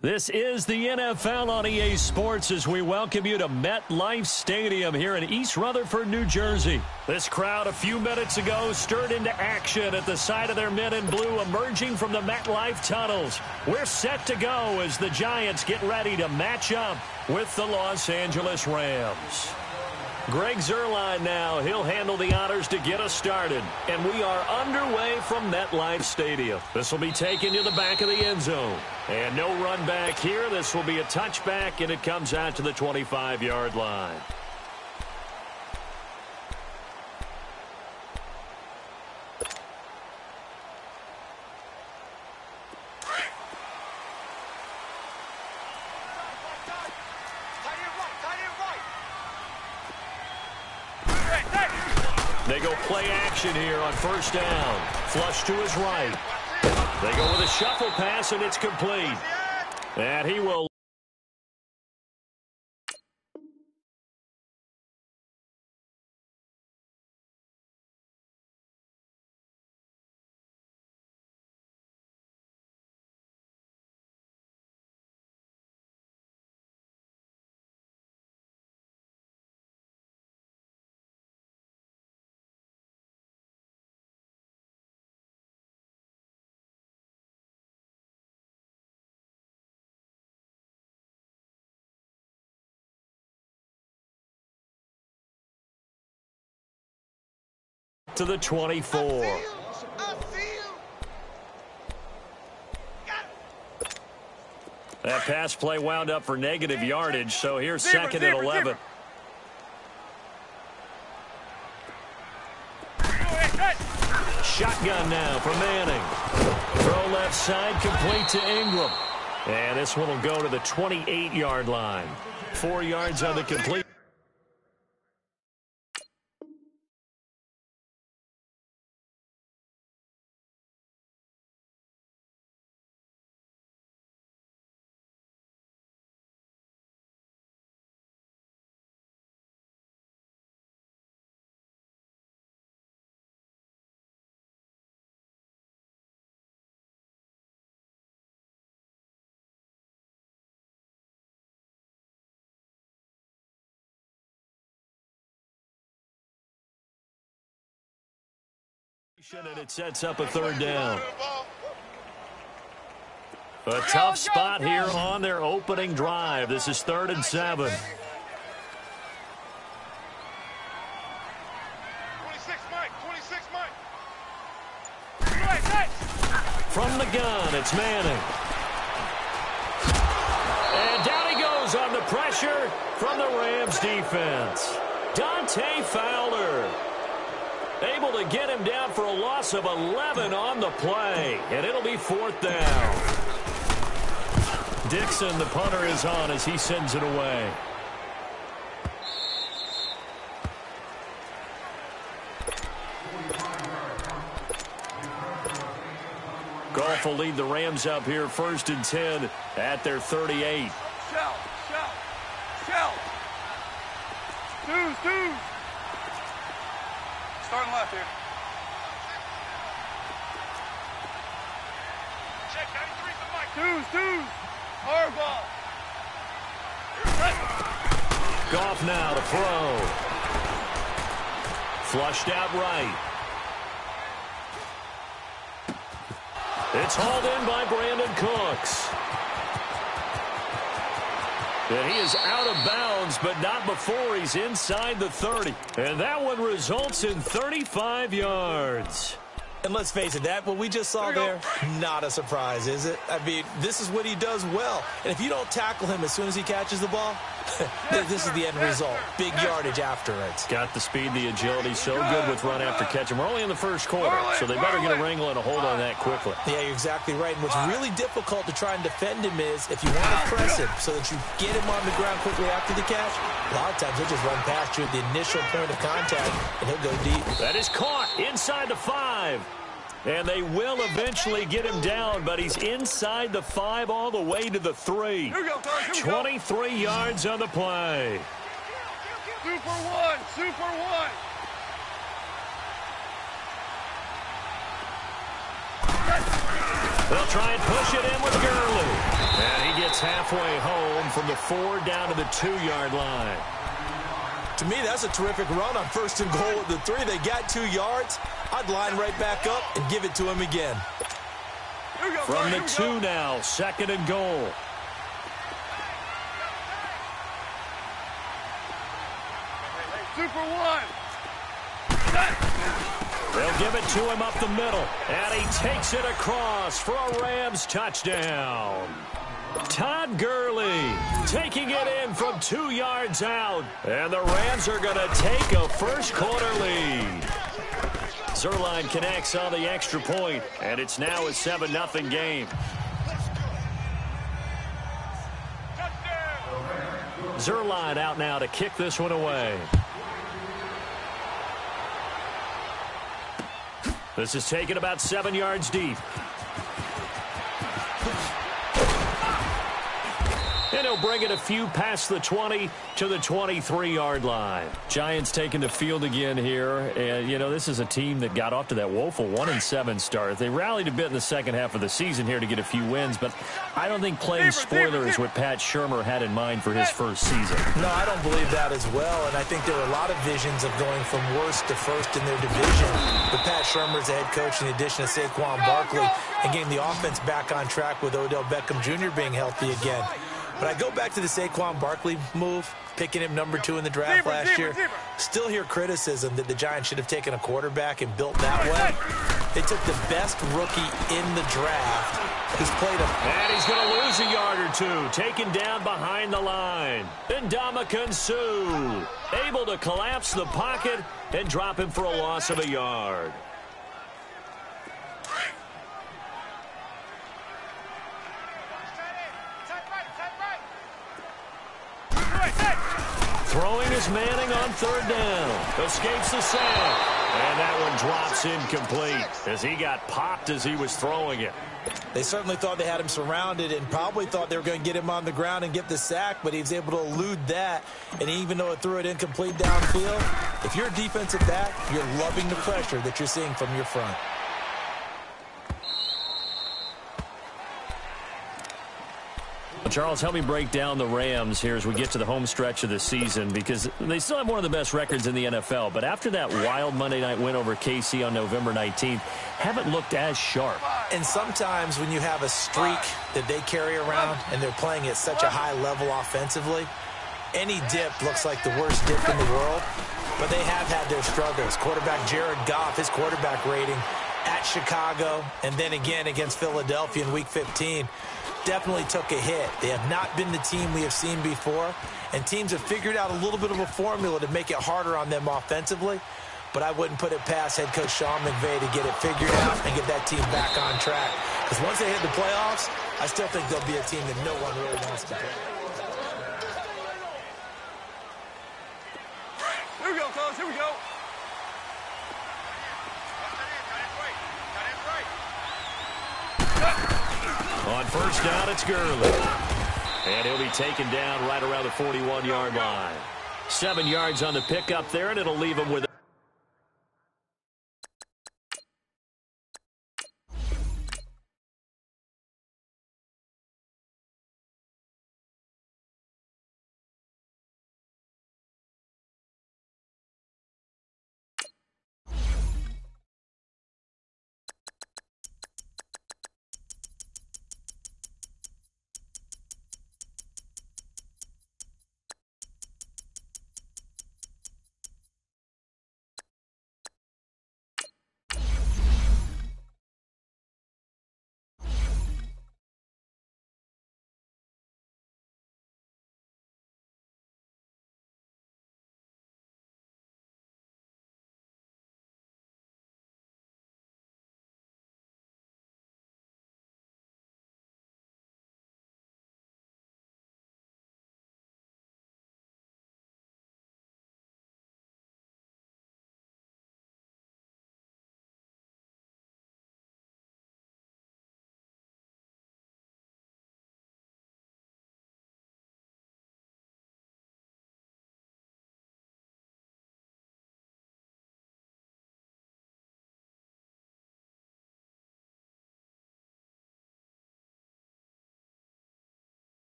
This is the NFL on EA Sports as we welcome you to MetLife Stadium here in East Rutherford, New Jersey. This crowd a few minutes ago stirred into action at the side of their men in blue emerging from the MetLife tunnels. We're set to go as the Giants get ready to match up with the Los Angeles Rams. Greg Zuerlein now. He'll handle the honors to get us started. And we are underway from MetLife Stadium. This will be taken to the back of the end zone. And no run back here. This will be a touchback, and it comes out to the 25-yard line. They go play action here on first down. Flush to his right. They go with a shuffle pass, and it's complete. And he will. To the 24. That pass play wound up for negative yardage, so here's second and 11. Shotgun now for Manning. Throw left side, complete to Ingram. And this one will go to the 28-yard line. 4 yards on the complete. And it sets up a third down. A tough spot here on their opening drive. This is 3rd and 7. 26, Mike. 26, Mike. From the gun, it's Manning. And down he goes on the pressure from the Rams defense. Dante Fowler able to get him down for a loss of 11 on the play. And it'll be 4th down. Dixon, the punter, is on as he sends it away. Goff will lead the Rams up here 1st and 10 at their 38. Shell. Dude. Starting left here. Check 93 for Mike. Twos. Hard ball. Goff now to throw. Flushed out right. It's hauled in by Brandon Cooks. And he is out of bounds, but not before he's inside the 30. And that one results in 35 yards. And let's face it, what we just saw there, not a surprise, is it? I mean, this is what he does well. And if you don't tackle him as soon as he catches the ball, this is the end result. Big yardage after it. Got the speed, the agility, so good with run after catch. And we're only in the first quarter, so they better get a wrangle and a hold on that quickly. Yeah, you're exactly right. And what's really difficult to try and defend him is if you want to press him so that you get him on the ground quickly after the catch, a lot of times he'll just run past you at the initial point of contact, and he'll go deep. That is caught inside the 5. And they will eventually get him down, but he's inside the 5 all the way to the 3. 23 yards on the play. Super one. They'll try and push it in with Gurley. And he gets gets halfway home from the 4 down to the 2-yard line. To me, that's a terrific run on 1st and goal at the 3. They got 2 yards. I'd line right back up and give it to him again. From the 2 now, 2nd and goal. Super 1. They'll give it to him up the middle. And he takes it across for a Rams touchdown. Todd Gurley taking it in from 2 yards out. And the Rams are going to take a first-quarter lead. Zerline connects on the extra point, and it's now a 7-0 game. Zerline out now to kick this one away. This is taken about 7 yards deep. And he'll bring it a few past the 20 to the 23-yard line. Giants taking the field again here. And, you know, this is a team that got off to that woeful 1-7 start. They rallied a bit in the second half of the season here to get a few wins, but I don't think playing spoiler is what Pat Shurmur had in mind for his first season. No, I don't believe that as well, and I think there are a lot of visions of going from worst to first in their division. But Pat Shurmur as the head coach, in the addition of Saquon Barkley, and getting the offense back on track with Odell Beckham Jr. being healthy again. But I go back to the Saquon Barkley move, picking him number 2 in the draft last year. Still hear criticism that the Giants should have taken a quarterback and built that way. They took the best rookie in the draft who's played a... And he's going to lose a yard or two, taken down behind the line. Ndamukong Suh able to collapse the pocket and drop him for a loss of a yard. Throwing is Manning on 3rd down. Escapes the sack. And that one drops incomplete as he got popped as he was throwing it. They certainly thought they had him surrounded and probably thought they were going to get him on the ground and get the sack, but he was able to elude that. And even though it threw it incomplete downfield, if you're a defensive back, you're loving the pressure that you're seeing from your front. Charles, help me break down the Rams here as we get to the home stretch of the season, because they still have one of the best records in the NFL. But after that wild Monday night win over KC on November 19th, haven't looked as sharp. And sometimes when you have a streak that they carry around and they're playing at such a high level offensively, any dip looks like the worst dip in the world. But they have had their struggles. Quarterback Jared Goff, his quarterback rating at Chicago and then again against Philadelphia in Week 15, definitely took a hit. They have not been the team we have seen before, and teams have figured out a little bit of a formula to make it harder on them offensively, but I wouldn't put it past head coach Sean McVay to get it figured out and get that team back on track. Because once they hit the playoffs, I still think they'll be a team that no one really wants to play. Here we go, fellas. Here we go. On 1st down, it's Gurley. And he'll be taken down right around the 41-yard line. 7 yards on the pickup there, and it'll leave him with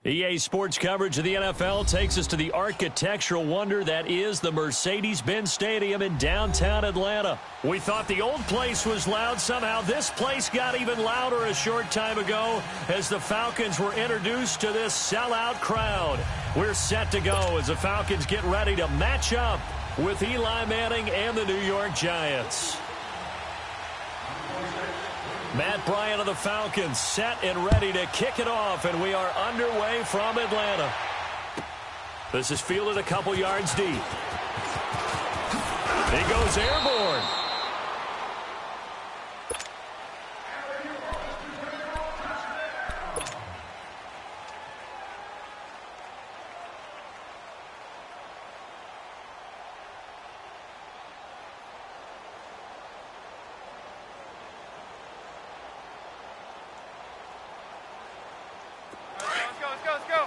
EA Sports coverage of the NFL takes us to the architectural wonder that is the Mercedes-Benz Stadium in downtown Atlanta. We thought the old place was loud. Somehow this place got even louder a short time ago as the Falcons were introduced to this sellout crowd. We're set to go as the Falcons get ready to match up with Eli Manning and the New York Giants. Matt Bryant of the Falcons set and ready to kick it off, and we are underway from Atlanta. This is fielded a couple yards deep. He goes airborne. Let's go.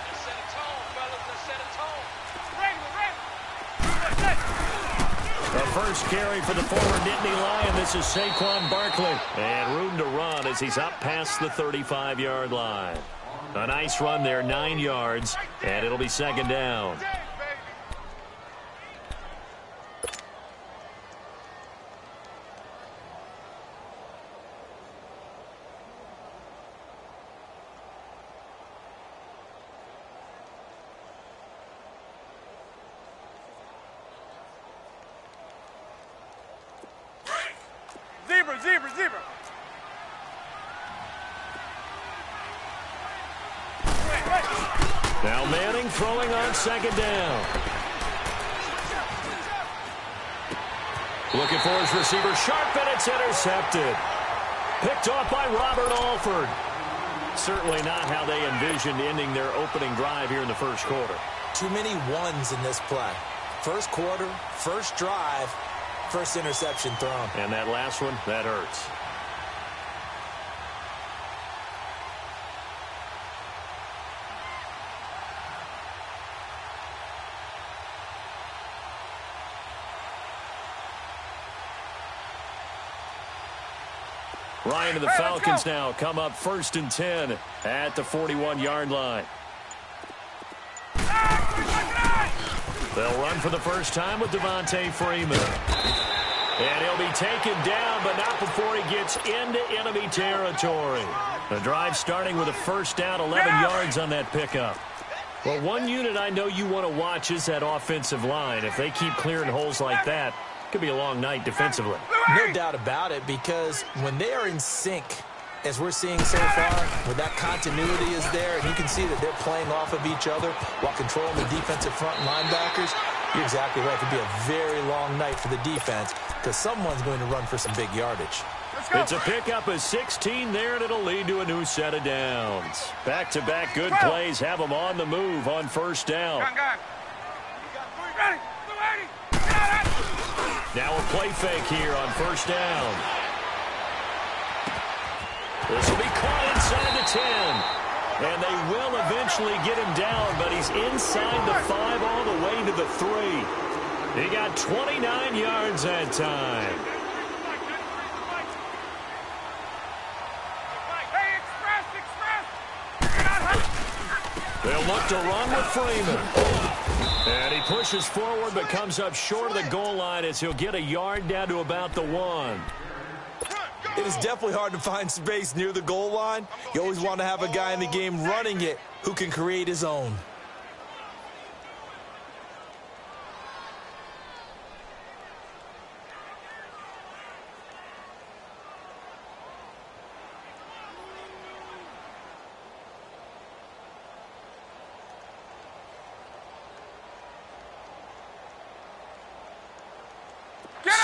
Let's set a tone, fellas. Let's set a tone. The first carry for the former Nittany Lion. This is Saquon Barkley. And room to run as he's up past the 35-yard line. A nice run there, 9 yards, and it'll be second down. Zebra. Now Manning throwing on second down. Looking for his receiver, sharp, and it's intercepted. Picked off by Robert Alford. Certainly not how they envisioned ending their opening drive here in the first quarter. Too many ones in this play. First quarter, first drive, first interception thrown. And that last one, that hurts. Ryan and the Falcons now come up 1st and 10 at the 41-yard line. They'll run for the first time with Devontae Freeman. And he'll be taken down, but not before he gets into enemy territory. The drive starting with a first down, 11 yards on that pickup. Well, one unit I know you want to watch is that offensive line. If they keep clearing holes like that, it could be a long night defensively. No doubt about it, because when they are in sync, as we're seeing so far, where that continuity is there, and you can see that they're playing off of each other while controlling the defensive front linebackers, you're exactly right. It could be a very long night for the defense because someone's going to run for some big yardage. It's a pickup of 16 there, and it'll lead to a new set of downs. Back-to-back good plays have them on the move on first down. Now a play fake here on first down. This will be caught inside the 10. And they will eventually get him down, but he's inside the 5 all the way to the 3. He got 29 yards that time. They'll look to run with Freeman. And he pushes forward but comes up short of the goal line as he'll get a yard down to about the 1. It is definitely hard to find space near the goal line. You always want to have a guy in the game running it who can create his own.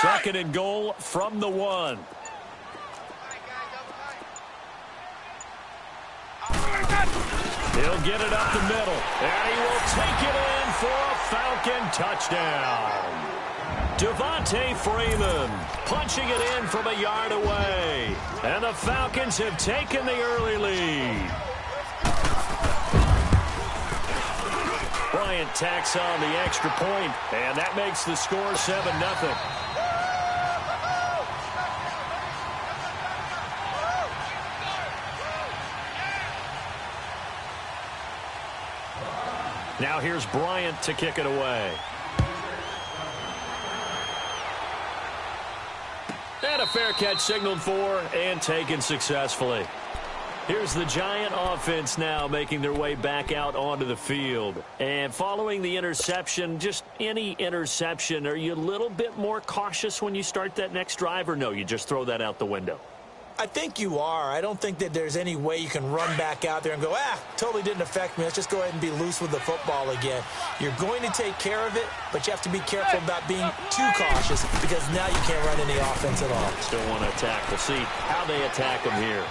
Second and goal from the 1. He'll get it up the middle, and he will take it in for a Falcon touchdown. Devontae Freeman punching it in from a yard away. And the Falcons have taken the early lead. Bryant tacks on the extra point, and that makes the score 7-0. Now here's Bryant to kick it away. And a fair catch signaled for and taken successfully. Here's the Giant offense now making their way back out onto the field. And following the interception, just any interception, are you a little bit more cautious when you start that next drive, or no, you just throw that out the window? I think you are. I don't think that there's any way you can run back out there and go, totally didn't affect me. Let's just go ahead and be loose with the football again. You're going to take care of it, but you have to be careful about being too cautious because now you can't run any offense at all. Still want to attack. We'll see how they attack him here.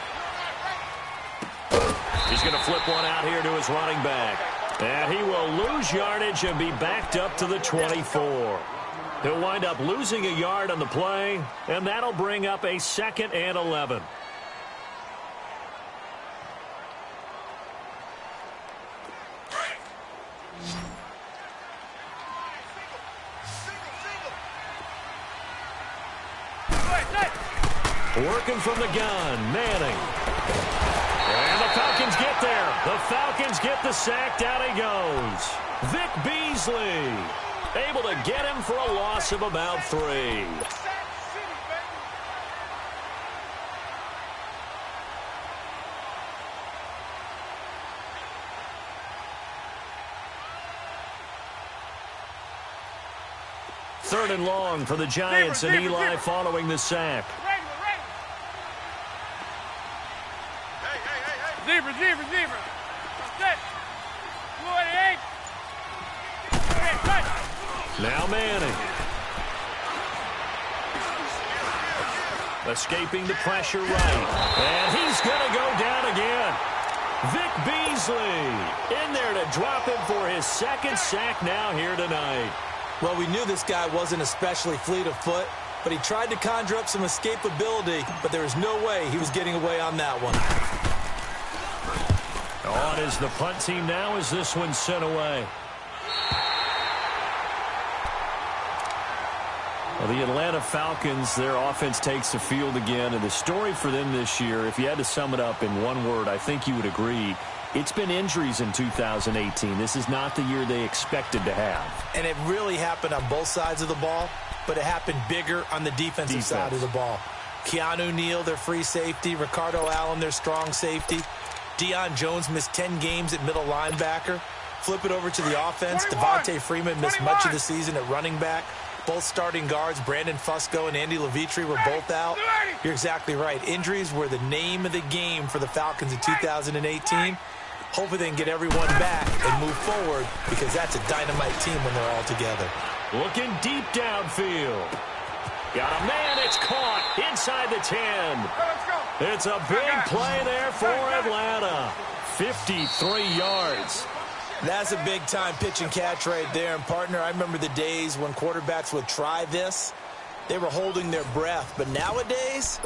He's going to flip one out here to his running back. And he will lose yardage and be backed up to the 24. He'll wind up losing a yard on the play, and that'll bring up a 2nd and 11. Working from the gun, Manning. And the Falcons get there. The Falcons get the sack. Down he goes. Vic Beasley able to get him for a loss of about 3. Third and long for the Giants and Eli following the sack. Zebra. Set. Now Manning. Escaping the pressure right. And he's going to go down again. Vic Beasley in there to drop him for his 2nd sack now here tonight. Well, we knew this guy wasn't especially fleet of foot, but he tried to conjure up some escapability, but there was no way he was getting away on that one. On is the punt team now as this one's sent away. Well, the Atlanta Falcons, their offense takes the field again, and the story for them this year, if you had to sum it up in one word, I think you would agree, it's been injuries in 2018. This is not the year they expected to have. And it really happened on both sides of the ball, but it happened bigger on the defensive side of the ball. Keanu Neal, their free safety. Ricardo Allen, their strong safety. Deion Jones missed 10 games at middle linebacker. Flip it over to the offense. Devontae Freeman missed much of the season at running back. Both starting guards, Brandon Fusco and Andy Levitre, were both out. You're exactly right. Injuries were the name of the game for the Falcons in 2018. Hopefully they can get everyone back and move forward because that's a dynamite team when they're all together. Looking deep downfield. Got a man, it's caught inside the 10. It's a big play there for Atlanta. 53 yards. That's a big-time pitch and catch right there. And, partner, I remember the days when quarterbacks would try this. They were holding their breath. But nowadays,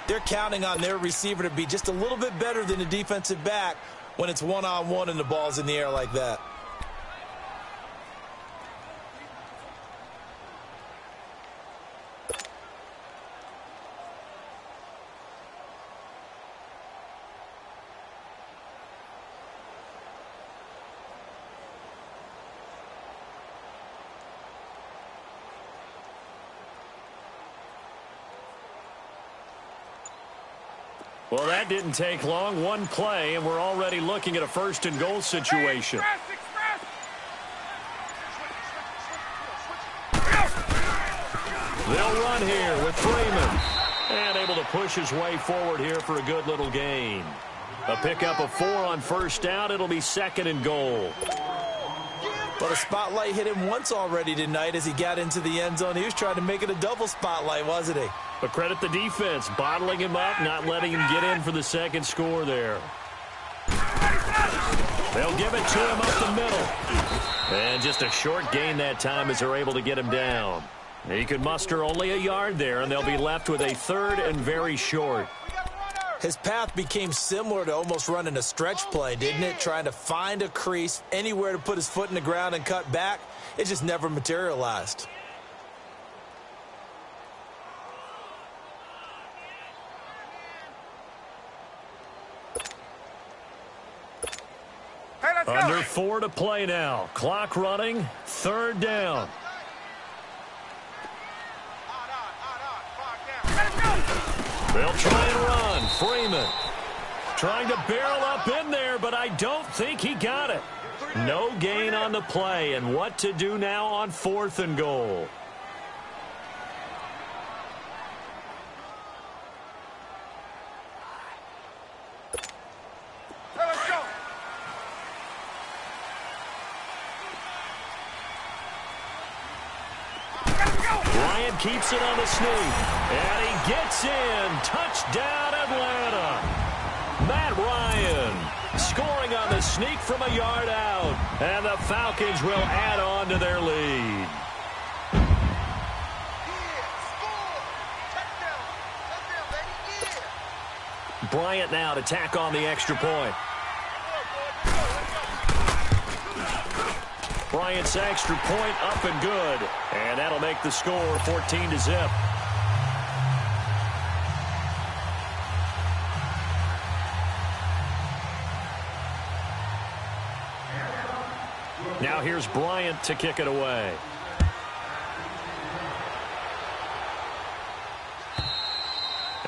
they're counting on their receiver to be just a little bit better than the defensive back when it's one-on-one and the ball's in the air like that. Well, that didn't take long. One play, and we're already looking at a 1st and goal situation. They'll run here with Freeman. And able to push his way forward here for a good little gain. A pickup of 4 on 1st down. It'll be 2nd and goal. But a spotlight hit him once already tonight as he got into the end zone. He was trying to make it a double spotlight, wasn't he? But credit the defense, bottling him up, not letting him get in for the 2nd score there. They'll give it to him up the middle. And just a short gain that time as they're able to get him down. He could muster only a yard there, and they'll be left with a 3rd and very short. His path became similar to almost running a stretch play, didn't it? Trying to find a crease, anywhere to put his foot in the ground and cut back. It just never materialized. Hey, let's Under 4 to play now. Clock running. 3rd down. They'll try and run. Freeman trying to barrel up in there, but I don't think he got it. No gain on the play, and what to do now on 4th and goal. Bryant keeps it on the sneak, and he gets in. Touchdown, Atlanta. Matt Ryan scoring on the sneak from a yard out, and the Falcons will add on to their lead. Bryant now to tack on the extra point. Bryant's extra point up and good, and that'll make the score 14-0. Now here's Bryant to kick it away.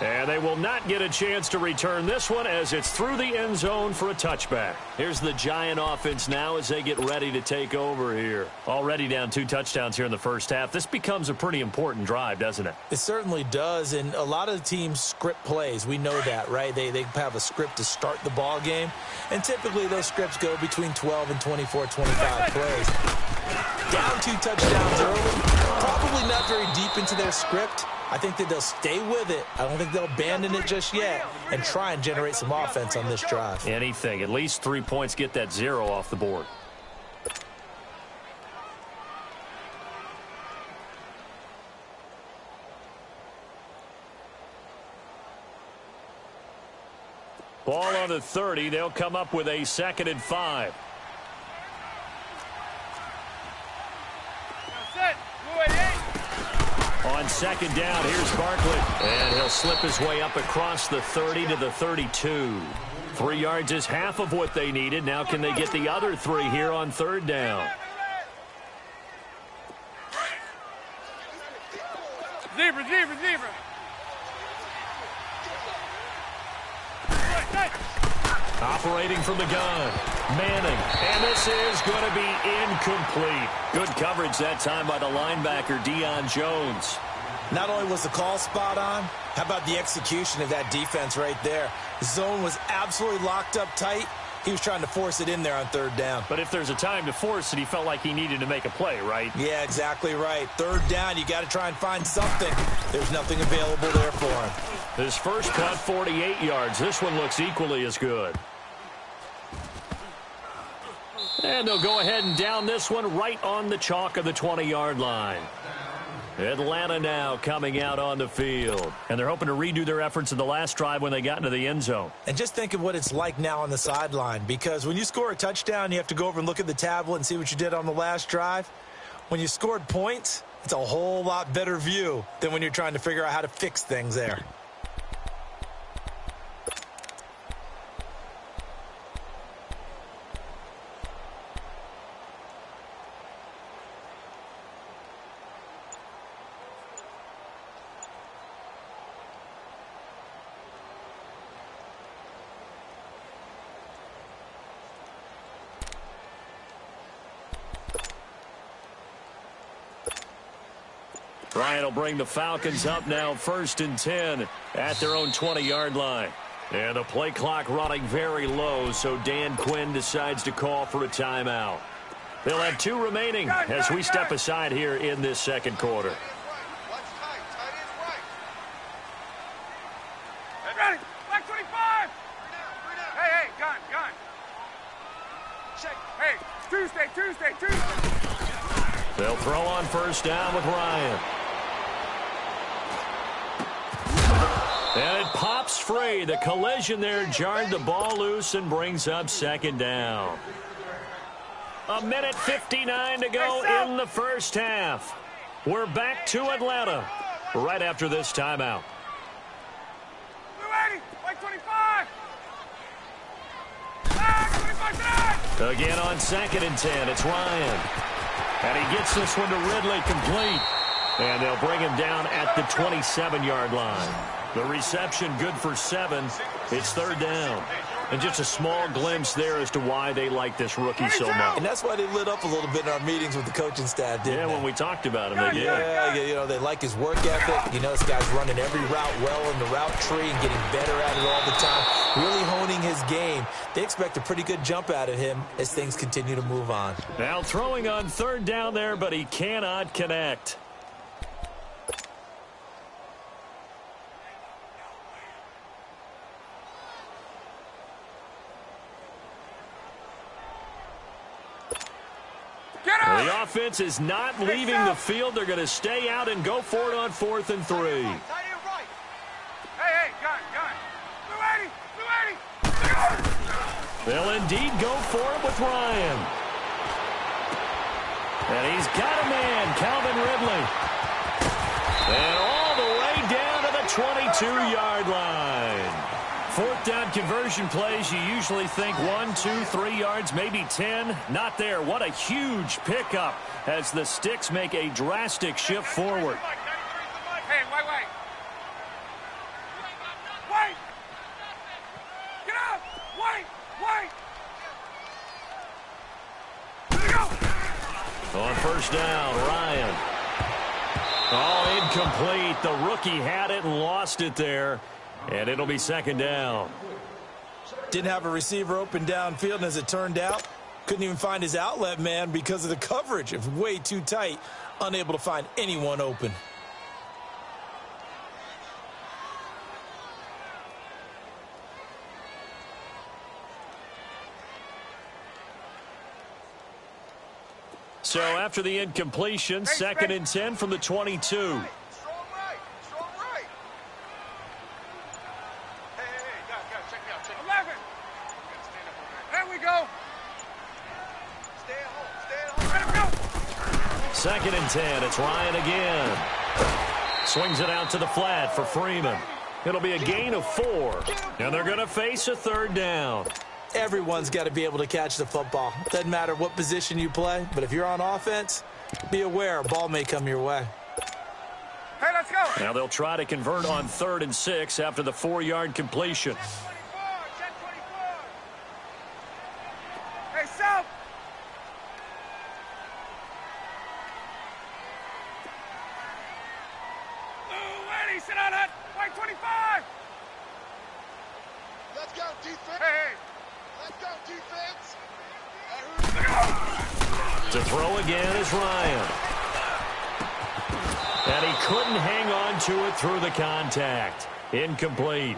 And they will not get a chance to return this one as it's through the end zone for a touchback. Here's the Giant offense now as they get ready to take over here. Already down 2 touchdowns here in the first half. This becomes a pretty important drive, doesn't it? It certainly does, and a lot of the teams script plays. We know that, right? They have a script to start the ball game, and typically those scripts go between 12 and 24, 25 plays. Down 2 touchdowns early, probably not very deep into their script. I think that they'll stay with it. I don't think they'll abandon it just yet and try and generate some offense on this drive. Anything. At least 3 points, get that 0 off the board. Ball on the 30. They'll come up with a 2nd and 5. On 2nd down, here's Barkley. And he'll slip his way up across the 30 to the 32. 3 yards is half of what they needed. Now can they get the other 3 here on 3rd down? Zebra. Operating from the gun, Manning. And this is going to be incomplete. Good coverage that time by the linebacker, Deion Jones. Not only was the call spot on, how about the execution of that defense right there? The zone was absolutely locked up tight. He was trying to force it in there on 3rd down. But if there's a time to force it, he felt like he needed to make a play, right? Yeah, exactly right. 3rd down, you got to try and find something. There's nothing available there for him. His first punt, 48 yards. This one looks equally as good. And they'll go ahead and down this one right on the chalk of the 20-yard line. Atlanta now coming out on the field. And they're hoping to redo their efforts in the last drive when they got into the end zone. And just think of what it's like now on the sideline, because when you score a touchdown, you have to go over and look at the tablet and see what you did on the last drive. When you scored points, it's a whole lot better view than when you're trying to figure out how to fix things there. Bryant will bring the Falcons up now 1st and 10 at their own 20-yard line. And the play clock running very low, so Dan Quinn decides to call for a timeout. They'll have 2 remaining as we step aside here in this 2nd quarter. Ready, Black 25. Hey, gun. Hey, Tuesday. They'll throw on 1st down with Ryan. And it pops free. The collision there jarred the ball loose and brings up 2nd down. 1:59 to go in the first half. We're back to Atlanta right after this timeout. We're ready. Like 25. 25 back. Again on 2nd and 10, it's Ryan. And he gets this one to Ridley, complete. And they'll bring him down at the 27-yard line. The reception good for 7. It's 3rd down. And just a small glimpse there as to why they like this rookie so much. And that's why they lit up a little bit in our meetings with the coaching staff, didn't they? When we talked about him, they did. Yeah, you know, they like his work ethic. You know, this guy's running every route well in the route tree and getting better at it all the time, really honing his game. They expect a pretty good jump out of him as things continue to move on. Now throwing on 3rd down there, but he cannot connect. The offense is not leaving the field. They're going to stay out and go for it on 4th and 3. Hey, gun. 280. They'll indeed go for it with Ryan. And he's got a man, Calvin Ridley. And all the way down to the 22-yard line. 4th down conversion plays, you usually think 1, 2, 3 yards, maybe 10. Not there. What a huge pickup as the Sticks make a drastic shift forward. Hey, wait. Get up! Wait! Here we go! On 1st down, Ryan. Oh, incomplete. The rookie had it and lost it there. And it'll be 2nd down. Didn't have a receiver open downfield, and as it turned out, couldn't even find his outlet man because of the coverage. It was way too tight, unable to find anyone open. So after the incompletion, 2nd and 10 from the 22. Second and 10, it's Ryan again. Swings it out to the flat for Freeman. It'll be a gain of 4, and they're going to face a 3rd down. Everyone's got to be able to catch the football. Doesn't matter what position you play, but if you're on offense, be aware a ball may come your way. Hey, let's go. Now they'll try to convert on 3rd and 6 after the 4-yard completion. Check 24. Hey, South. Sit on it. White 25. Let's go, defense. Hey. Let's go, defense. To throw again is Ryan. And he couldn't hang on to it through the contact. Incomplete.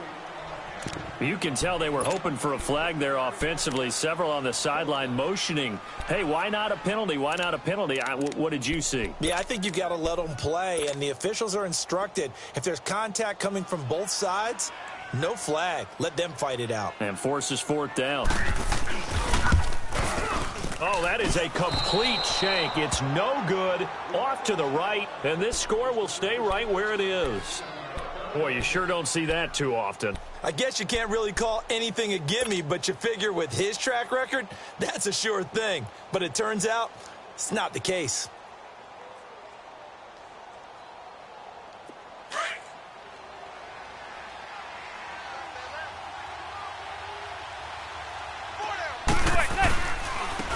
You can tell they were hoping for a flag there offensively. Several on the sideline motioning. Hey, why not a penalty? Why not a penalty? What did you see? Yeah, I think you've got to let them play, and the officials are instructed. If there's contact coming from both sides, no flag. Let them fight it out. And forces 4th down. Oh, that is a complete shank. It's no good. Off to the right, and this score will stay right where it is. Boy, you sure don't see that too often. I guess you can't really call anything a gimme, but you figure with his track record, that's a sure thing. But it turns out it's not the case.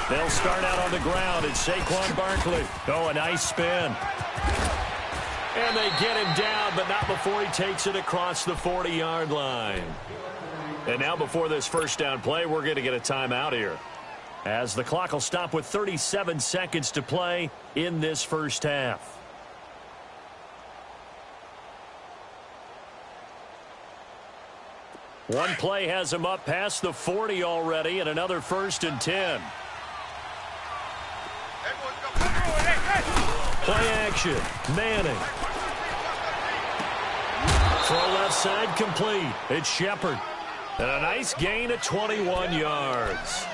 They'll start out on the ground. It's Saquon Barkley. Oh, a nice spin. And they get him down, but not before he takes it across the 40-yard line. And now before this 1st down play, we're going to get a timeout here, as the clock will stop with 37 seconds to play in this 1st half. One play has him up past the 40 already, and another 1st and 10. Play action. Manning. Throw left side complete. It's Shepard. And a nice gain of 21 yards.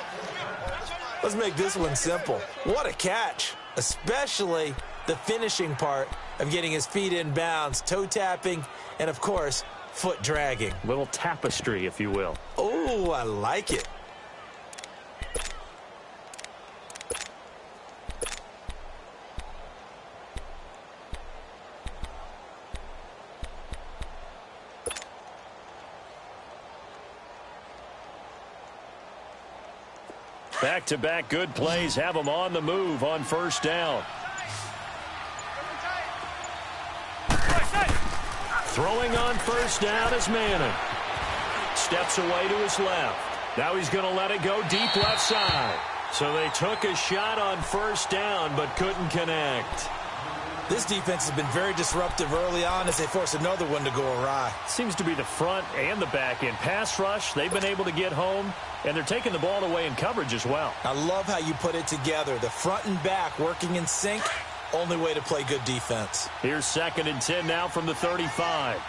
Let's make this one simple. What a catch, especially the finishing part of getting his feet in bounds, toe tapping, and, of course, foot dragging. Little tapestry, if you will. Oh, I like it. Back-to-back good plays have them on the move on first down. Throwing on first down is Manning. Steps away to his left. Now he's going to let it go deep left side. So they took a shot on first down but couldn't connect. This defense has been very disruptive early on as they force another one to go awry. Seems to be the front and the back end. Pass rush, they've been able to get home, and they're taking the ball away in coverage as well. I love how you put it together. The front and back working in sync, only way to play good defense. Here's 2nd and 10 now from the 35.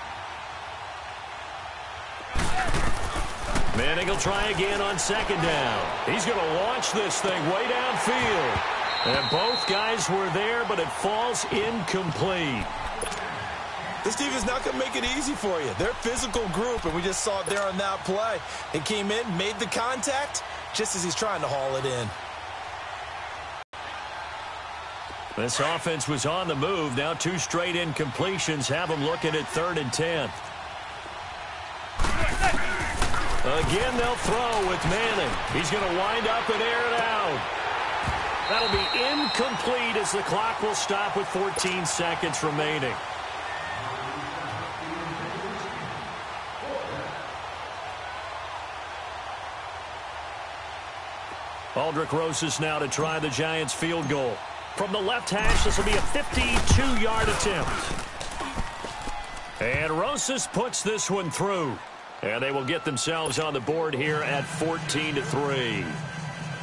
Manning will try again on 2nd down. He's going to launch this thing way downfield. And both guys were there, but it falls incomplete. This defense is not going to make it easy for you. They're a physical group, and we just saw it there on that play. They came in, made the contact, just as he's trying to haul it in. This offense was on the move. Now 2 straight incompletions have them looking at 3rd and 10. Again, they'll throw with Manning. He's going to wind up and air it out. That'll be incomplete as the clock will stop with 14 seconds remaining. Aldrick Rosas now to try the Giants field goal. From the left hash, this will be a 52-yard attempt. And Rosas puts this one through. And they will get themselves on the board here at 14-3.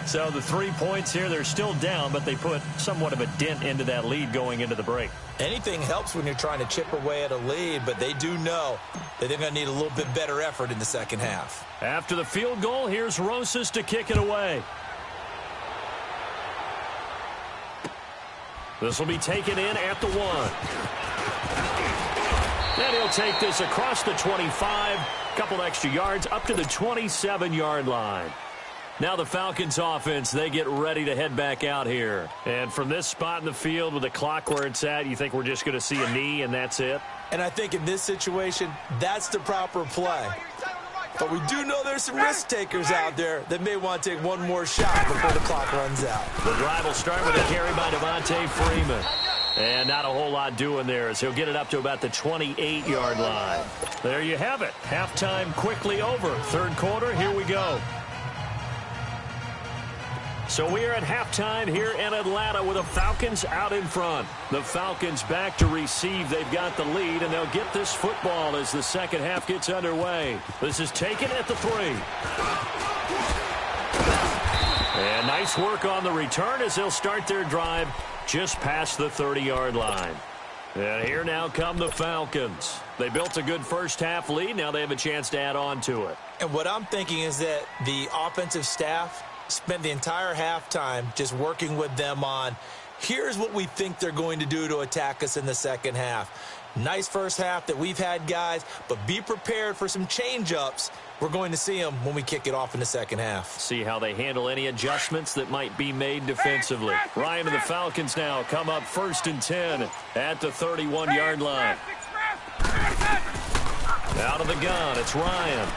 So the 3 points here, they're still down, but they put somewhat of a dent into that lead going into the break. Anything helps when you're trying to chip away at a lead, but they do know that they're going to need a little bit better effort in the second half. After the field goal, here's Rosas to kick it away. This will be taken in at the 1. And he'll take this across the 25, couple extra yards up to the 27-yard line. Now the Falcons offense, they get ready to head back out here. And from this spot in the field with the clock where it's at, you think we're just going to see a knee and that's it? And I think in this situation, that's the proper play. But we do know there's some risk takers out there that may want to take one more shot before the clock runs out. The drive will start with a carry by Devontae Freeman. And not a whole lot doing there as he'll get it up to about the 28-yard line. There you have it. Halftime quickly over. 3rd quarter, here we go. So we are at halftime here in Atlanta with the Falcons out in front. The Falcons back to receive. They've got the lead, and they'll get this football as the second half gets underway. This is taken at the 3. And nice work on the return as they'll start their drive just past the 30-yard line. And here now come the Falcons. They built a good first half lead. Now they have a chance to add on to it. And what I'm thinking is that the offensive staff spent the entire halftime just working with them on, here's what we think they're going to do to attack us in the second half. Nice first half that we've had, guys, but be prepared for some change-ups. We're going to see them when we kick it off in the second half. See how they handle any adjustments that might be made defensively. Ryan and the Falcons now come up 1st and 10 at the 31-yard line. Out of the gun, it's Ryan.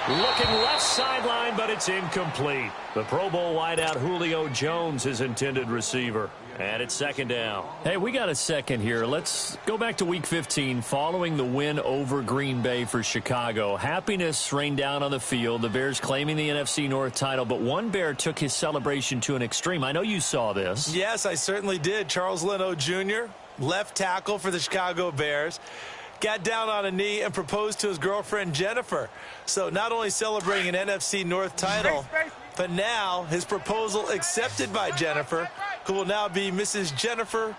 Looking left sideline, but it's incomplete. The Pro Bowl wideout Julio Jones, his intended receiver. And it's 2nd down. Hey, we got a second here. Let's go back to Week 15 following the win over Green Bay for Chicago. Happiness rained down on the field. The Bears claiming the NFC North title, but one Bear took his celebration to an extreme. I know you saw this. Yes, I certainly did. Charles Leno Jr., left tackle for the Chicago Bears, got down on a knee and proposed to his girlfriend Jennifer. So not only celebrating an NFC North title, but now his proposal accepted by Jennifer, who will now be Mrs. Jennifer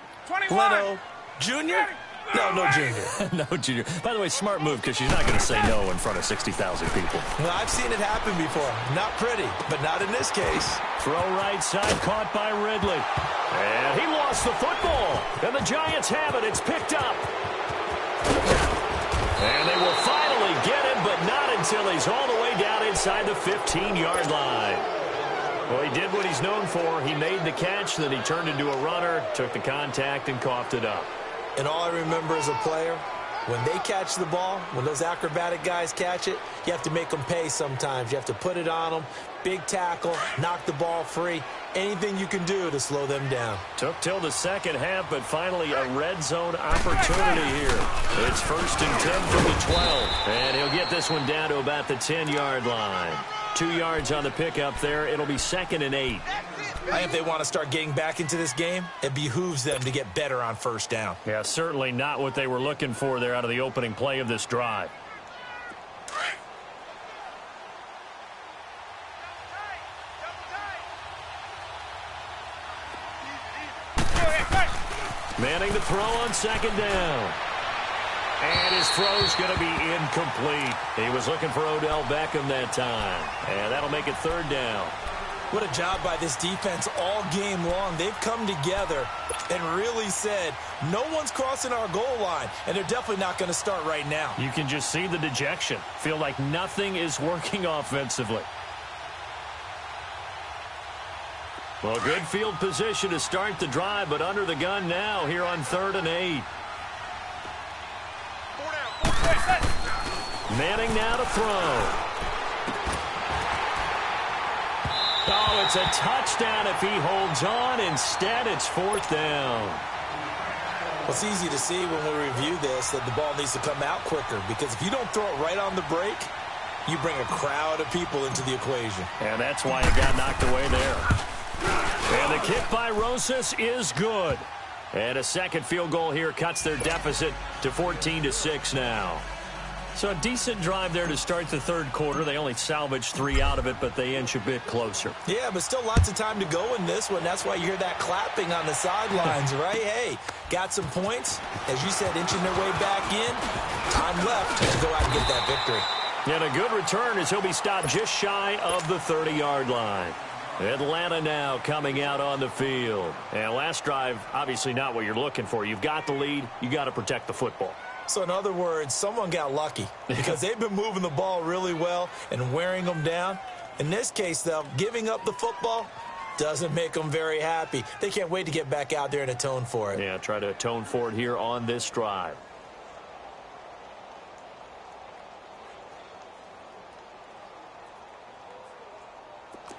Leno Jr.? No Junior. No Junior. By the way, smart move because she's not going to say no in front of 60,000 people. Well, I've seen it happen before. Not pretty, but not in this case. Throw right side caught by Ridley. And he lost the football. And the Giants have it. It's picked up. And they will finally get him, but not until he's all the way down inside the 15-yard line. Well, he did what he's known for. He made the catch, then he turned into a runner, took the contact, and coughed it up. And all I remember as a player When they catch the ball, when those acrobatic guys catch it, you have to make them pay sometimes. You have to put it on them, big tackle, knock the ball free. Anything you can do to slow them down. Took till the second half, but finally a red zone opportunity here. It's 1st and 10 from the 12. And he'll get this one down to about the 10-yard line. 2 yards on the pickup there. It'll be 2nd and 8. I think if they want to start getting back into this game, it behooves them to get better on first down. Yeah, certainly not what they were looking for there out of the opening play of this drive. Manning the throw on 2nd down. And his throw's going to be incomplete. He was looking for Odell Beckham that time. And that'll make it 3rd down. What a job by this defense all game long. They've come together and really said, no one's crossing our goal line, and they're definitely not going to start right now. You can just see the dejection. Feel like nothing is working offensively. Well, good field position to start the drive, but under the gun now here on 3rd and 8. Manning now to throw. Oh, it's a touchdown if he holds on. Instead, it's 4th down. Well, it's easy to see when we review this that the ball needs to come out quicker, because if you don't throw it right on the break, you bring a crowd of people into the equation. And that's why it got knocked away there. And the kick by Rosas is good. And a second field goal here cuts their deficit to 14-6 now. So a decent drive there to start the 3rd quarter. They only salvaged 3 out of it, but they inch a bit closer. Yeah, but still lots of time to go in this one. That's why you hear that clapping on the sidelines, right? Hey, got some points. As you said, inching their way back in. Time left to go out and get that victory. And a good return as he'll be stopped just shy of the 30-yard line. Atlanta now coming out on the field. And last drive, obviously not what you're looking for. You've got the lead. You got to protect the football. So in other words, someone got lucky because they've been moving the ball really well and wearing them down. In this case, though, giving up the football doesn't make them very happy. They can't wait to get back out there and atone for it. Yeah, try to atone for it here on this drive.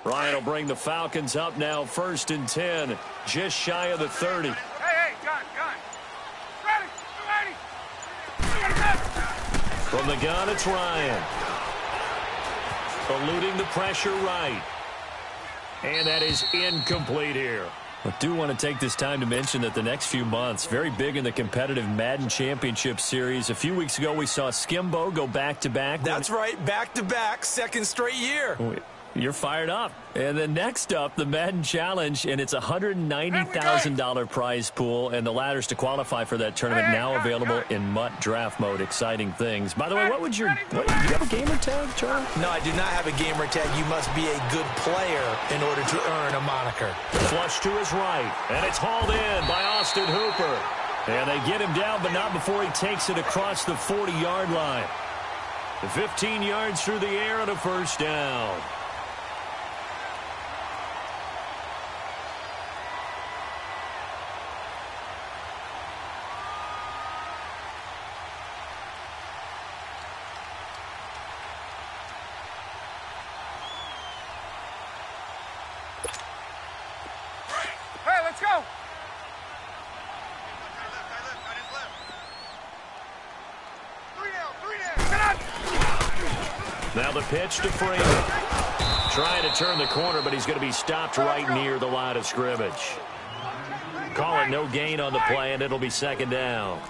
Ryan will bring the Falcons up now, 1st and 10, just shy of the 30. Hey, gun. Ready. From the gun, it's Ryan. Eluding the pressure right. And that is incomplete here. I do want to take this time to mention that the next few months, very big in the competitive Madden Championship Series. A few weeks ago, we saw Skimbo go back-to-back. That's right, back-to-back, 2nd straight year. You're fired up. And then next up, the Madden Challenge, and it's a $190,000 prize pool, and the ladders to qualify for that tournament now available in MUT draft mode. Exciting things. By the way, do you have a gamer tag, Charlie? No, I do not have a gamer tag. You must be a good player in order to earn a moniker. Flush to his right, and it's hauled in by Austin Hooper. And they get him down, but not before he takes it across the 40-yard line. 15 yards through the air and a 1st down. Let's go. Now the pitch to Freeman. Trying to turn the corner, but he's going to be stopped right near the line of scrimmage. Call it no gain on the play, and it'll be 2nd down.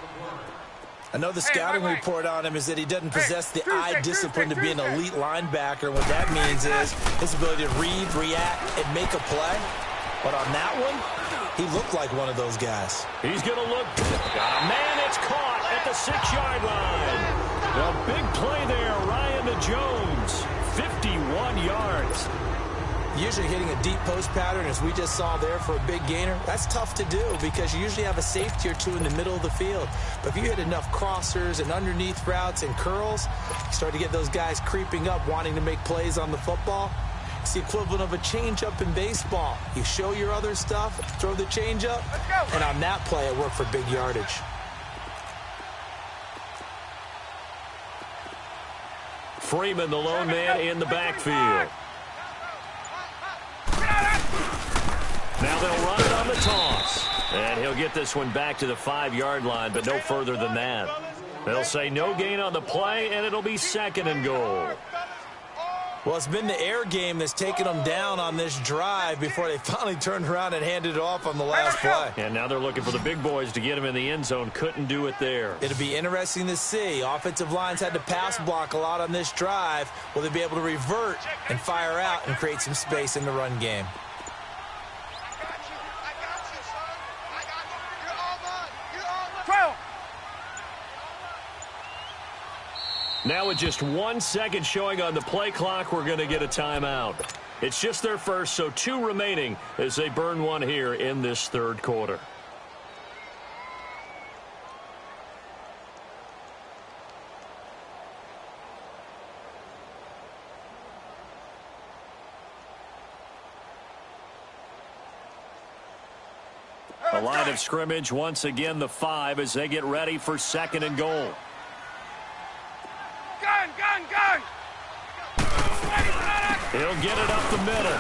I know the scouting report on him is that he doesn't possess the eye discipline to be an elite linebacker. What that means is his ability to read, react, and make a play. But on that one, he looked like one of those guys. He's going to look. Got a man. It's caught at the 6-yard line. A big play there. Ryan to Jones. 51 yards. Usually hitting a deep post pattern, as we just saw there for a big gainer, that's tough to do because you usually have a safety or two in the middle of the field. But if you hit enough crossers and underneath routes and curls, you start to get those guys creeping up, wanting to make plays on the football. It's the equivalent of a changeup in baseball. You show your other stuff, throw the changeup, and on that play, it worked for big yardage. Freeman, the lone man in the backfield. Now they'll run it on the toss. And he'll get this one back to the 5-yard line, but no further than that. They'll say no gain on the play, and it'll be 2nd and goal. Well, it's been the air game that's taken them down on this drive before they finally turned around and handed it off on the last play. And now they're looking for the big boys to get him in the end zone. Couldn't do it there. It'll be interesting to see. Offensive lines had to pass block a lot on this drive. Will they be able to revert and fire out and create some space in the run game? Now with just 1 second showing on the play clock, we're going to get a timeout. It's just their first, so 2 remaining as they burn one here in this 3rd quarter. The line of scrimmage, once again, the 5 as they get ready for 2nd and goal. Gun! He'll get it up the middle.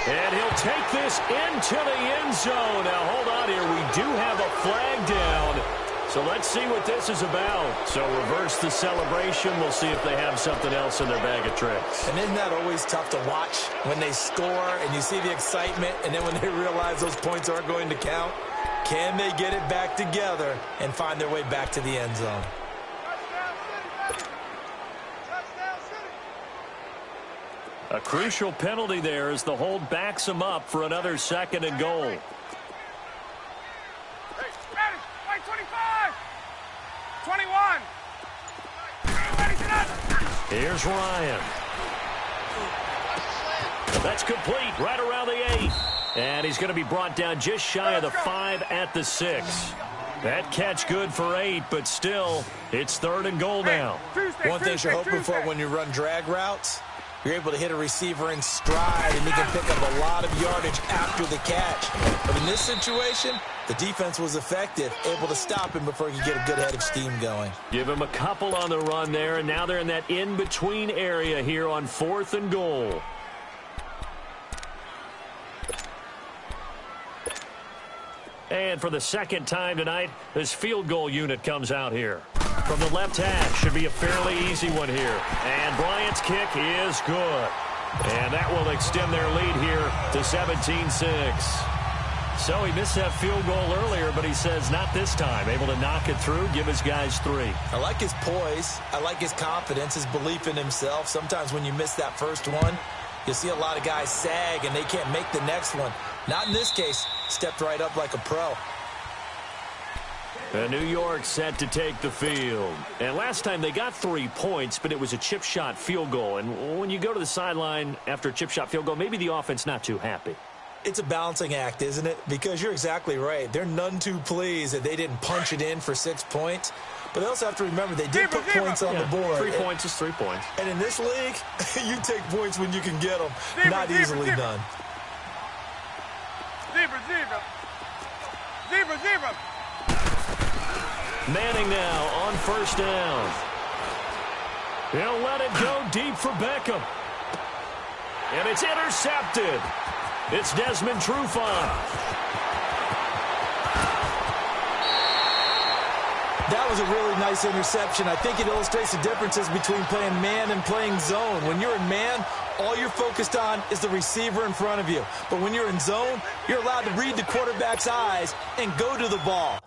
And he'll take this into the end zone. Now, hold on here. We do have a flag down. So let's see what this is about. So reverse the celebration. We'll see if they have something else in their bag of tricks. And isn't that always tough to watch when they score and you see the excitement, and then when they realize those points aren't going to count? Can they get it back together and find their way back to the end zone? A crucial penalty there as the hold backs him up for another 2nd and goal. Hey, ready, 25, 21. Here's Ryan. That's complete right around the 8. And he's going to be brought down just shy of the 5 at the 6. That catch good for 8, but still, it's 3rd and goal now. One thing you're hoping for when you run drag routes, you're able to hit a receiver in stride, and he can pick up a lot of yardage after the catch. But in this situation, the defense was effective, able to stop him before he could get a good head of steam going. Give him a couple on the run there, and now they're in that in-between area here on 4th and goal. And for the 2nd time tonight, this field goal unit comes out here. From the left hash, should be a fairly easy one here. And Bryant's kick is good. And that will extend their lead here to 17-6. So he missed that field goal earlier, but he says not this time. Able to knock it through, give his guys 3. I like his poise. I like his confidence, his belief in himself. Sometimes when you miss that first one, you see a lot of guys sag and they can't make the next one. Not in this case. Stepped right up like a pro. And New York set to take the field. And last time they got 3 points, but it was a chip shot field goal. And when you go to the sideline after a chip shot field goal, maybe the offense not too happy. It's a balancing act, isn't it? Because you're exactly right. They're none too pleased that they didn't punch it in for 6 points. But they also have to remember they did put points on the board. 3 points is 3 points. And in this league, you take points when you can get them. Not easily done. Zebra. Manning now on 1st down. He'll let it go deep for Beckham. And it's intercepted. It's Desmond Trufant. That was a really nice interception. I think it illustrates the differences between playing man and playing zone. When you're in man, all you're focused on is the receiver in front of you. But when you're in zone, you're allowed to read the quarterback's eyes and go to the ball.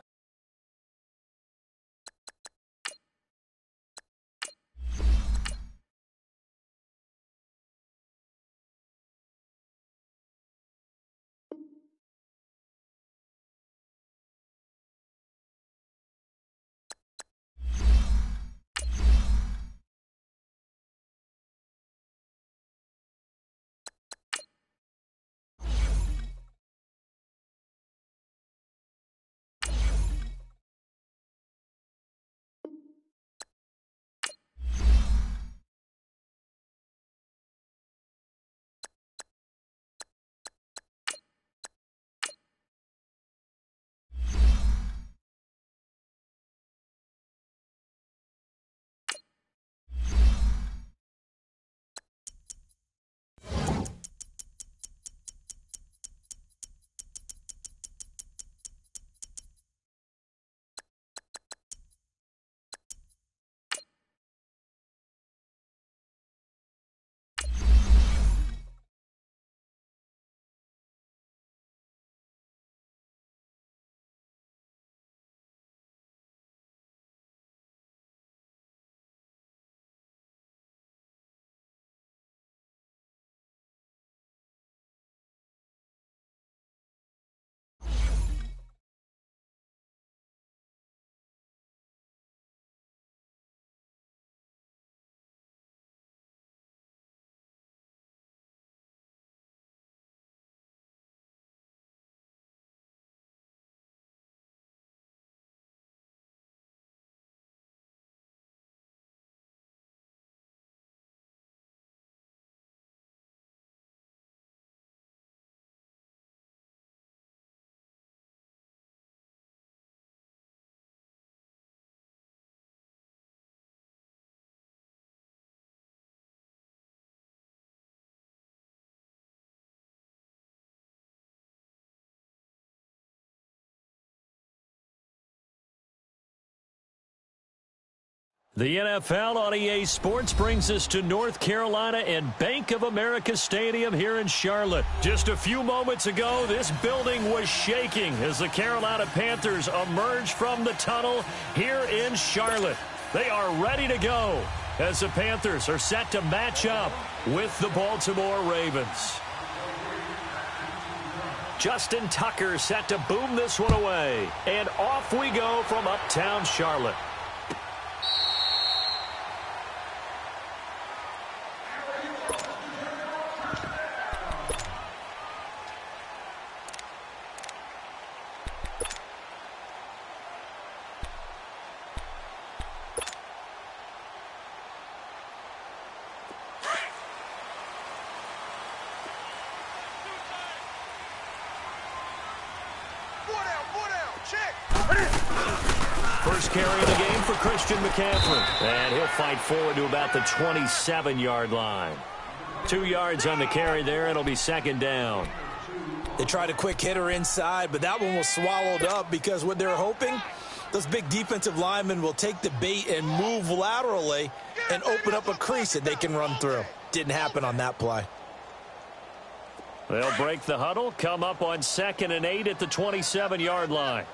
The NFL on EA Sports brings us to North Carolina and Bank of America Stadium here in Charlotte. Just a few moments ago, this building was shaking as the Carolina Panthers emerged from the tunnel here in Charlotte. They are ready to go as the Panthers are set to match up with the Baltimore Ravens. Justin Tucker set to boom this one away. And off we go from uptown Charlotte. First carry of the game for Christian McCaffrey. And he'll fight forward to about the 27-yard line. 2 yards on the carry there. It'll be second down. They tried a quick hitter inside, but that one was swallowed up because what they're hoping, those big defensive linemen will take the bait and move laterally and open up a crease that they can run through. Didn't happen on that play. They'll break the huddle, come up on 2nd and 8 at the 27-yard line.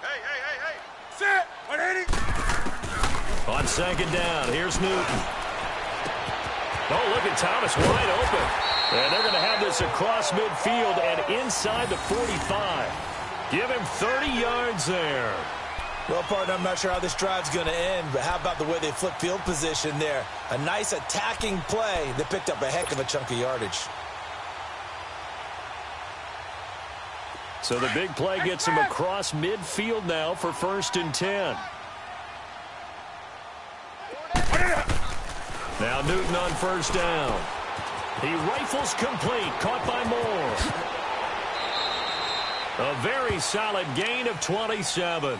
Hey. Set. 180. On second down, here's Newton. Oh, look at Thomas wide open. And they're going to have this across midfield and inside the 45. Give him 30 yards there. Well, partner, I'm not sure how this drive's going to end, but how about the way they flip field position there? A nice attacking play that picked up a heck of a chunk of yardage. So the big play gets him across midfield now for 1st and 10. Now Newton on 1st down. He rifles complete, caught by Moore. A very solid gain of 27.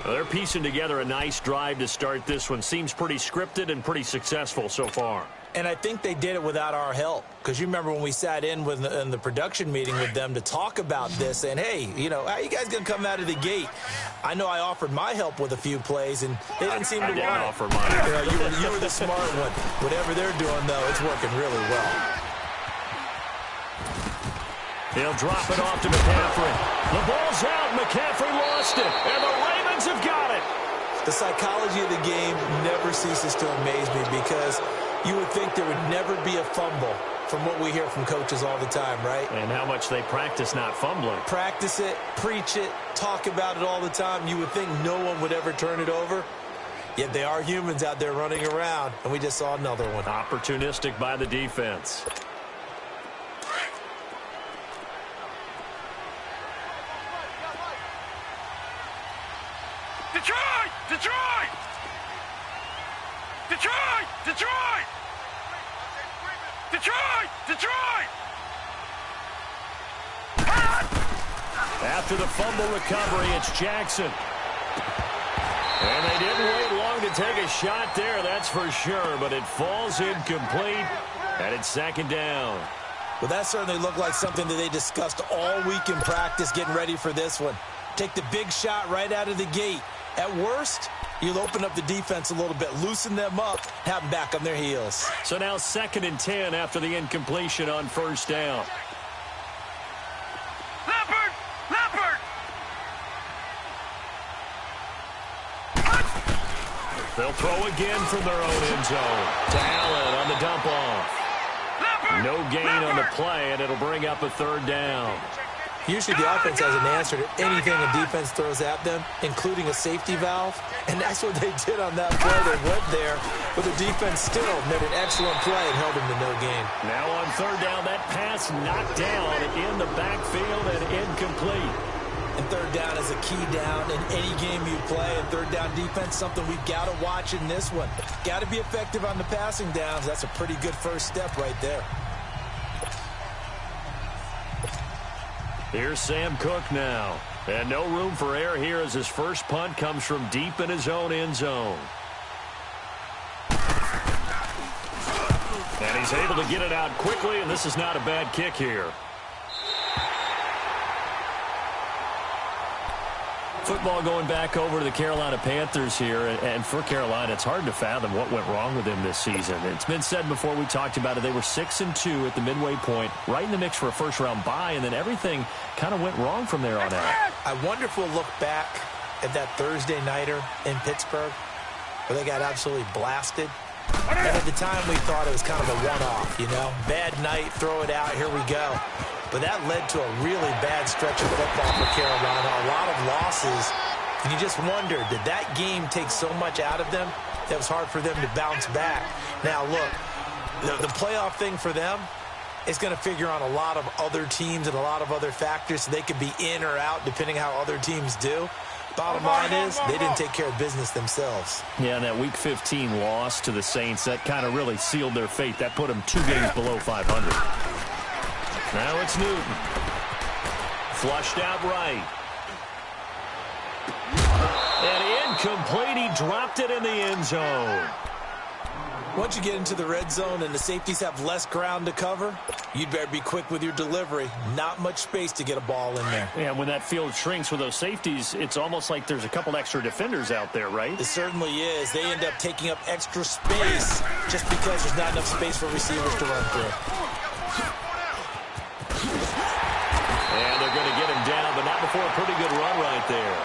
Well, they're piecing together a nice drive to start this one. Seems pretty scripted and pretty successful so far. And I think they did it without our help. Because you remember when we sat in the production meeting with them to talk about this. And, hey, you know, how are you guys going to come out of the gate? I know I offered my help with a few plays, and they didn't seem to want it. Offer mine. You were the smart one. Whatever they're doing, though, it's working really well. He'll drop it off to McCaffrey. The ball's out. McCaffrey lost it. And the Ravens have got it. The psychology of the game never ceases to amaze me because you would think there would never be a fumble from what we hear from coaches all the time, right? And how much they practice not fumbling. Practice it, preach it, talk about it all the time. You would think no one would ever turn it over. Yet they are humans out there running around, and we just saw another one. Opportunistic by the defense. Detroit! Detroit! Detroit! Detroit! Detroit! Detroit! After the fumble recovery, it's Jackson. And they didn't wait long to take a shot there, that's for sure. But it falls incomplete, and it's second down. Well, that certainly looked like something that they discussed all week in practice getting ready for this one. Take the big shot right out of the gate. At worst, you'll open up the defense a little bit, loosen them up, have them back on their heels. So now 2nd and 10 after the incompletion on 1st down. Leopard! Leopard! They'll throw again from their own end zone. To Allen on the dump off. No gain on the play, and it'll bring up a 3rd down. Usually the offense has an answer to anything a defense throws at them, including a safety valve. And that's what they did on that play. They went there, but the defense still made an excellent play and held them to no gain. Now on 3rd down, that pass knocked down in the backfield and incomplete. And 3rd down is a key down in any game you play. And 3rd down defense, something we've got to watch in this one. Got to be effective on the passing downs. That's a pretty good first step right there. Here's Sam Cook now. And no room for error here as his first punt comes from deep in his own end zone. And he's able to get it out quickly, and this is not a bad kick here. Football going back over to the Carolina Panthers here, and for Carolina, it's hard to fathom what went wrong with them this season. It's been said before, we talked about it, they were 6-2 at the midway point, right in the mix for a first-round bye, and then everything kind of went wrong from there on out. I wonder if we'll look back at that Thursday nighter in Pittsburgh where they got absolutely blasted. And at the time, we thought it was kind of a one-off, you know. Bad night, throw it out, here we go. But that led to a really bad stretch of football for Carolina, a lot of losses. And you just wonder, did that game take so much out of them that it was hard for them to bounce back? Now, look, the playoff thing for them is going to figure on a lot of other teams and a lot of other factors. So they could be in or out depending how other teams do. Bottom line is, they didn't take care of business themselves. Yeah, and that Week 15 loss to the Saints, that kind of really sealed their fate. That put them 2 games below 500. Now it's Newton. Flushed out right. And incomplete. He dropped it in the end zone. Once you get into the red zone and the safeties have less ground to cover, you'd better be quick with your delivery. Not much space to get a ball in there. Yeah, when that field shrinks with those safeties, it's almost like there's a couple extra defenders out there, right? It certainly is. They end up taking up extra space just because there's not enough space for receivers to run through. And they're going to get him down, but not before a pretty good run right there.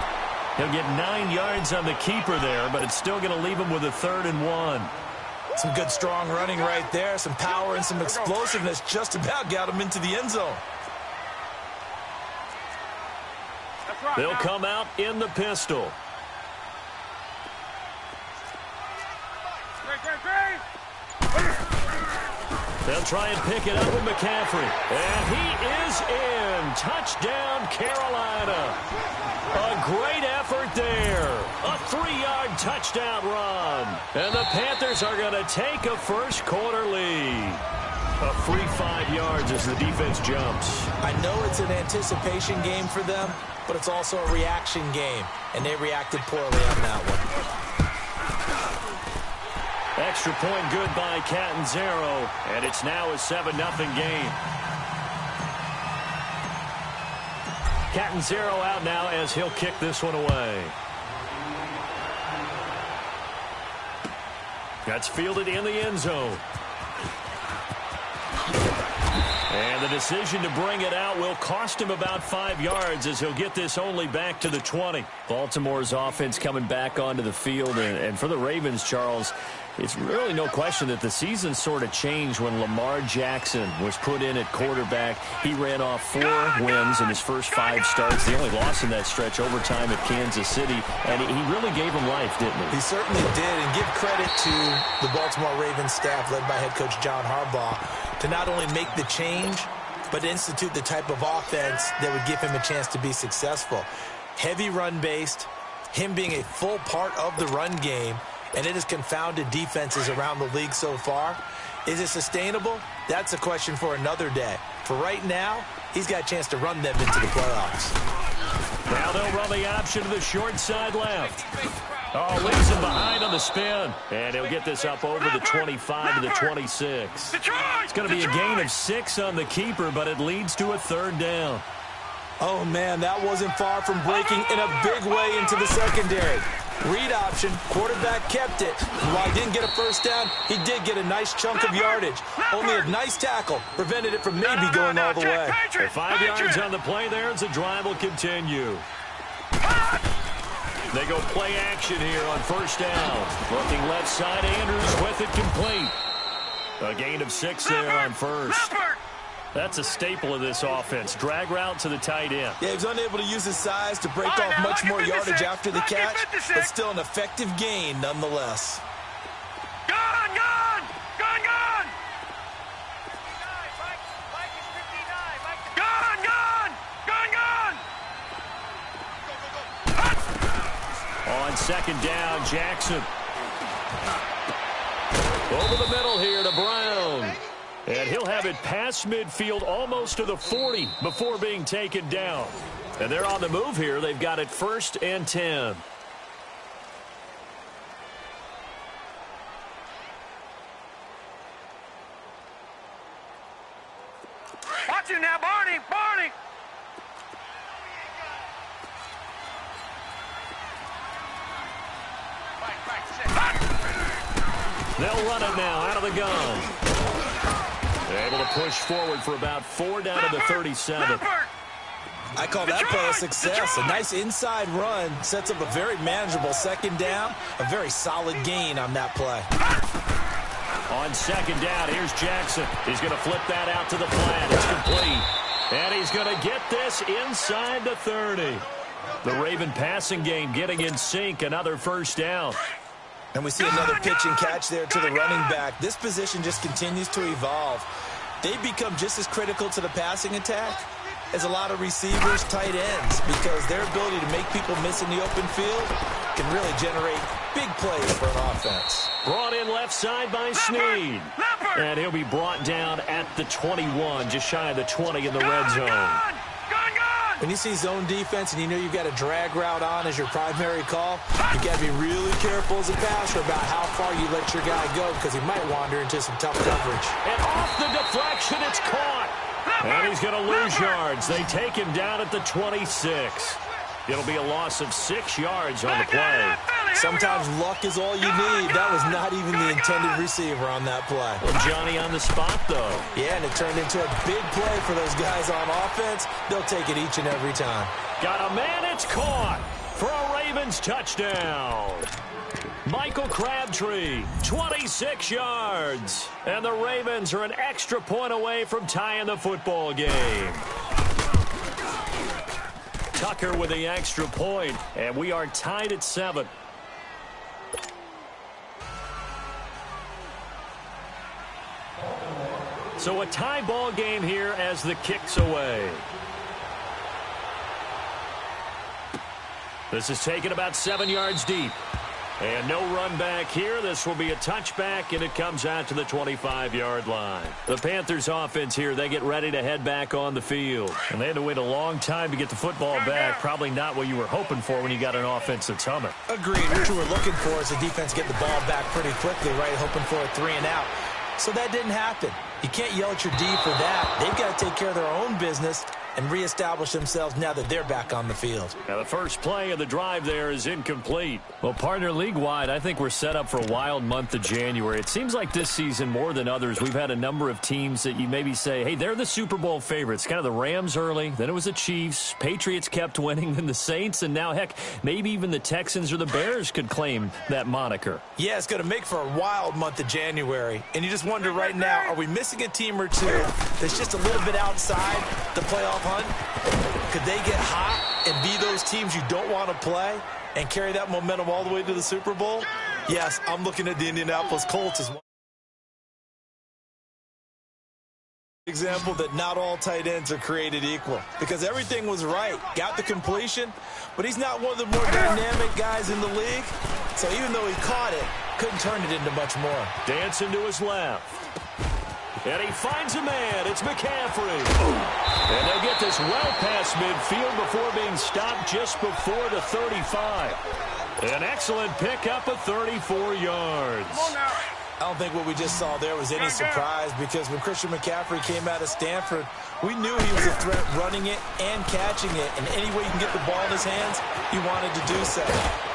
He'll get 9 yards on the keeper there, but it's still going to leave him with a 3rd and 1. Some good, strong running right there. Some power and some explosiveness just about got him into the end zone. They'll come out in the pistol. They'll try and pick it up with McCaffrey. And he is in. Touchdown, Carolina. A great effort there. A 3-yard touchdown run. And the Panthers are going to take a first-quarter lead. A free 5 yards as the defense jumps. I know it's an anticipation game for them, but it's also a reaction game, and they reacted poorly on that one. Extra point good by Catanzaro, and it's now a 7-0 game. Catanzaro out now as he'll kick this one away. That's fielded in the end zone. And the decision to bring it out will cost him about 5 yards as he'll get this only back to the 20. Baltimore's offense coming back onto the field, and for the Ravens, Charles, it's really no question that the season sort of changed when Lamar Jackson was put in at quarterback. He ran off 4 wins in his first 5 starts. The only loss in that stretch overtime at Kansas City, and he really gave him life, didn't he? He certainly did, and give credit to the Baltimore Ravens staff led by head coach John Harbaugh to not only make the change, but institute the type of offense that would give him a chance to be successful. Heavy run-based, him being a full part of the run game, and it has confounded defenses around the league so far. Is it sustainable? That's a question for another day. For right now, he's got a chance to run them into the playoffs. Now they'll run the option to the short side left. Oh, leaves him behind on the spin. And he'll get this up over the 25 to the 26. It's going to be a gain of 6 on the keeper, but it leads to a 3rd down. Oh, man, that wasn't far from breaking in a big way into the secondary. Read option, quarterback kept it. And while he didn't get a first down, he did get a nice chunk of yardage. Only a nice tackle prevented it from maybe going all the way. 5 yards on the play there as the drive will continue. They go play action here on 1st down. Looking left side, Andrews with it complete. A gain of 6 there on 1st. That's a staple of this offense. Drag route to the tight end. Yeah, he was unable to use his size to break off much more yardage after the catch, but still an effective gain nonetheless. Gone! Gone! Gone! Gone! Gone! Gone! Gone! Gone! On 2nd down, Jackson. Over the middle here to Brown. And he'll have it past midfield almost to the 40 before being taken down. And they're on the move here. They've got it 1st and 10. Watch him now, Barney! Barney! They'll run it now out of the gun. They're able to push forward for about 4 down to the 37. I call that play a success. A nice inside run sets up a very manageable second down. A very solid gain on that play. On second down, here's Jackson. He's going to flip that out to the flat. It's complete. And he's going to get this inside the 30. The Raven passing game getting in sync. Another first down. And we see another pitch and catch there to the running back. This position just continues to evolve. They become just as critical to the passing attack as a lot of receivers, tight ends, because their ability to make people miss in the open field can really generate big plays for an offense. Brought in left side by Snead. And he'll be brought down at the 21, just shy of the 20 in the red zone. When you see zone defense and you know you've got a drag route on as your primary call, you've got to be really careful as a passer about how far you let your guy go because he might wander into some tough coverage. And off the deflection, it's caught. And he's going to lose yards. They take him down at the 26. It'll be a loss of 6 yards on the play. Sometimes luck is all you need. That was not even the intended receiver on that play. Well, Johnny on the spot, though. Yeah, and it turned into a big play for those guys on offense. They'll take it each and every time. Got a man, it's caught for a Ravens touchdown. Michael Crabtree, 26 yards. And the Ravens are an extra point away from tying the football game. Tucker with the extra point, and we are tied at 7. So a tie ball game here as the kick's away. This is taken about 7 yards deep. And no run back here. This will be a touchback, and it comes out to the 25-yard line. The Panthers offense here, they get ready to head back on the field. And they had to wait a long time to get the football back. Probably not what you were hoping for when you got an offense that's humming. Agreed. What you were looking for is the defense get the ball back pretty quickly, right? Hoping for a 3 and out. So that didn't happen. You can't yell at your D for that. They've got to take care of their own business and reestablish themselves now that they're back on the field. Now the first play of the drive there is incomplete. Well, partner, league-wide, I think we're set up for a wild month of January. It seems like this season, more than others, we've had a number of teams that you maybe say, hey, they're the Super Bowl favorites. Kind of the Rams early, then it was the Chiefs. Patriots kept winning, then the Saints, and now, heck, maybe even the Texans or the Bears could claim that moniker. Yeah, it's going to make for a wild month of January. And you just wonder right now, are we missing a team or two that's just a little bit outside the playoff hunt? Could they get hot and be those teams you don't want to play and carry that momentum all the way to the Super Bowl? Yes, I'm looking at the Indianapolis Colts as one example that not all tight ends are created equal because everything was right. Got the completion, but he's not one of the more dynamic guys in the league. So even though he caught it, couldn't turn it into much more. Dancing to his left. And he finds a man. It's McCaffrey. And they'll get this well past midfield before being stopped just before the 35. An excellent pickup of 34 yards. Come on now. I don't think what we just saw there was any surprise because when Christian McCaffrey came out of Stanford, we knew he was a threat running it and catching it. And any way you can get the ball in his hands, he wanted to do so.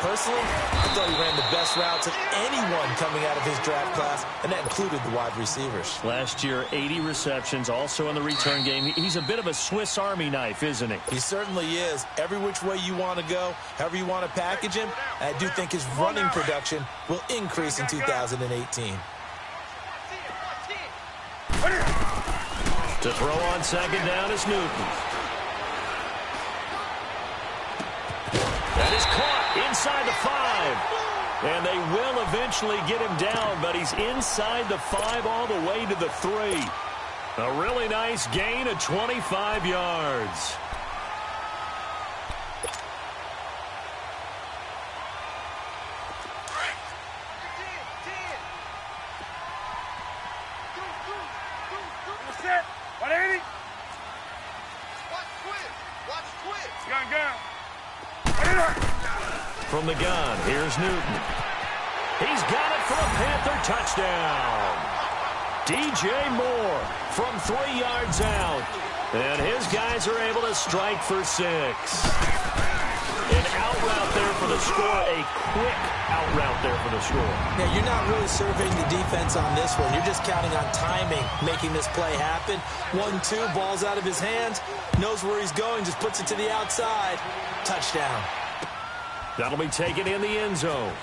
Personally, I thought he ran the best routes of anyone coming out of his draft class, and that included the wide receivers. Last year, 80 receptions, also in the return game. He's a bit of a Swiss Army knife, isn't he? He certainly is. Every which way you want to go, however you want to package him, I do think his running production will increase in 2018. To throw on second down is Newton. That is caught inside the 5. And they will eventually get him down, but he's inside the 5 all the way to the 3. A really nice gain of 25 yards. From the gun, here's Newton. He's got it for a Panther touchdown. DJ Moore from 3 yards out. And his guys are able to strike for 6. An out route there for the to score a quick out route there for the score. Yeah, you're not really surveying the defense on this one. You're just counting on timing, making this play happen. 1-2, ball's out of his hands, knows where he's going, just puts it to the outside. Touchdown. That'll be taken in the end zone.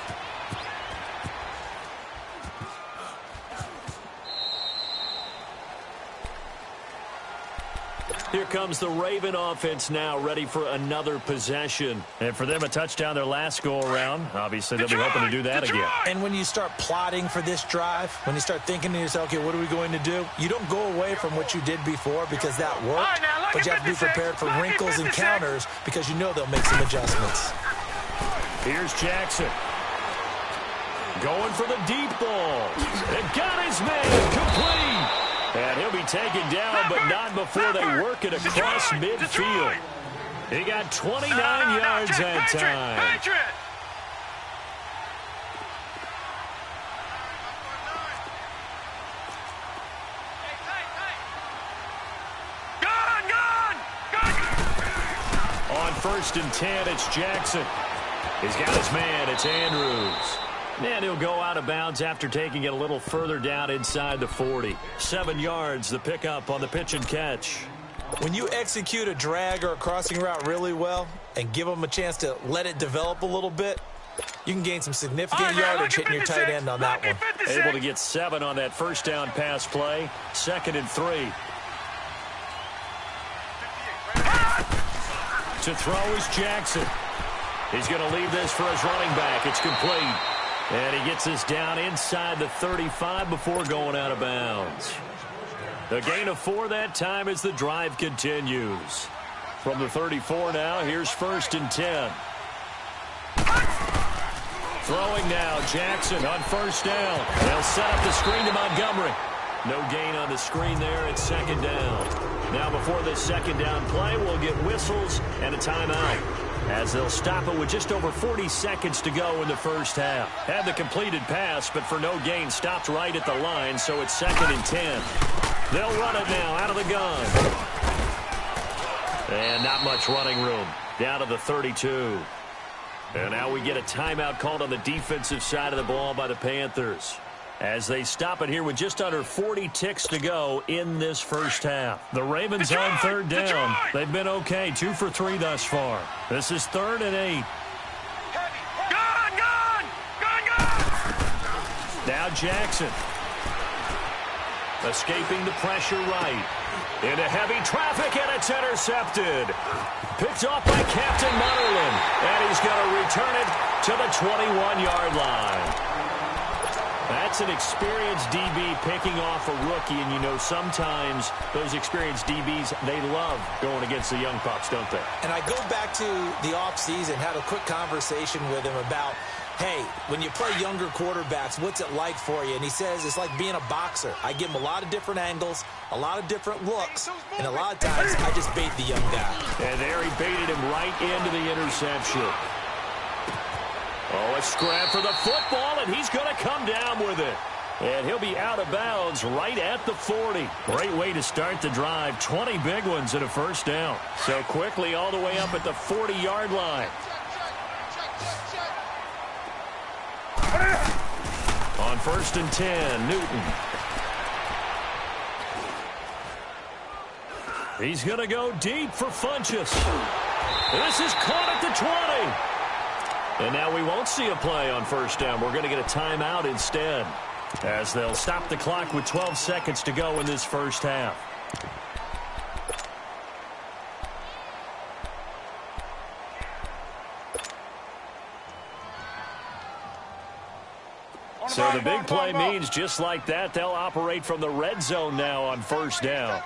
Here comes the Raven offense now, ready for another possession. And for them, a touchdown their last go-around. Obviously, they'll be hoping to do that again. And when you start plotting for this drive, when you start thinking to yourself, okay, what are we going to do? You don't go away from what you did before because that worked, but you have to be prepared for wrinkles and counters because you know they'll make some adjustments. Here's Jackson. Going for the deep ball. And got his man complete. And he'll be taken down, but not before they work it across midfield. He got 29 yards that time. On 1st and 10, it's Jackson. He's got his man. It's Andrews. And he'll go out of bounds after taking it a little further down inside the 40. 7 yards, the pickup on the pitch and catch. When you execute a drag or a crossing route really well and give them a chance to let it develop a little bit, you can gain some significant yardage hitting your tight end on that one. Able to get 7 on that first down pass play. 2nd and 3. To throw is Jackson. He's going to leave this for his running back. It's complete. And he gets us down inside the 35 before going out of bounds. A gain of 4 that time as the drive continues. From the 34 now, here's 1st and 10. Throwing now, Jackson on 1st down. They'll set up the screen to Montgomery. No gain on the screen there. It's 2nd down. Now before this 2nd down play, we'll get whistles and a timeout, as they'll stop it with just over 40 seconds to go in the first half. Had the completed pass, but for no gain, stopped right at the line, so it's 2nd and 10. They'll run it now out of the gun. And not much running room. Down to the 32. And now we get a timeout called on the defensive side of the ball by the Panthers, as they stop it here with just under 40 ticks to go in this first half. The Ravens on 3rd down. They've been okay, 2 for 3 thus far. This is 3rd and 8. Now Jackson. Escaping the pressure right. Into heavy traffic, and it's intercepted. Picked off by Captain Mutterland, and he's going to return it to the 21-yard line. That's an experienced DB picking off a rookie, and you know sometimes those experienced DBs, they love going against the young pups, don't they? And I go back to the offseason, had a quick conversation with him about, hey, when you play younger quarterbacks, what's it like for you? And he says it's like being a boxer. I give him a lot of different angles, a lot of different looks, and a lot of times I just bait the young guy. And there he baited him right into the interception. Oh, a scrap for the football, and he's going to come down with it. And he'll be out of bounds right at the 40. Great way to start the drive. 20 big ones and a first down. So quickly all the way up at the 40-yard line. On 1st and 10, Newton. He's going to go deep for Funchess. This is caught at the 20. And now we won't see a play on 1st down. We're going to get a timeout instead, as they'll stop the clock with 12 seconds to go in this first half. So the big play means just like that, they'll operate from the red zone now on 1st down.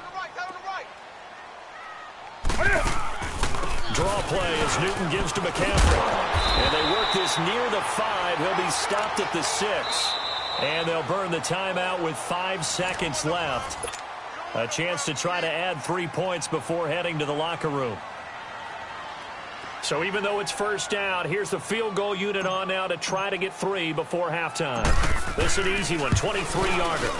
Draw play as Newton gives to McCaffrey. And they work this near the 5. He'll be stopped at the 6. And they'll burn the timeout with 5 seconds left. A chance to try to add 3 points before heading to the locker room. So even though it's 1st down, here's the field goal unit on now to try to get 3 before halftime. This is an easy one, 23-yarder.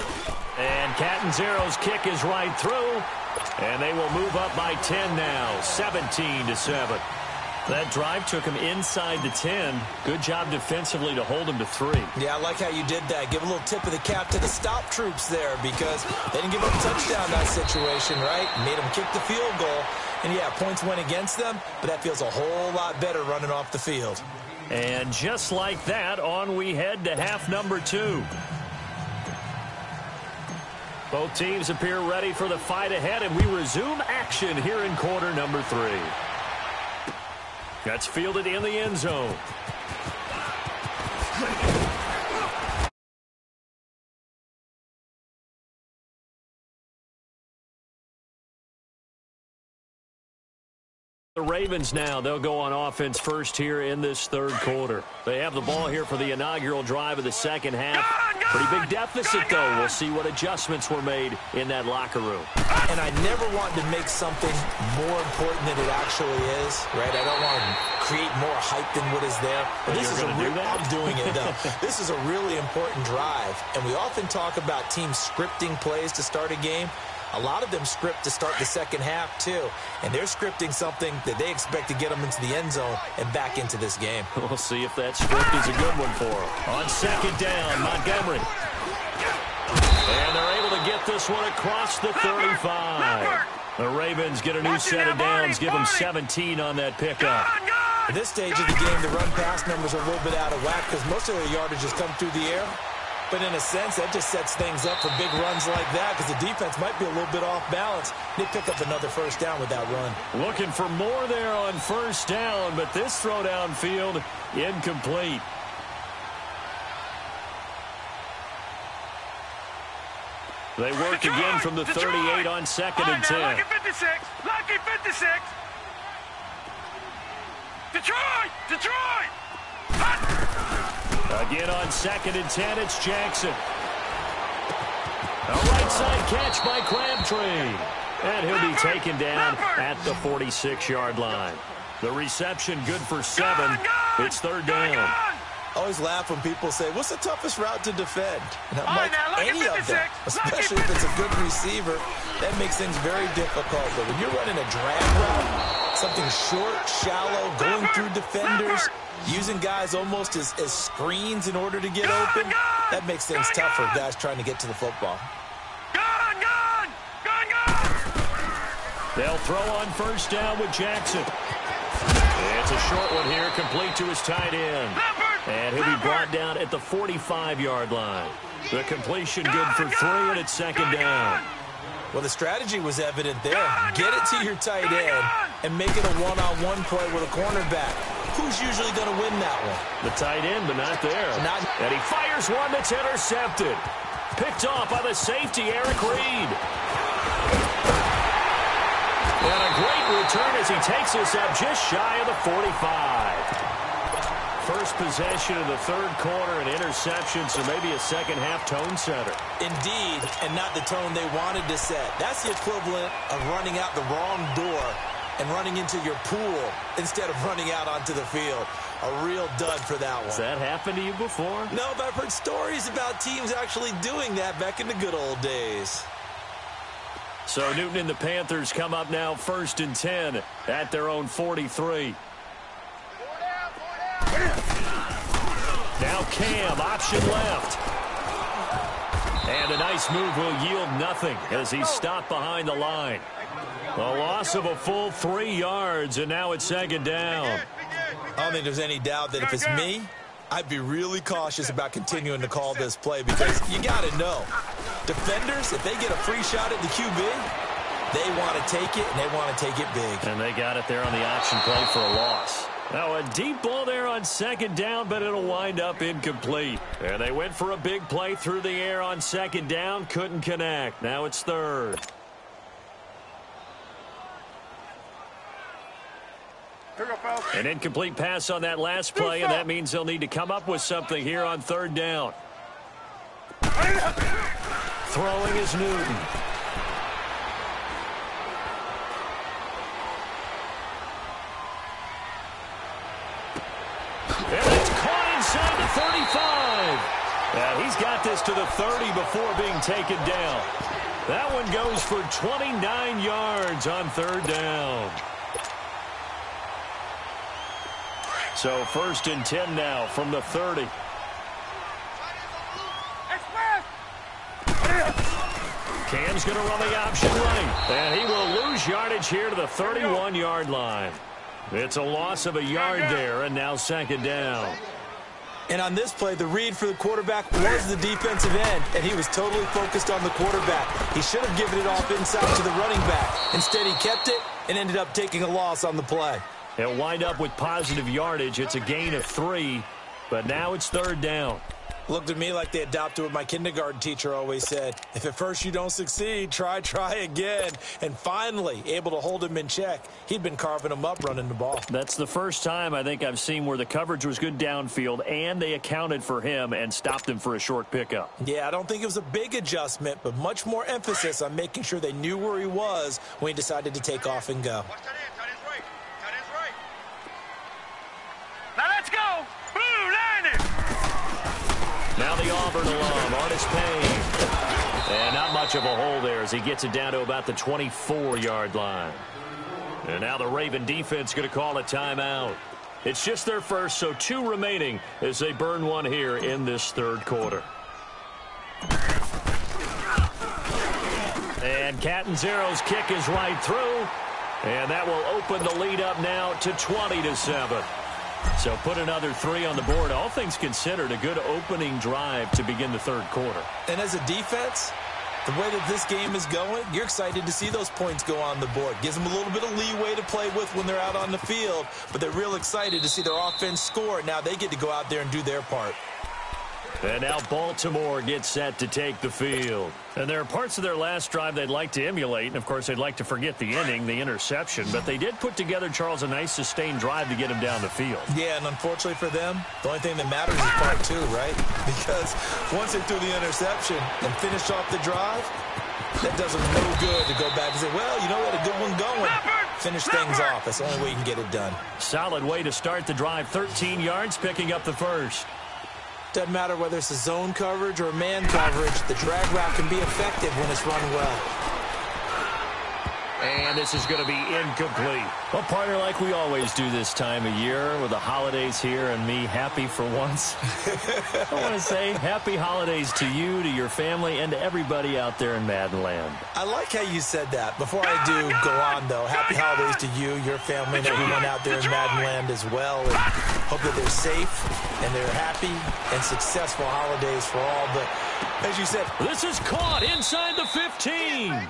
And Catanzaro's kick is right through. And they will move up by 10 now, 17-7. That drive took him inside the 10. Good job defensively to hold him to 3. Yeah, I like how you did that. Give a little tip of the cap to the stop troops there because they didn't give up a touchdown in that situation, right? Made them kick the field goal. And, yeah, points went against them, but that feels a whole lot better running off the field. And just like that, on we head to half number 2. Both teams appear ready for the fight ahead, and we resume action here in quarter number 3. That's fielded in the end zone. The Ravens now, they'll go on offense first here in this third quarter. They have the ball here for the inaugural drive of the second half. Pretty big deficit, though. We'll see what adjustments were made in that locker room. And I never want to make something more important than it actually is, right? I don't want to create more hype than what is there. But this is I'm doing it, though. This is a really important drive. And we often talk about teams scripting plays to start a game. A lot of them script to start the second half, too. And they're scripting something that they expect to get them into the end zone and back into this game. We'll see if that script is a good one for them. On second down, Montgomery. And they're able to get this one across the 35. The Ravens get a new set of downs, give them 17 on that pickup. At this stage of the game, the run-pass numbers are a little bit out of whack because most of their yardage has come through the air. But in a sense, that just sets things up for big runs like that because the defense might be a little bit off balance. They pick up another first down with that run. Looking for more there on first down, but this throw downfield incomplete. They work again from the 38 on second and 10. Lucky 56. Lucky 56. Detroit. Again on second and 10, it's Jackson. A right side catch by Crabtree. And he'll be taken down at the 46-yard line. The reception good for 7. It's third down. I always laugh when people say, what's the toughest route to defend? And I'm like, any of them, especially if it's a good receiver. That makes things very difficult. But when you're running a drag route, something short, shallow, going through defenders, using guys almost as screens in order to get open, that makes things tough for guys trying to get to the football. They'll throw on first down with Jackson. It's a short one here, complete to his tight end. And he'll be brought down at the 45-yard line. The completion good for 3, and it's second down. Well, the strategy was evident there. Get it to your tight end and make it a one-on-one play with a cornerback. Who's usually going to win that one? The tight end, but not there. And he fires one that's intercepted. Picked off by the safety, Eric Reed. And a great return as he takes us up just shy of the 45. First possession of the third quarter, an interception, so maybe a second-half tone setter. Indeed, and not the tone they wanted to set. That's the equivalent of running out the wrong door and running into your pool instead of running out onto the field. A real dud for that one. Has that happened to you before? No, but I've heard stories about teams actually doing that back in the good old days. So Newton and the Panthers come up now first and 10 at their own 43. Now Cam, option left. And a nice move will yield nothing as he's stopped behind the line. A loss of a full 3 yards, and now it's second down. I don't think there's any doubt that if it's me, I'd be really cautious about continuing to call this play because you got to know. Defenders, if they get a free shot at the QB, they want to take it, and they want to take it big. And they got it there on the option play for a loss. Now a deep ball there on second down, but it'll wind up incomplete. And they went for a big play through the air on second down, couldn't connect. Now it's third. An incomplete pass on that last play, and that means they'll need to come up with something here on third down. Throwing is Newton. And it's caught inside the 35. And he's got this to the 30 before being taken down. That one goes for 29 yards on third down. So 1st and 10 now from the 30. Cam's going to run the option right. And he will lose yardage here to the 31-yard line. It's a loss of a yard there, and now 2nd down. And on this play, the read for the quarterback was the defensive end, and he was totally focused on the quarterback. He should have given it off inside to the running back. Instead, he kept it and ended up taking a loss on the play. He'll wind up with positive yardage. It's a gain of 3, but now it's 3rd down. Looked at me like they adopted what my kindergarten teacher always said. If at first you don't succeed, try again. And finally, able to hold him in check. He'd been carving him up running the ball. That's the first time I think I've seen where the coverage was good downfield and they accounted for him and stopped him for a short pickup. Yeah, I don't think it was a big adjustment, but much more emphasis on making sure they knew where he was when he decided to take off and go. Watch that end. Tight end's right. Tight end's right. Now let's go. Blue line it. Now the Auburn alum, Artis Payne. And not much of a hole there as he gets it down to about the 24-yard line. And now the Raven defense going to call a timeout. It's just their first, so 2 remaining as they burn one here in this 3rd quarter. And Catanzaro's kick is right through. And that will open the lead up now to 20-7. So put another 3 on the board. All things considered, a good opening drive to begin the 3rd quarter. And as a defense, the way that this game is going, you're excited to see those points go on the board. Gives them a little bit of leeway to play with when they're out on the field, but they're real excited to see their offense score. Now they get to go out there and do their part. And now Baltimore gets set to take the field. And there are parts of their last drive they'd like to emulate. And, of course, they'd like to forget the inning, the interception. But they did put together, Charles, a nice sustained drive to get him down the field. Yeah, and unfortunately for them, the only thing that matters is part 2, right? Because once they threw the interception and finished off the drive, that does them no good to go back and say, well, you know, we had a good one going. Finish things off. That's the only way you can get it done. Solid way to start the drive. 13 yards, picking up the first. Doesn't matter whether it's a zone coverage or a man coverage. The drag route can be effective when it's run well. And this is going to be incomplete. Well, partner, like we always do this time of year with the holidays here and me happy for once. I want to say happy holidays to you, to your family, and to everybody out there in Madden land. I like how you said that. Before I do go on, though, happy holidays to you, your family, and everyone out there in Madden land as well. And hope that they're safe and they're happy and successful holidays for all. But as you said, this is caught inside the 15.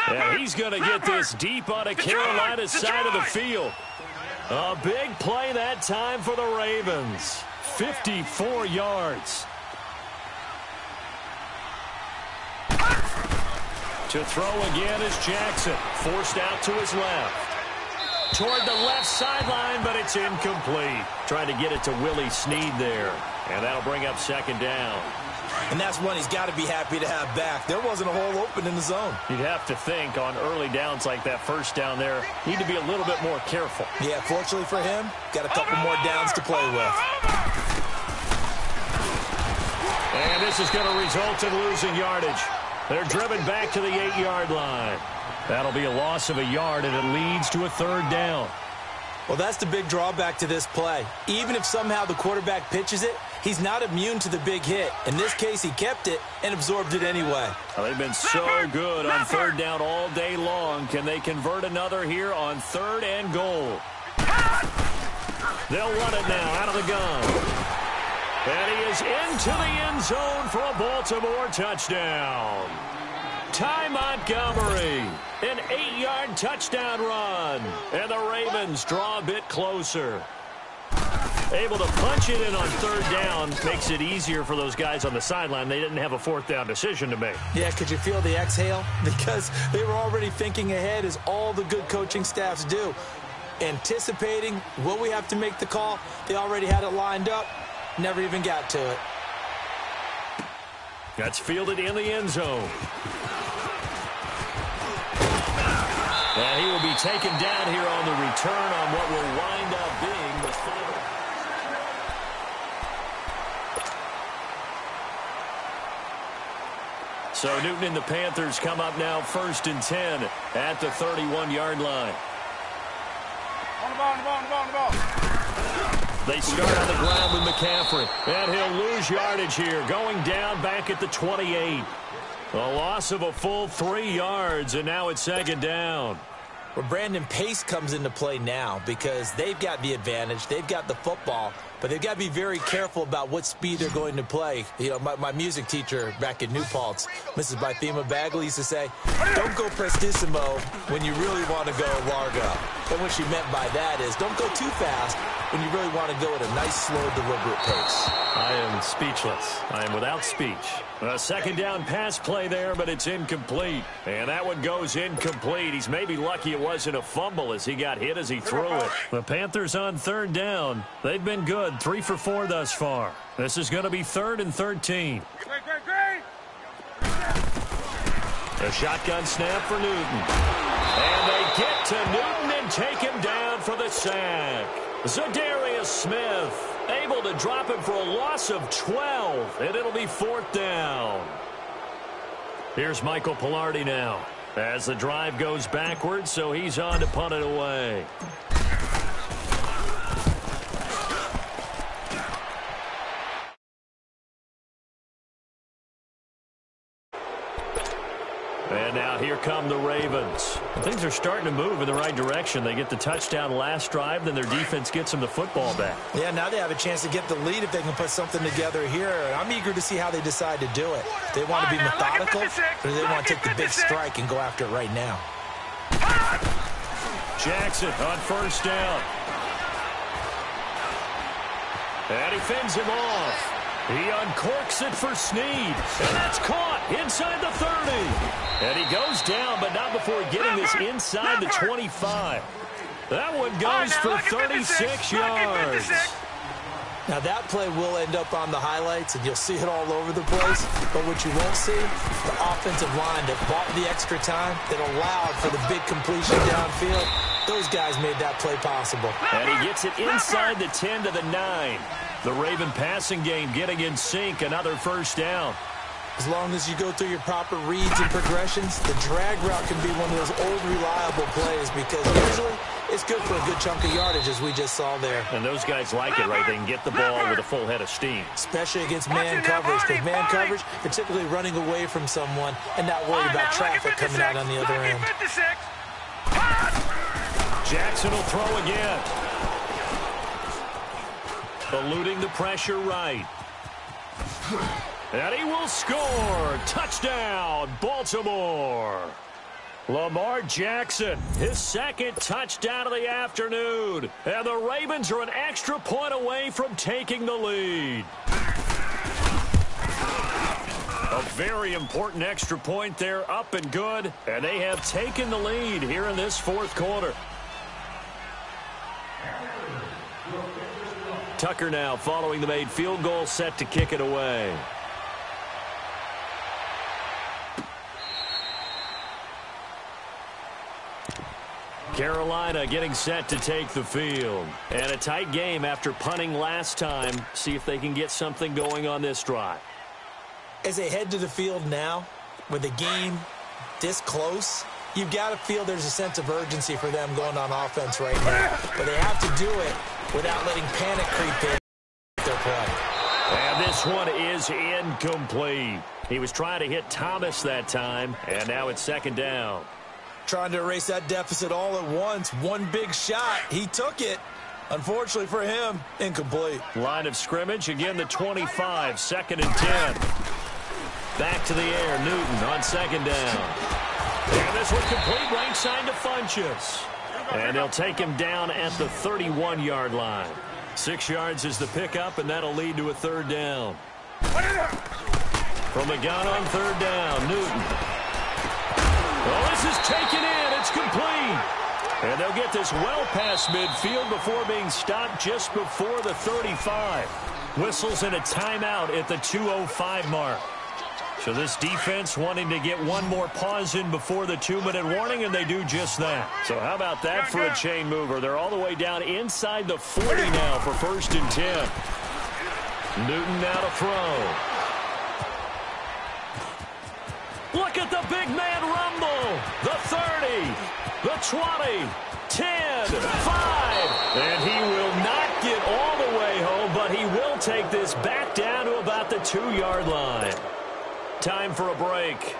And he's going to get this deep on a Carolina side of the field. A big play that time for the Ravens. 54 yards. To throw again is Jackson. Forced out to his left. Toward the left sideline, but it's incomplete. Trying to get it to Willie Snead there. And that'll bring up 2nd down. And that's one he's got to be happy to have back. There wasn't a hole open in the zone. You'd have to think on early downs like that, first down there, need to be a little bit more careful. Yeah, fortunately for him, got a couple more downs to play with. And this is going to result in losing yardage. They're driven back to the 8-yard line. That'll be a loss of a yard, and it leads to a 3rd down. Well, that's the big drawback to this play. Even if somehow the quarterback pitches it, he's not immune to the big hit. In this case, he kept it and absorbed it anyway. Well, they've been so good on 3rd down all day long. Can they convert another here on 3rd and goal? They'll run it now out of the gun. And he is into the end zone for a Baltimore touchdown. Ty Montgomery, an 8-yard touchdown run. And the Ravens draw a bit closer. Able to punch it in on 3rd down makes it easier for those guys on the sideline. They didn't have a 4th down decision to make. Yeah, could you feel the exhale? Because they were already thinking ahead, as all the good coaching staffs do. Anticipating, will we have to make the call? They already had it lined up. Never even got to it. That's fielded in the end zone. And he will be taken down here on the return on what will wind up being the final. So Newton and the Panthers come up now 1st and 10 at the 31-yard line. On the ball, on the ball, on the ball, on the ball. They start on the ground with McCaffrey. And he'll lose yardage here, going down back at the 28. A loss of a full 3 yards, and now it's second down. Well, Brandon, pace comes into play now because they've got the advantage. They've got the football, but they've got to be very careful about what speed they're going to play. You know, my music teacher back in New Paltz, Mrs. Bythema Bagley, used to say, don't go prestissimo when you really want to go largo. And what she meant by that is don't go too fast when you really want to go at a nice, slow, deliberate pace. I am speechless. I am without speech. A second down pass play there, but it's incomplete. And that one goes incomplete. He's maybe lucky it wasn't a fumble as he got hit as he threw it. The Panthers on third down. They've been good, 3 for 4 thus far. This is going to be 3rd and 13. A shotgun snap for Newton. And they get to Newton and take him down for the sack. Zadarius Smith able to drop him for a loss of 12, and it'll be 4th down. Here's Michael Pilardi now as the drive goes backwards, so he's on to punt it away. And now here come the Ravens. Things are starting to move in the right direction. They get the touchdown last drive, then their defense gets them the football back. Yeah, now they have a chance to get the lead if they can put something together here. And I'm eager to see how they decide to do it. They want to be methodical, or do they want to take the big strike and go after it right now? Jackson on first down. And he fends him off. He uncorks it for Snead. And that's caught inside the 30. And he goes down, but not before getting this inside the 25. That one goes for 36 yards. Now that play will end up on the highlights, and you'll see it all over the place. But what you won't see, the offensive line that bought the extra time, that allowed for the big completion downfield. Those guys made that play possible. And he gets it inside the 10 to the 9. The Raven passing game getting in sync, another first down. As long as you go through your proper reads and progressions, the drag route can be one of those old reliable plays because usually it's good for a good chunk of yardage, as we just saw there. And those guys like it, right? They can get the ball with a full head of steam. Especially against man coverage, because man coverage, they're typically running away from someone and not worried about traffic coming out on the other end. Jackson will throw again. Eluding the pressure right. And he will score. Touchdown, Baltimore. Lamar Jackson, his second touchdown of the afternoon. And the Ravens are an extra point away from taking the lead. A very important extra point there, up and good. And they have taken the lead here in this fourth quarter. Tucker now following the made field goal, set to kick it away. Carolina getting set to take the field. And a tight game after punting last time. See if they can get something going on this drive. As they head to the field now, with the game this close, you've got to feel there's a sense of urgency for them going on offense right now. But they have to do it without letting panic creep in their play. And this one is incomplete. He was trying to hit Thomas that time, and now it's second down. Trying to erase that deficit all at once. One big shot. He took it. Unfortunately for him, incomplete. Line of scrimmage, again the 25, second and 10. Back to the air, Newton on second down. And this one complete right side to Funchess. And they'll take him down at the 31-yard line. 6 yards is the pickup, and that'll lead to a third down. From the gun on third down, Newton. Well, this is taken in. It's complete. And they'll get this well past midfield before being stopped just before the 35. Whistles and a timeout at the 2:05 mark. So this defense wanting to get one more pause in before the 2-minute warning, and they do just that. So how about that for a chain mover? They're all the way down inside the 40 now for first and 10. Newton now to throw. Look at the big man rumble. The 30, the 20, 10, 5. And he will not get all the way 2-yard line. Time for a break.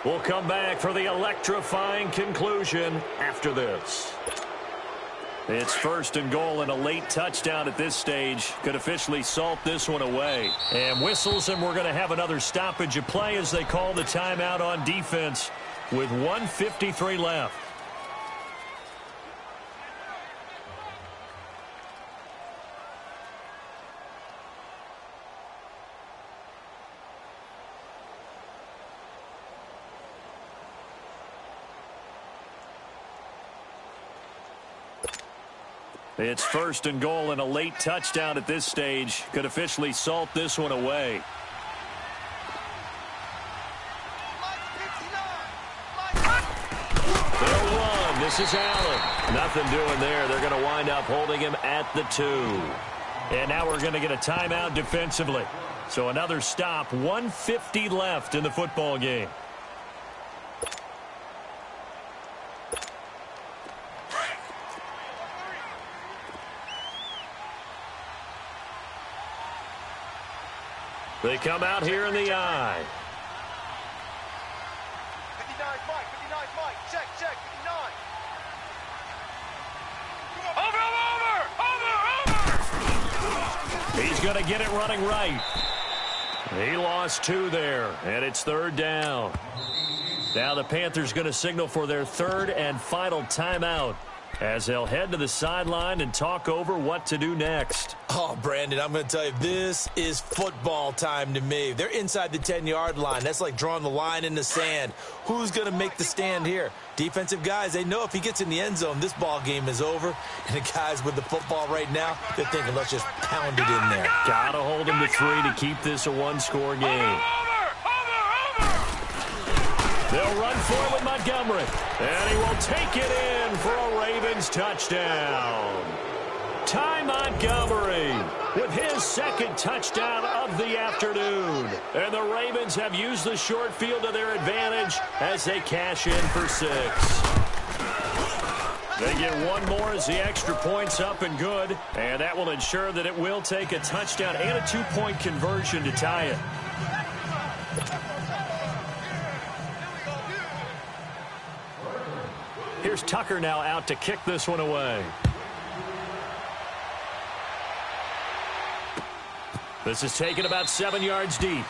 We'll come back for the electrifying conclusion after this. It's 1st and goal, and a late touchdown at this stage could officially salt this one away. And whistles, and we're going to have another stoppage of play as they call the timeout on defense with 1:53 left. It's 1st and goal, and a late touchdown at this stage could officially salt this one away. They'll run. This is Allen. Nothing doing there. They're going to wind up holding him at the 2. And now we're going to get a timeout defensively. So another stop, 1:50 left in the football game. They come out here in the I. 59 Mike, 59 Mike. Check, 59. Over! He's going to get it running right. He lost 2 there, and it's 3rd down. Now the Panthers going to signal for their 3rd and final timeout as they'll head to the sideline and talk over what to do next. Oh, Brandon, I'm going to tell you, this is football time to me. They're inside the 10-yard line. That's like drawing the line in the sand. Who's going to make the stand here? Defensive guys, they know if he gets in the end zone, this ball game is over. And the guys with the football right now, they're thinking, let's just pound it in there. Got to hold him to 3 to keep this a 1-score game. They'll run for it with Montgomery. And he will take it in for a Ravens touchdown. Ty Montgomery with his 2nd touchdown of the afternoon. And the Ravens have used the short field to their advantage as they cash in for 6. They get one more as the extra point's up and good. And that will ensure that it will take a touchdown and a 2-point conversion to tie it. Here's Tucker now out to kick this one away. This is taken about 7 yards deep.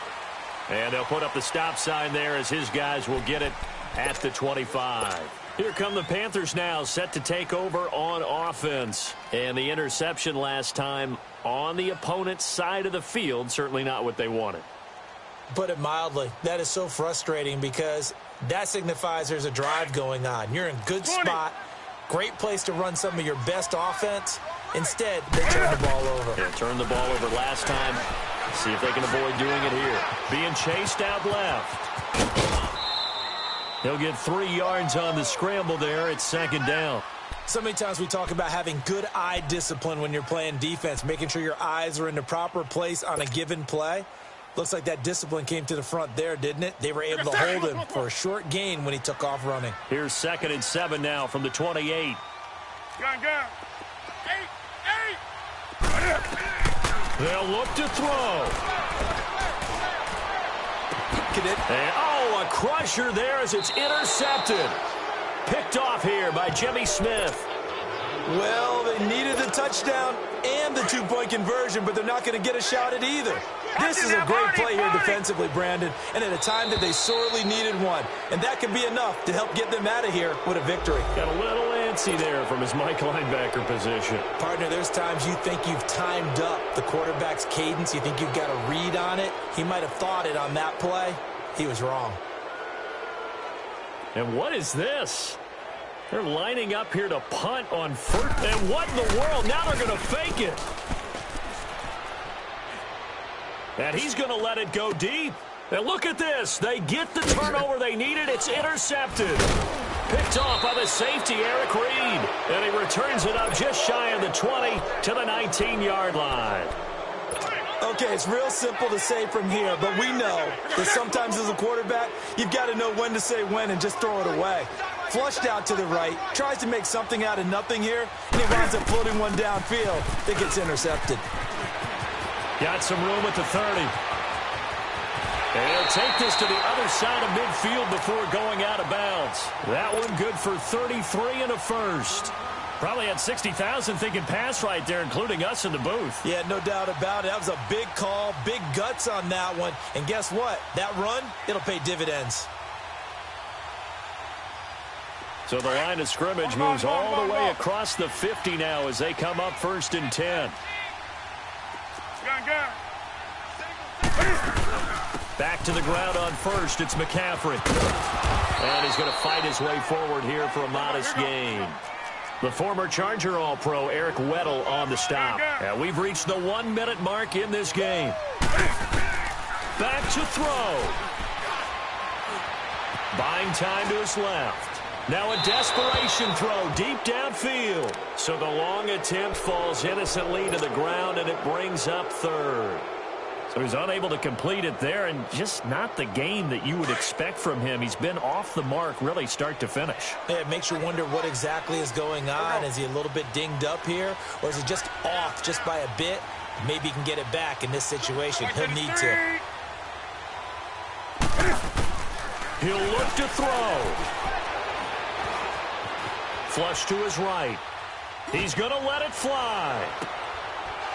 And they'll put up the stop sign there as his guys will get it at the 25. Here come the Panthers now, set to take over on offense. And the interception last time on the opponent's side of the field, certainly not what they wanted. Put it mildly, that is so frustrating because that signifies there's a drive going on. You're in good spot, great place to run some of your best offense. Instead, they turn the ball over. Yeah, turned the ball over last time. See if they can avoid doing it here. Being chased out left. He'll get 3 yards on the scramble there. It's 2nd down. So many times we talk about having good eye discipline when you're playing defense, making sure your eyes are in the proper place on a given play. Looks like that discipline came to the front there, didn't it? They were able to hold him for a short gain when he took off running. Here's 2nd and 7 now from the 28. Gun. 8. They'll look to throw. And, a crusher there as it's intercepted. Picked off here by Jimmy Smith. Well, they needed the touchdown and the 2-point conversion, but they're not going to get a shot at either. This is a great play here defensively, Brandon, and at a time that they sorely needed one. And that could be enough to help get them out of here with a victory. Got a little antsy there from his Mike linebacker position. Partner, there's times you think you've timed up the quarterback's cadence. You think you've got a read on it. He might have thought it on that play. He was wrong. And what is this? They're lining up here to punt on 1st. And what in the world? Now they're going to fake it. And he's going to let it go deep. And look at this. They get the turnover they needed. It's intercepted. Picked off by the safety, Eric Reed. And he returns it up just shy of the 20 to the 19-yard line. Okay, it's real simple to say from here, but we know that sometimes as a quarterback, you've got to know when to say when and just throw it away. Flushed out to the right, tries to make something out of nothing here, and he winds up floating one downfield that gets intercepted. Got some room at the 30. And he'll take this to the other side of midfield before going out of bounds. That one good for 33 and a first. Probably had 60,000 thinking pass right there, including us in the booth. Yeah, no doubt about it. That was a big call, big guts on that one. And guess what? That run, it'll pay dividends. So the line of scrimmage moves all the way across the 50 now as they come up 1st and 10. Gun. Back to the ground on first. It's McCaffrey. And he's going to fight his way forward here for a modest gain. The former Charger All-Pro Eric Weddle on the stop. And we've reached the 1-minute mark in this game. Back to throw. Buying time to his left. Now a desperation throw deep downfield. So the long attempt falls innocently to the ground, and it brings up 3rd. So he's unable to complete it there, and just not the game that you would expect from him. He's been off the mark really start to finish. Yeah, it makes you wonder what exactly is going on. Is he a little bit dinged up here, or is he just off just by a bit? Maybe he can get it back in this situation. He'll need to. He'll look to throw. Flush to his right. He's going to let it fly.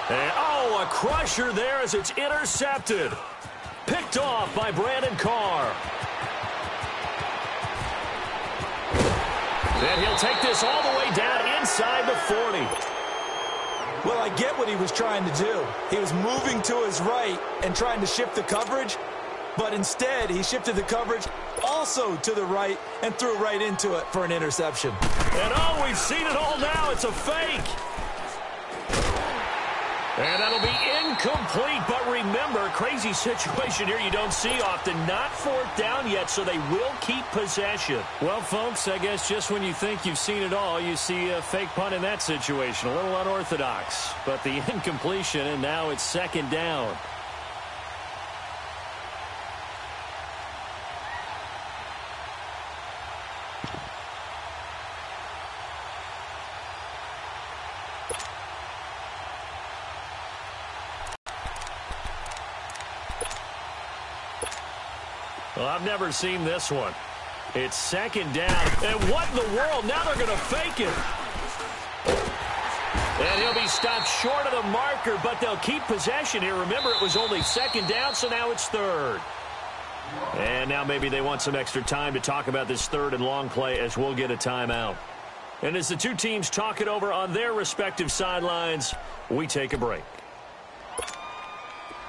And, a crusher there as it's intercepted. Picked off by Brandon Carr. And he'll take this all the way down inside the 40. Well, I get what he was trying to do. He was moving to his right and trying to shift the coverage, but instead he shifted the coverage also to the right and threw right into it for an interception. And we've seen it all now. It's a fake. And that'll be incomplete, but remember, crazy situation here you don't see often. Not 4th down yet, so they will keep possession. Well, folks, I guess just when you think you've seen it all, you see a fake punt in that situation. A little unorthodox, but the incompletion, and now it's 2nd down. Well, I've never seen this one. It's 2nd down. And what in the world? Now they're going to fake it. And he'll be stopped short of the marker, but they'll keep possession here. Remember, it was only 2nd down, so now it's 3rd. And now maybe they want some extra time to talk about this 3rd and long play as we'll get a timeout. And as the two teams talk it over on their respective sidelines, we take a break.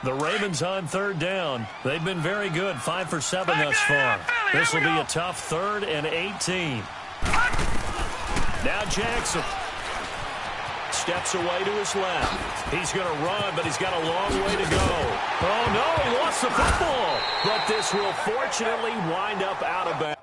The Ravens on 3rd down. They've been very good, 5 for 7 thus far. This will be a tough 3rd and 18. Now Jackson steps away to his left. He's going to run, but he's got a long way to go. Oh, no, he lost the football. But this will fortunately wind up out of bounds.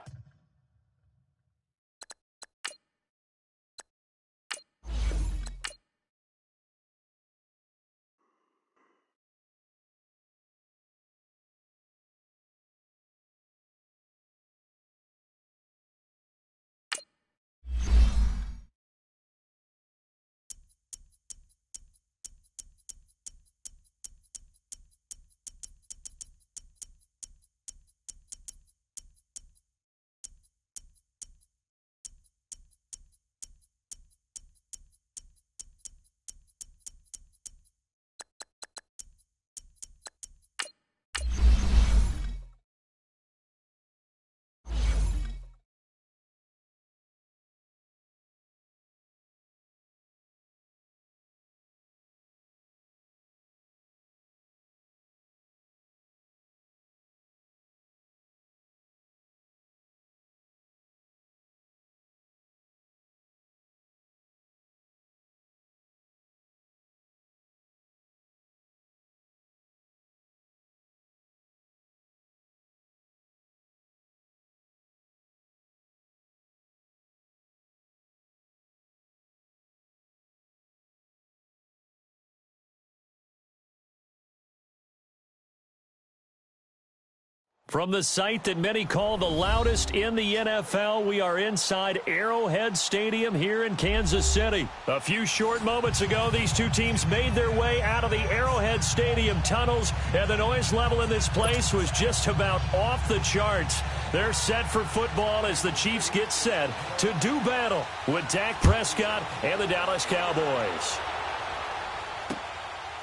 From the site that many call the loudest in the NFL, we are inside Arrowhead Stadium here in Kansas City. A few short moments ago, these two teams made their way out of the Arrowhead Stadium tunnels, and the noise level in this place was just about off the charts. They're set for football as the Chiefs get set to do battle with Dak Prescott and the Dallas Cowboys.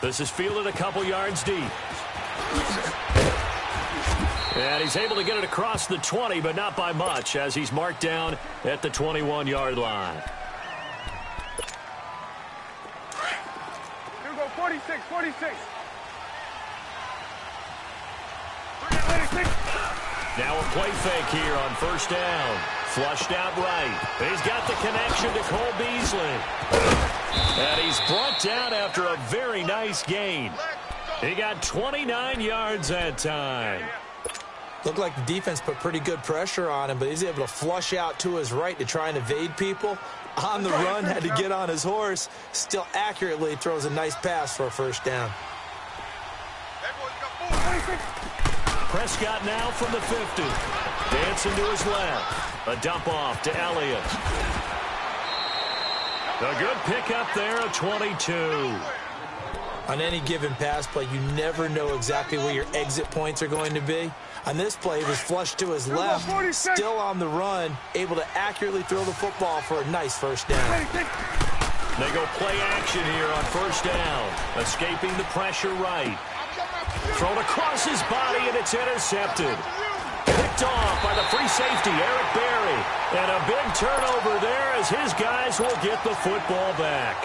This is fielded a couple yards deep. And he's able to get it across the 20, but not by much, as he's marked down at the 21-yard line. You go 46, 46. Now a play fake here on first down. Flushed out right. He's got the connection to Cole Beasley. And he's brought down after a very nice gain. He got 29 yards that time. Looked like the defense put pretty good pressure on him, but he's able to flush out to his right to try and evade people. On the run, had to get on his horse. Still accurately throws a nice pass for a first down. Prescott now from the 50. Dancing to his left. A dump off to Elliott. A good pickup there, a 22. On any given pass play, you never know exactly where your exit points are going to be. On this play, he was flushed to his left, still on the run, able to accurately throw the football for a nice first down. They go play action here on first down. Escaping the pressure right. Thrown across his body, and it's intercepted. Picked off by the free safety, Eric Berry. And a big turnover there as his guys will get the football back.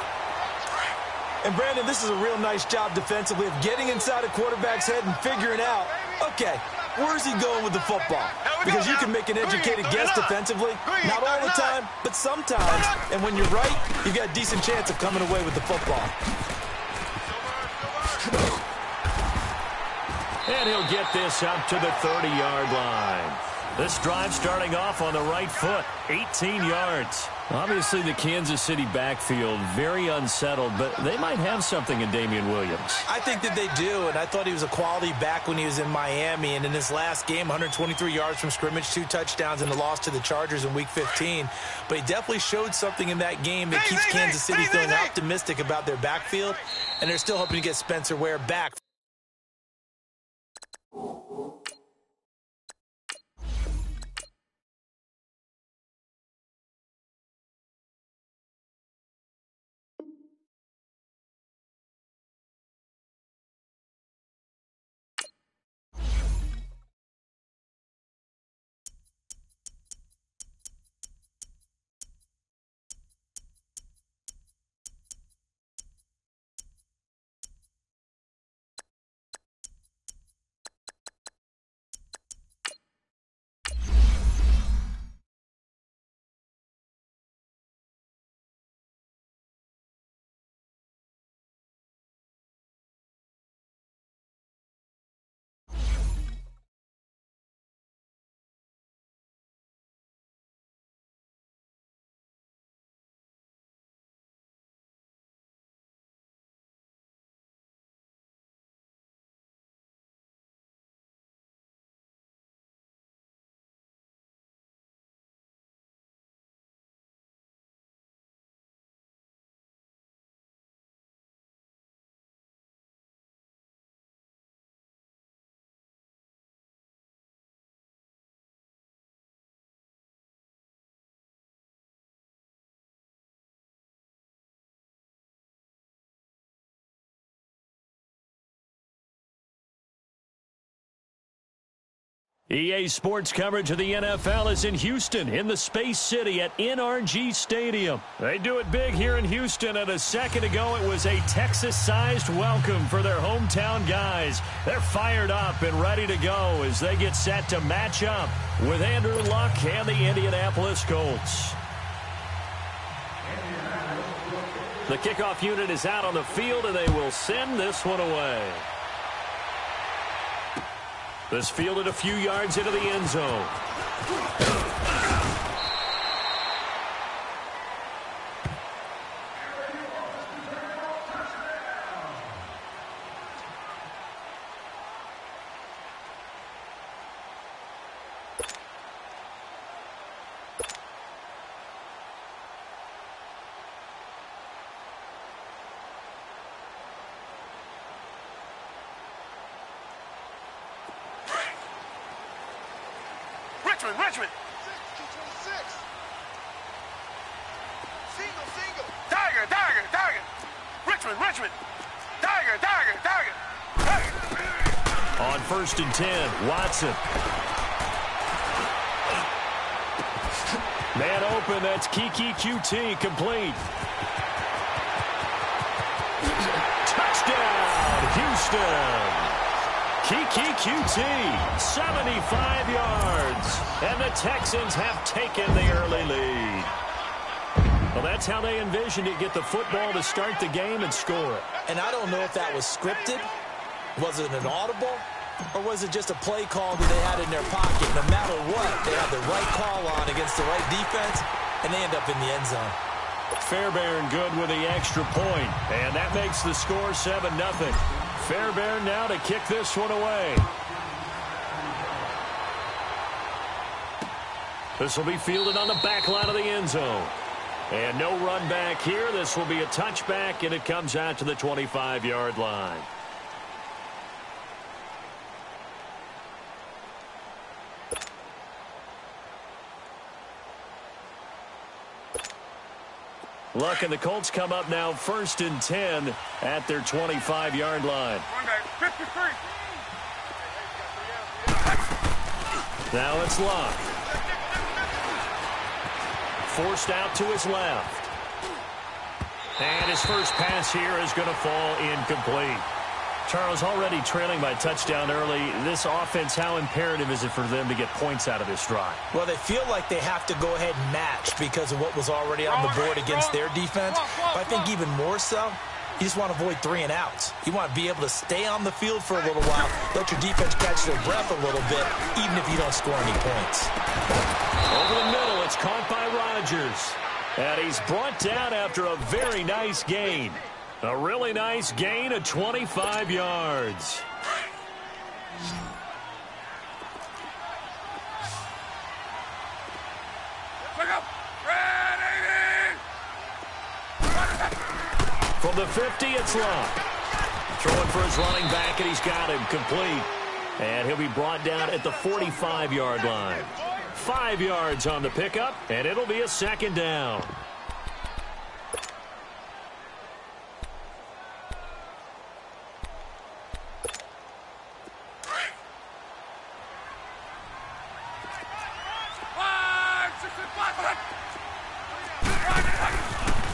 And, Brandon, this is a real nice job defensively of getting inside a quarterback's head and figuring out, okay, where's he going with the football? Because you can make an educated guess defensively. Not all the time, but sometimes. And when you're right, you've got a decent chance of coming away with the football. And he'll get this up to the 30-yard line. This drive starting off on the right foot, 18 yards. Obviously, the Kansas City backfield very unsettled, but they might have something in Damian Williams. I think that they do, and I thought he was a quality back when he was in Miami. And in his last game, 123 yards from scrimmage, 2 touchdowns, and the loss to the Chargers in Week 15. But he definitely showed something in that game that keeps Kansas City feeling optimistic about their backfield, and they're still hoping to get Spencer Ware back. EA Sports coverage of the NFL is in Houston, in the Space City at NRG Stadium. They do it big here in Houston, and a second ago it was a Texas-sized welcome for their hometown guys. They're fired up and ready to go as they get set to match up with Andrew Luck and the Indianapolis Colts. The kickoff unit is out on the field, and they will send this one away. This fielded a few yards into the end zone. Richmond. 26. Single. Tiger. Richmond. Tiger. On 1st and 10, Watson. Man open, that's Kiki QT, complete. Touchdown, Houston. Kiki QT, 75 yards. And the Texans have taken the early lead. Well, that's how they envisioned it, get the football to start the game and score it. And I don't know if that was scripted. Was it an audible? Or was it just a play call that they had in their pocket? No matter what, they had the right call on against the right defense, and they end up in the end zone. Fairbairn good with the extra point, and that makes the score 7-0. Fairbairn now to kick this one away. This will be fielded on the back line of the end zone. And no run back here. This will be a touchback, and it comes out to the 25-yard line. Luck and the Colts come up now 1st and 10 at their 25-yard line. One back. 53. Now it's Luck. Forced out to his left. And his first pass here is going to fall incomplete. Charles, already trailing by touchdown early. This offense, how imperative is it for them to get points out of this drive? Well, they feel like they have to go ahead and match because of what was already on the board against their defense. But I think even more so, you just want to avoid 3 and outs. You want to be able to stay on the field for a little while, let your defense catch their breath a little bit, even if you don't score any points. Over the middle, it's caught by Rodgers. And he's brought down after a very nice gain. A really nice gain of 25 yards. From the 50, it's Luck. Throwing for his running back, and he's got him complete. And he'll be brought down at the 45-yard line. 5 yards on the pickup, and it'll be a 2nd down.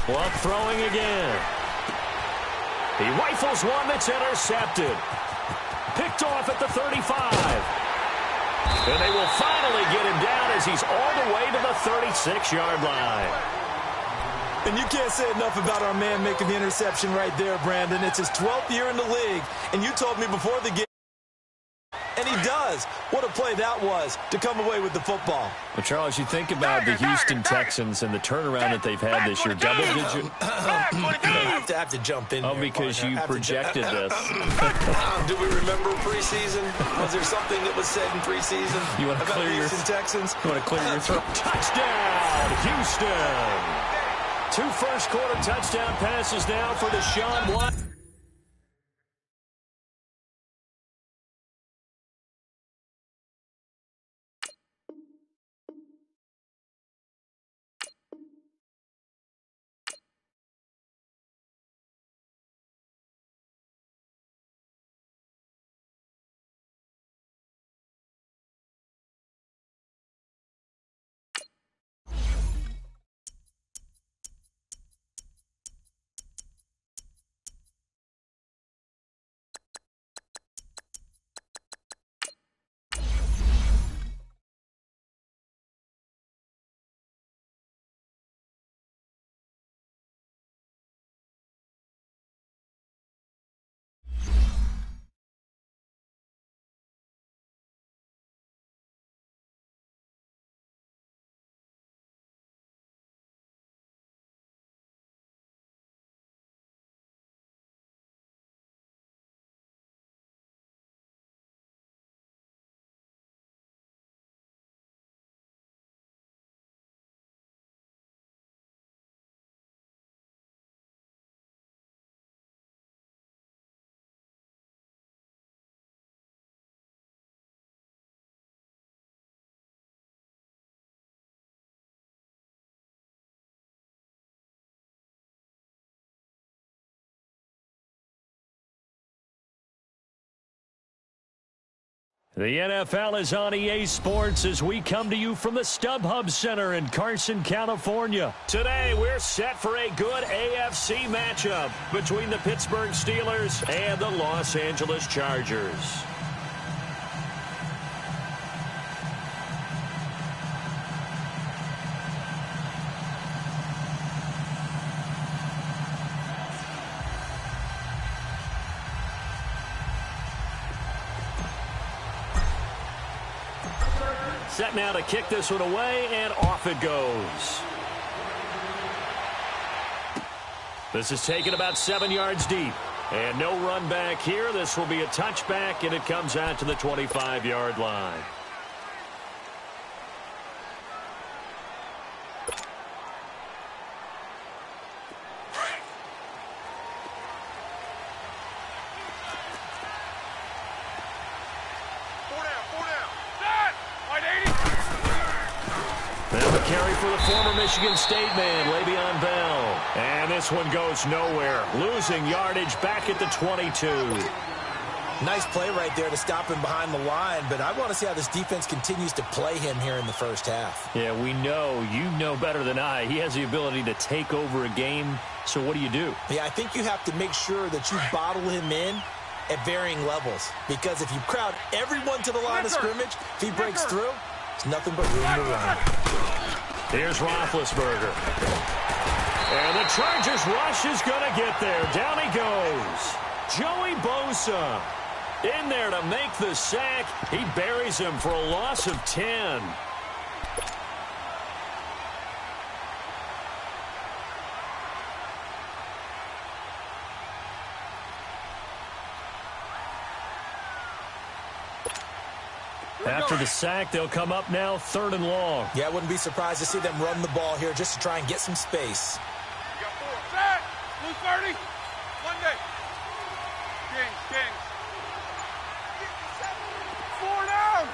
Luck throwing again. He rifles one that's intercepted. Picked off at the 35. And they will finally get him down as he's all the way to the 36-yard line. And you can't say enough about our man making the interception right there, Brandon. It's his 12th year in the league, and you told me before the game. And he does. What a play that was to come away with the football. Well, Charles, you think about the Houston Texans and the turnaround that they've had this year. Double-digit. I have to jump in. Oh, because you projected this. Do we remember preseason? Was there something that was said in preseason You want to about clear the your Houston Texans? You want to clear your throat? Touchdown, Houston! 2 first-quarter touchdown passes now for Deshaun Watson. The NFL is on EA Sports as we come to you from the StubHub Center in Carson, California. Today, we're set for a good AFC matchup between the Pittsburgh Steelers and the Los Angeles Chargers. Set now to kick this one away, and off it goes. This is taken about 7 yards deep. And no run back here. This will be a touchback, and it comes out to the 25-yard line. Carry for the former Michigan State man, Le'Veon Bell. And this one goes nowhere. Losing yardage back at the 22. Nice play right there to stop him behind the line, but I want to see how this defense continues to play him here in the first half. Yeah, we know. You know better than I. He has the ability to take over a game, so what do you do? Yeah, I think you have to make sure that you bottle him in at varying levels, because if you crowd everyone to the line of scrimmage, if he breaks through, it's nothing but room to run. Here's Roethlisberger. And the Chargers rush is going to get there. Down he goes. Joey Bosa in there to make the sack. He buries him for a loss of 10. After the sack, they'll come up now 3rd and long. Yeah, I wouldn't be surprised to see them run the ball here just to try and get some space. You got 4. Set. Lose 30. Monday. Kings. 4 down.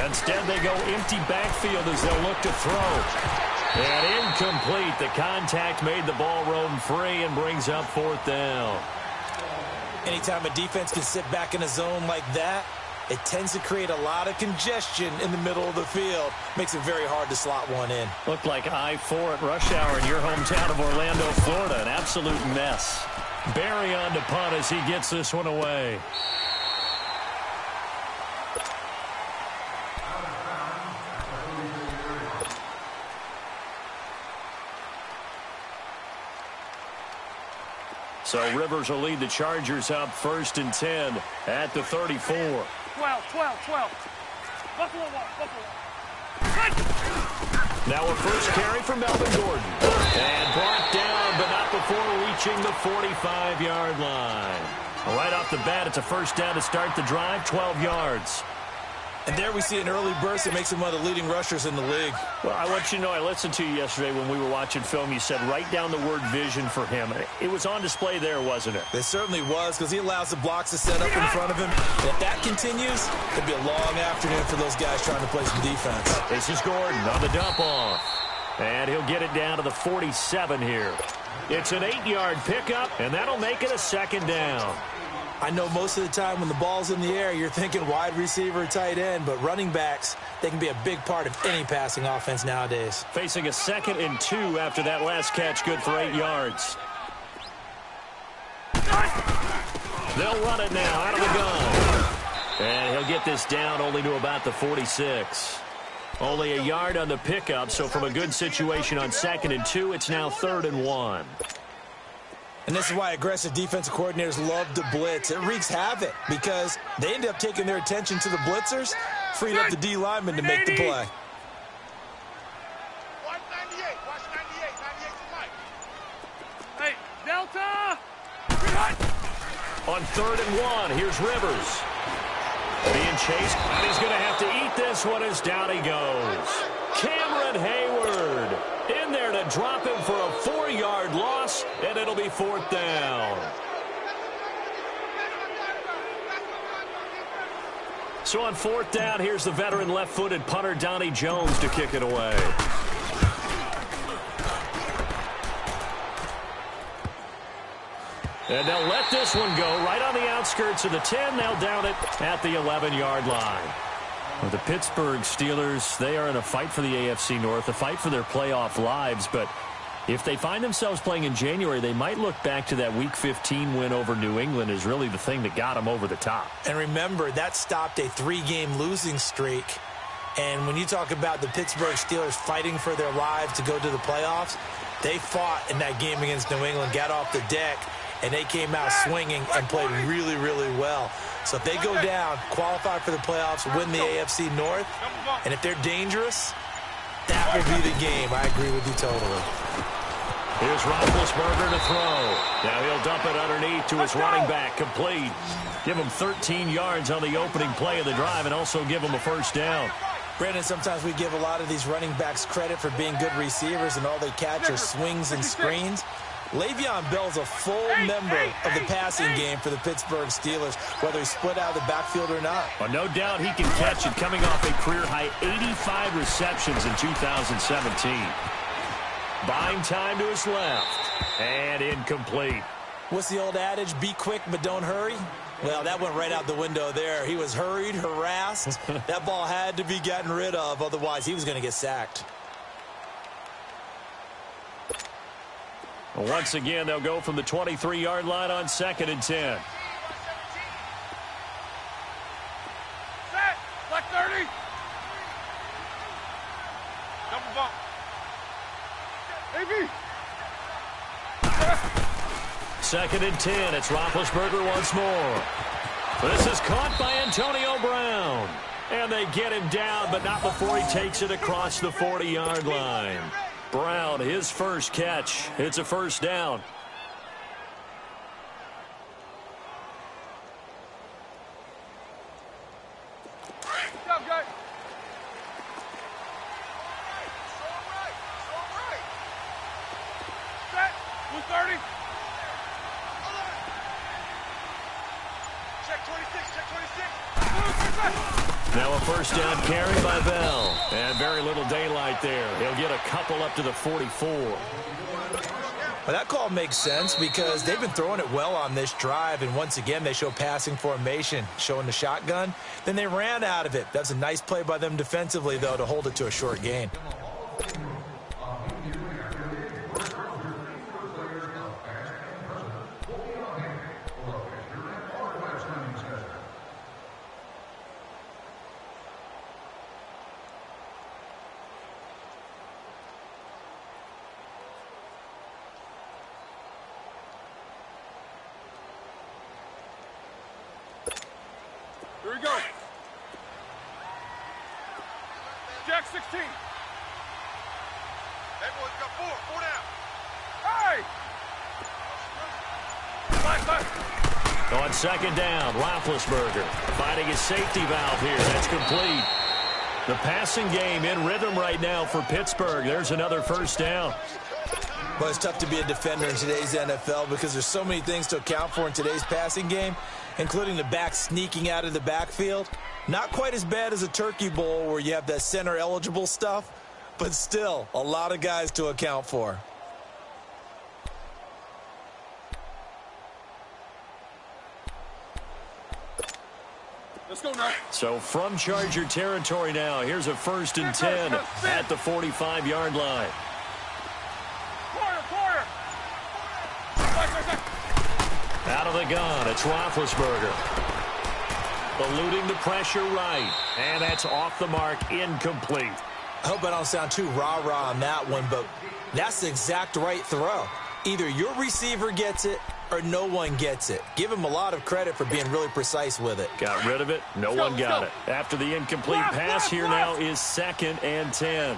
Instead, they go empty backfield as they'll look to throw. And incomplete. The contact made the ball roam free and brings up 4th down. Anytime a defense can sit back in a zone like that, it tends to create a lot of congestion in the middle of the field. Makes it very hard to slot one in. Looked like I-4 at rush hour in your hometown of Orlando, Florida. An absolute mess. Barry on to punt as he gets this one away. So Rivers will lead the Chargers up 1st and 10 at the 34. 12. Buffalo. Now a first carry for Melvin Gordon. And brought down, but not before reaching the 45-yard line. Right off the bat, it's a first down to start the drive, 12 yards. And there we see an early burst that makes him one of the leading rushers in the league. Well, I want you to know, I listened to you yesterday when we were watching film. You said write down the word vision for him. It was on display there, wasn't it? It certainly was, because he allows the blocks to set up in front of him. And if that continues, it'll be a long afternoon for those guys trying to play some defense. This is Gordon on the dump off. And he'll get it down to the 47 here. It's an 8-yard pickup, and that'll make it a 2nd down. I know most of the time when the ball's in the air, you're thinking wide receiver, tight end, but running backs, they can be a big part of any passing offense nowadays. Facing a 2nd and 2 after that last catch, good for 8 yards. They'll run it now out of the gun. And he'll get this down only to about the 46. Only a yard on the pickup, so from a good situation on 2nd and 2, it's now 3rd and 1. And this is why aggressive defensive coordinators love to blitz. It wreaks havoc because they end up taking their attention to the blitzers, freed up the D lineman to make the play. Watch 98. Watch 98. 98 tonight. Hey, Delta. On 3rd and 1, here's Rivers. Being chased, and he's going to have to eat this one as down he goes. Cameron Hayward in there to drop him for a 4-yard loss, and it'll be 4th down. So on 4th down, here's the veteran left-footed punter Donnie Jones to kick it away. And they'll let this one go right on the outskirts of the 10. They'll down it at the 11-yard line. Well, the Pittsburgh Steelers, they are in a fight for the AFC North, a fight for their playoff lives. But if they find themselves playing in January, they might look back to that Week 15 win over New England as really the thing that got them over the top. And remember, that stopped a 3-game losing streak. And when you talk about the Pittsburgh Steelers fighting for their lives to go to the playoffs, they fought in that game against New England, got off the deck, and they came out swinging and played really, really well. So if they go down, qualify for the playoffs, win the AFC North, and if they're dangerous, that will be the game. I agree with you totally. Here's Roethlisberger to throw. Now he'll dump it underneath to his running back, complete. Give him 13 yards on the opening play of the drive and also give him a first down. Brandon, sometimes we give a lot of these running backs credit for being good receivers and all they catch are swings and screens. Le'Veon Bell's a full member of the passing game for the Pittsburgh Steelers, whether he's split out of the backfield or not. Well, no doubt he can catch it, coming off a career-high 85 receptions in 2017. Buying time to his left. And incomplete. What's the old adage? Be quick, but don't hurry? Well, that went right out the window there. He was hurried, harassed. That ball had to be gotten rid of, otherwise he was going to get sacked. Once again, they'll go from the 23-yard line on 2nd and 10. Set. Black 30. Double bump. AB. 2nd and 10. It's Roethlisberger once more. This is caught by Antonio Brown. And they get him down, but not before he takes it across the 40-yard line. Brown, his first catch. It's a first down. Good job, guys. Set. Blue 30. Check 26, check 26. Now a first down carry by Bell. And very little daylight there. He'll get a couple up to the 44. Well, that call makes sense because they've been throwing it well on this drive, and once again they show passing formation, showing the shotgun. Then they ran out of it. That's a nice play by them defensively, though, to hold it to a short gain. Here we go. Jack 16. Everyone's got four down. Hey! Black. On 2nd down, Roethlisberger finding his safety valve here. That's complete. The passing game in rhythm right now for Pittsburgh. There's another first down. Well, it's tough to be a defender in today's NFL because there's so many things to account for in today's passing game, including the back sneaking out of the backfield. Not quite as bad as a turkey bowl where you have that center-eligible stuff, but still a lot of guys to account for. Let's go now. So from Charger territory now, here's a 1st and 10 at the 45-yard line. Quarter. Out of the gun, it's Roethlisberger. Eluding the pressure right. And that's off the mark, incomplete. I hope I don't sound too rah-rah on that one, but that's the exact right throw. Either your receiver gets it or no one gets it. Give him a lot of credit for being really precise with it. Got rid of it. No one got it. After the incomplete pass, here now is 2nd and 10.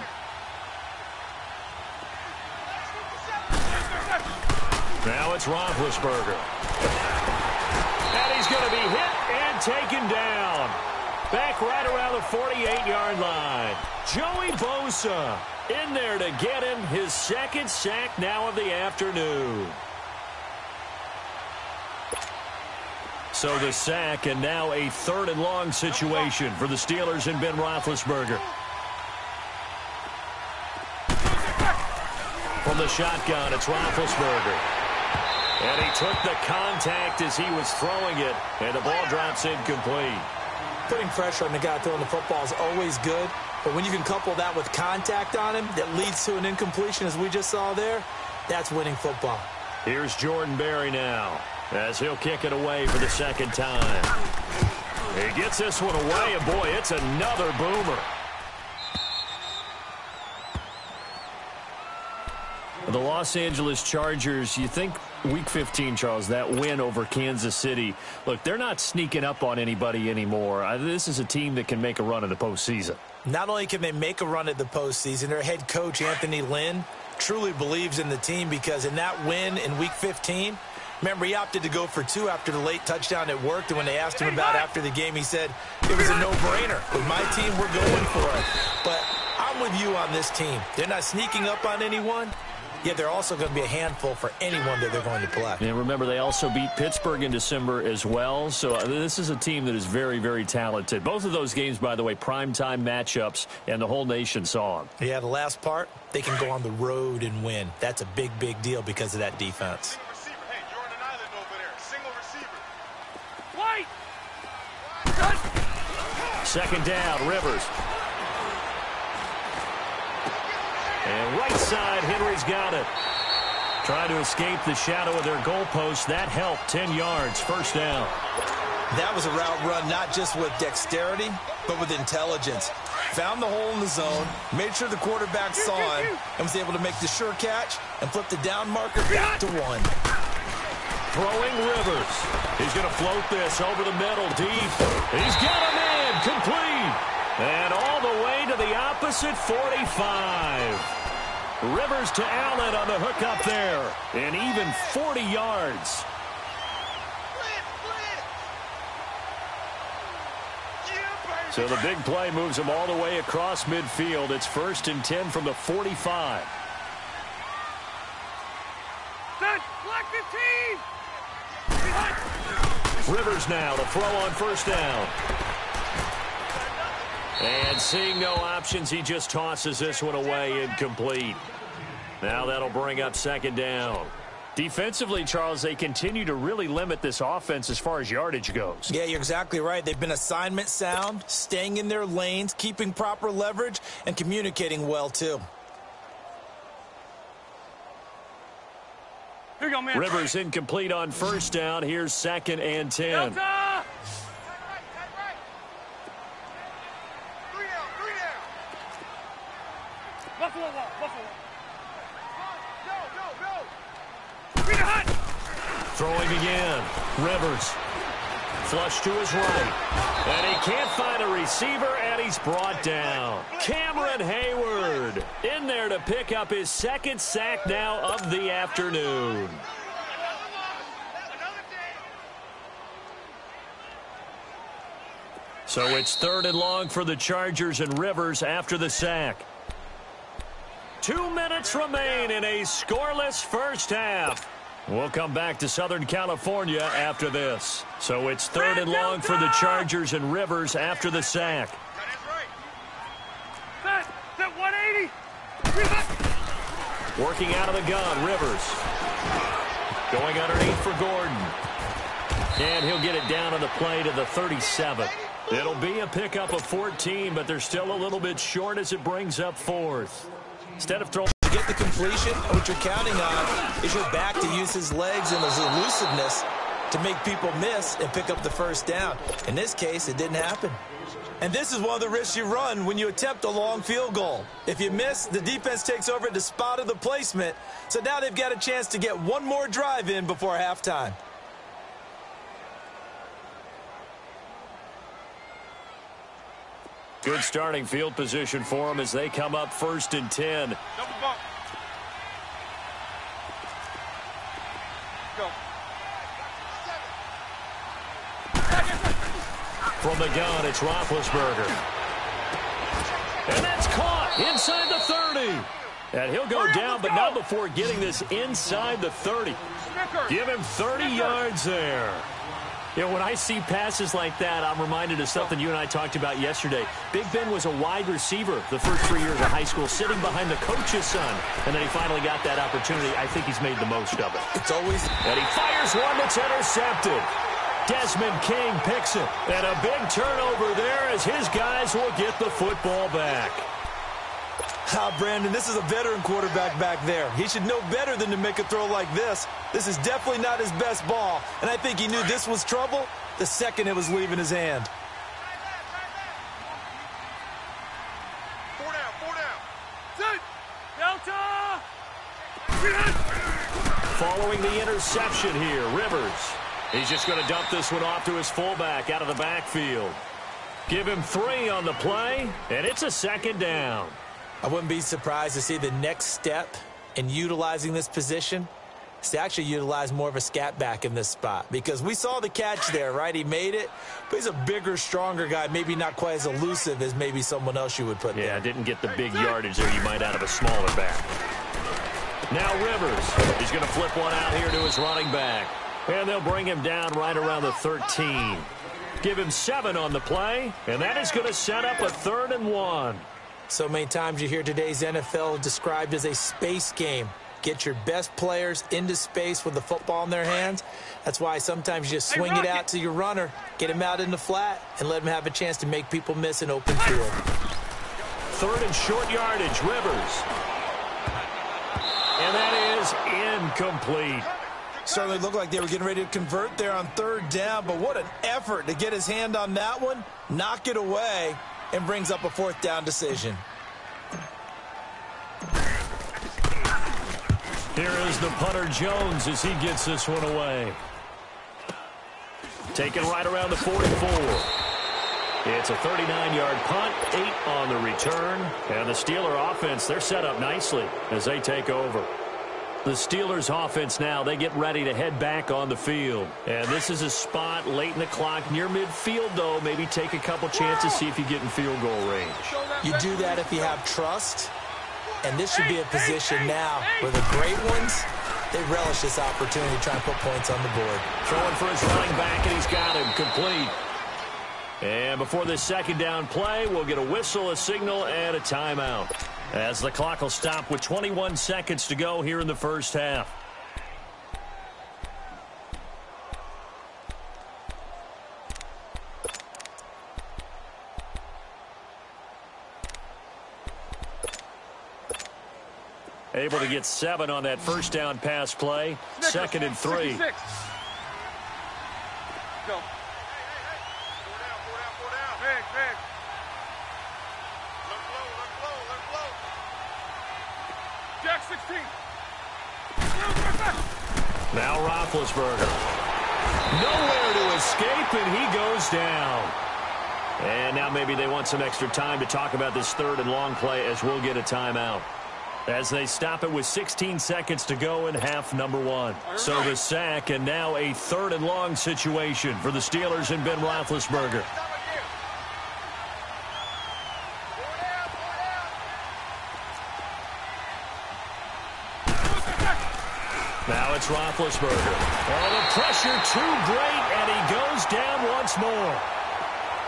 Now it's Roethlisberger. And he's going to be hit and taken down. Back right around the 48-yard line. Joey Bosa in there to get him his 2nd sack now of the afternoon. So the sack, and now a 3rd and long situation for the Steelers and Ben Roethlisberger. From the shotgun, it's Roethlisberger. And he took the contact as he was throwing it, and the ball drops incomplete. Putting pressure on the guy throwing the football is always good, but when you can couple that with contact on him that leads to an incompletion, as we just saw there, that's winning football. Here's Jordan Berry now, as he'll kick it away for the second time. He gets this one away, and boy, it's another boomer. The Los Angeles Chargers, you think Week 15, Charles, that win over Kansas City. Look, they're not sneaking up on anybody anymore. This is a team that can make a run in the postseason. Not only can they make a run at the postseason, their head coach, Anthony Lynn, truly believes in the team because in that win in Week 15, remember, he opted to go for 2 after the late touchdown. It worked, and when they asked him about it after the game, he said it was a no-brainer. With my team, we're going for it. But I'm with you on this team. They're not sneaking up on anyone. Yet they're also going to be a handful for anyone that they're going to play. And remember, they also beat Pittsburgh in December as well. So this is a team that is very, very talented. Both of those games, by the way, primetime matchups, and the whole nation saw them. Yeah, the last part, they can go on the road and win. That's a big, big deal because of that defense. Hey, you're on an island over there. Single receiver. White! Second down, Rivers. And right side, Henry's got it. Trying to escape the shadow of their goalpost. That helped. 10 yards, first down. That was a route run not just with dexterity, but with intelligence. Found the hole in the zone, made sure the quarterback saw him, and was able to make the sure catch and flip the down marker back to 1. Throwing Rivers. He's going to float this over the middle, deep. He's got a man, complete. And all the way to the opposite 45. Rivers to Allen on the hook up there. And even 40 yards. So the big play moves him all the way across midfield. It's 1st and 10 from the 45. Set! Black 15! Rivers now to throw on first down. And seeing no options, he just tosses this one away, incomplete. Now that'll bring up second down. Defensively, Charles, they continue to really limit this offense as far as yardage goes. Yeah, you're exactly right. They've been assignment sound, staying in their lanes, keeping proper leverage, and communicating well, too. Here you go, man. Rivers incomplete on first down. Here's 2nd and 10. Delta! Buffalo wall, Buffalo. Go. Green hot! Throwing again. Rivers. Flush to his right. And he can't find a receiver, and he's brought down. Cameron Hayward in there to pick up his 2nd sack now of the afternoon. So it's 3rd and long for the Chargers, and Rivers after the sack. 2 minutes remain in a scoreless first half. We'll come back to Southern California after this. So it's 3rd and long for the Chargers, and Rivers after the sack. Set 180! Working out of the gun, Rivers. Going underneath for Gordon. And he'll get it down on the play to the 37. It'll be a pickup of 14, but they're still a little bit short as it brings up 4th. Instead of throwing To get the completion, what you're counting on is your back to use his legs and his elusiveness to make people miss and pick up the first down. In this case, it didn't happen. And this is one of the risks you run when you attempt a long field goal. If you miss, the defense takes over at the spot of the placement. So now they've got a chance to get one more drive in before halftime. Good starting field position for them as they come up 1st and 10. Double bump. Go. From the gun, it's Roethlisberger. And that's caught inside the 30. And he'll go down, but not before getting this inside the 30. Give him 30 yards there. You know, when I see passes like that, I'm reminded of something you and I talked about yesterday. Big Ben was a wide receiver the first 3 years of high school, sitting behind the coach's son. And then he finally got that opportunity. I think he's made the most of it. It's always... And he fires one that's intercepted. Desmond King picks it. And a big turnover there as his guys will get the football back. Brandon, this is a veteran quarterback back there. He should know better than to make a throw like this. This is definitely not his best ball, and I think he knew this was trouble the second it was leaving his hand. Four down. Sit. Delta. Following the interception here, Rivers. He's just going to dump this one off to his fullback out of the backfield. Give him 3 on the play, and it's a second down. I wouldn't be surprised to see the next step in utilizing this position is to actually utilize more of a scat back in this spot, because we saw the catch there, right? He made it, but he's a bigger, stronger guy, maybe not quite as elusive as maybe someone else you would put there. Yeah, didn't get the big yardage there you might out of a smaller back. Now Rivers. He's going to flip one out here to his running back. And they'll bring him down right around the 13. Give him 7 on the play, and that is going to set up a 3rd and 1. So many times you hear today's NFL described as a space game. Get your best players into space with the football in their hands. That's why sometimes you just swing it out to your runner, get him out in the flat, and let him have a chance to make people miss an open field. 3rd and short yardage, Rivers. And that is incomplete. Certainly looked like they were getting ready to convert there on 3rd down, but what an effort to get his hand on that one, knock it away, and brings up a 4th down decision. Here is the punter Jones as he gets this one away. Taken right around the 44. It's a 39-yard punt, 8 on the return. And the Steeler offense, they're set up nicely as they take over. The Steelers offense now, they get ready to head back on the field. And this is a spot late in the clock near midfield, though. Maybe take a couple chances, see if you get in field goal range. You do that if you have trust. And this should be a position now where the great ones, they relish this opportunity to try and put points on the board. Throwing for his running back, and he's got him complete. And before this 2nd down play, we'll get a whistle, a signal, and a timeout, as the clock will stop with 21 seconds to go here in the first half. Able to get 7 on that 1st down pass play. 2nd and 3. 66. Go. Four down. Big. Let him blow. Jack 16. Now Roethlisberger. Nowhere to escape, and he goes down. And now maybe they want some extra time to talk about this 3rd and long play, as we'll get a timeout, as they stop it with 16 seconds to go in half number 1. So the sack, and now a 3rd and long situation for the Steelers and Ben Roethlisberger. Now it's Roethlisberger. Oh, the pressure too great, and he goes down once more.